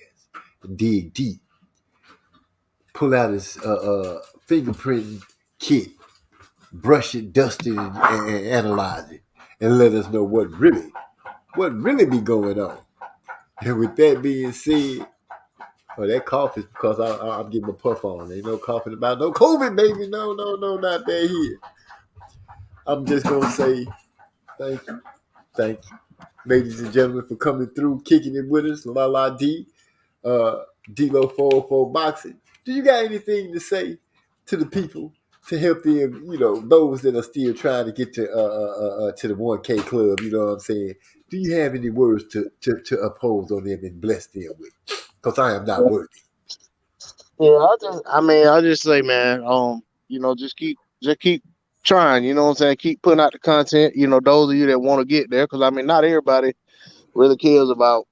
and dig deep, pull out his fingerprint kit, brush it, dust it, and analyze it, and let us know what really be going on. And with that being said, that cough is because I'm getting a puff on. Ain't no coughing about no COVID, baby. No, not that here. I'm just gonna say thank you, ladies and gentlemen, for coming through, kicking it with us. La D, D-Lo 404 Boxing. Do you got anything to say to the people to help them? Those that are still trying to get to the 1K club. You know what I'm saying? Do you have any words to oppose on them and bless them with? Because I am not worthy. Yeah, I just say, man, just keep trying, you know what I'm saying? Keep putting out the content, those of you that want to get there, because not everybody really cares about,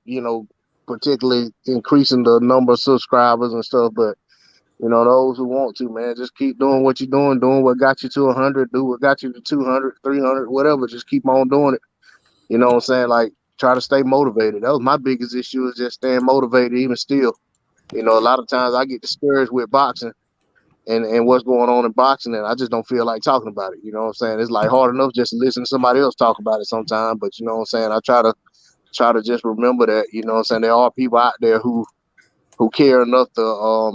particularly increasing the number of subscribers and stuff, but those who want to, man, just keep doing what you're doing what got you to 100, do what got you to 200, 300, whatever, just keep on doing it. You know what I'm saying? Like, try to stay motivated. That was my biggest issue, is just staying motivated even still. A lot of times I get discouraged with boxing and what's going on in boxing, and I just don't feel like talking about it. You know what I'm saying? It's like hard enough just to listen to somebody else talk about it sometimes, but you know what I'm saying? I try to just remember that, you know what I'm saying, there are people out there who care enough to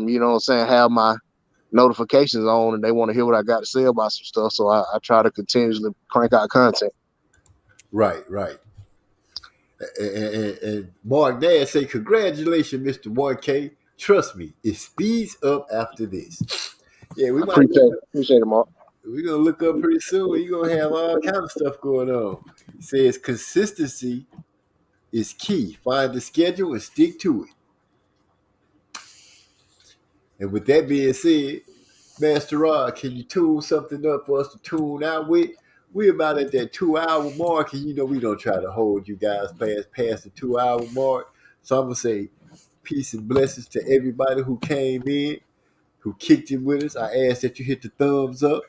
you know what I'm saying, have my notifications on, and they want to hear what I got to say about some stuff. So I try to continuously crank out content. Right. And Mark Nash say, congratulations, Mr. 1K. Trust me, it speeds up after this. Yeah, we appreciate it, Mark. We're gonna look up pretty soon. You're gonna have all kind of stuff going on. It says consistency is key. Find the schedule and stick to it. And with that being said, Master Rod, can you tune something up for us to tune out with? We're about at that 2-hour mark, and you know we don't try to hold you guys past the 2-hour mark. So I'm gonna say peace and blessings to everybody who came in, who kicked it with us. I ask that you hit the thumbs up.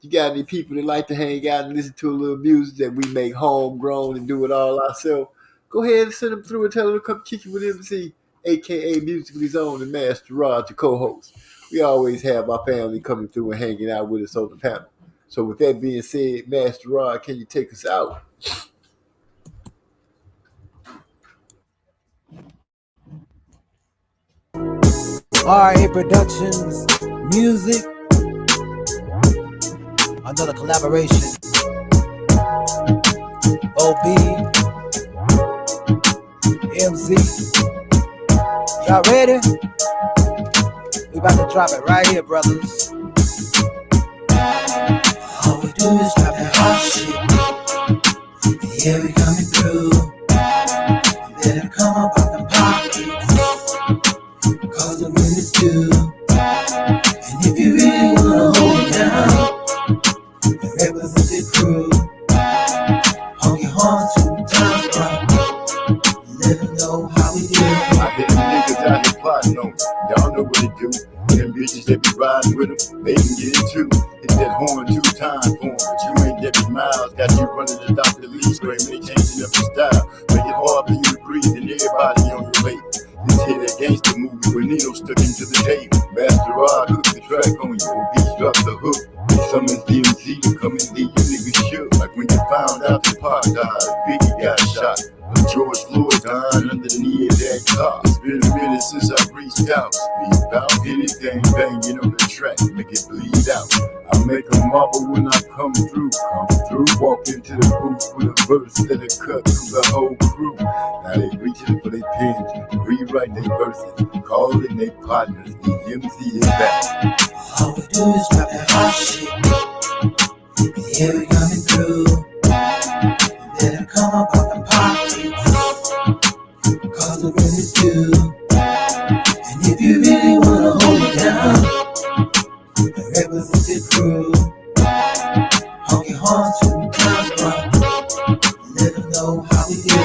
You got any people that like to hang out and listen to a little music that we make homegrown and do it all ourselves? Go ahead and send them through and tell them to come kick it with MC, aka Musically Zone and Master Rod, the co-host. We always have our family coming through and hanging out with us on the panel. So with that being said, Master Rod, can you take us out? RA Productions, music, another collaboration. OB, MZ, y'all ready? We about to drop it right here, brothers. All we do is drop that hot shit. Yeah, we coming through. You better come up out them pockets, cause the wind is due. And if you really wanna hold it down, and represent the crew, honk your horn 2 times, bro. Let them know how we do. I hear them niggas out here plotting on me. Y'all know what it do. Them bitches that be riding with them, they can get it too. Hit that horn 2 times for 'em, but you ain't Debbie Miles. Got you running the Dr. Lee screaming, they changing up your style. Make it hard for you to breathe and everybody on your late. This here that gangster movie with Nino stuck into the table. Master Rod hooked the track on you, OB struck the hook. Summons DMZ to come and leave you niggas shook. Like when you found out the Pac died, Biggie got shot. George Floyd dying underneath that car. It's been a minute since I reached out. Speak about anything banging on the track, make it bleed out. I make them marble when I come through. Walk into the booth with a verse that'll cut through the whole crew. Now they reaching for their pens, rewrite their verses, calling their partners. The MC is back. All we do is drop that hot shit. Yeah, we coming through. You better come up out them pockets, cause the wind is due. And if you really wanna hold it down, and represent the crew, honk your horn 2 times, bro. Let them know how we do.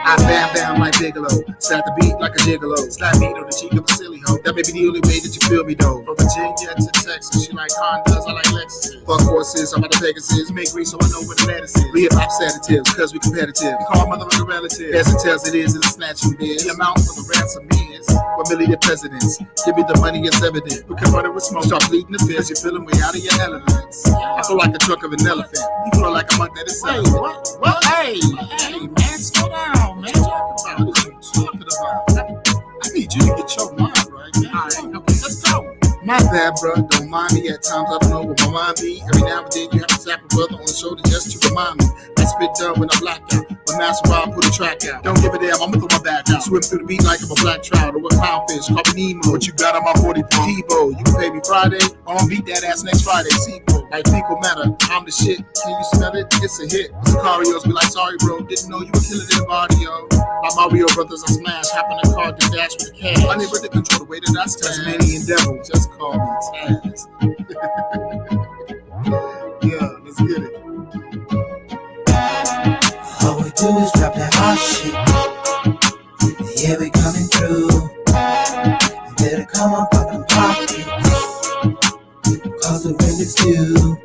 I bam bam like Bigelow, slap the beat like a gigolo, slap beat on the cheek of a silly hoe. That may be the only way that you feel me though. From Virginia to Texas, she like Hondas, I like Lexuses. Fuck horses, I'm about the Pegasus, make green so I know where the lettuce is. We hip hop sedatives, cause we competitive. You call mother like a relative, as it tells it is a snatching biz. The amount for the ransom is 1 million presidents. Give me the money, it's evident. We can run it with smoke, start bleeding the fizz. You're feeling way out of your elements. I feel like a truck of an elephant. You feel like a monk that is selling. What? Hey, man, slow down, man. What are you talking about? I need you to get your mind right, man. All right, okay, let's go. My bad, bro. Don't mind me. At times I don't know what my mind be. Every now and then you have to tap a brother on the shoulder just to remind me. I spit done when I black out. But Master Rod put a track out. Don't give a damn. I'ma throw my back out. Swim through the beat like I'm a black trout or a clownfish. Call me Nemo. What you got on my 40 point? Debo. You can pay me Friday. I'ma beat that ass next Friday. Sequel. Like fecal matter. I'm the shit. Can you smell it? It's a hit. Sicarios be like, sorry, bro. Didn't know you were killing in the body, yo. Like Mario Brothers, I smash. Hop in the car, do dash with the cash. Unable to control the way that I stand. Tasmanian devil. Just call me Taz. Yeah, let's get it. All we do is drop that hot shit. Yeah, we coming through. You better come up out them pockets, cause the wind is due.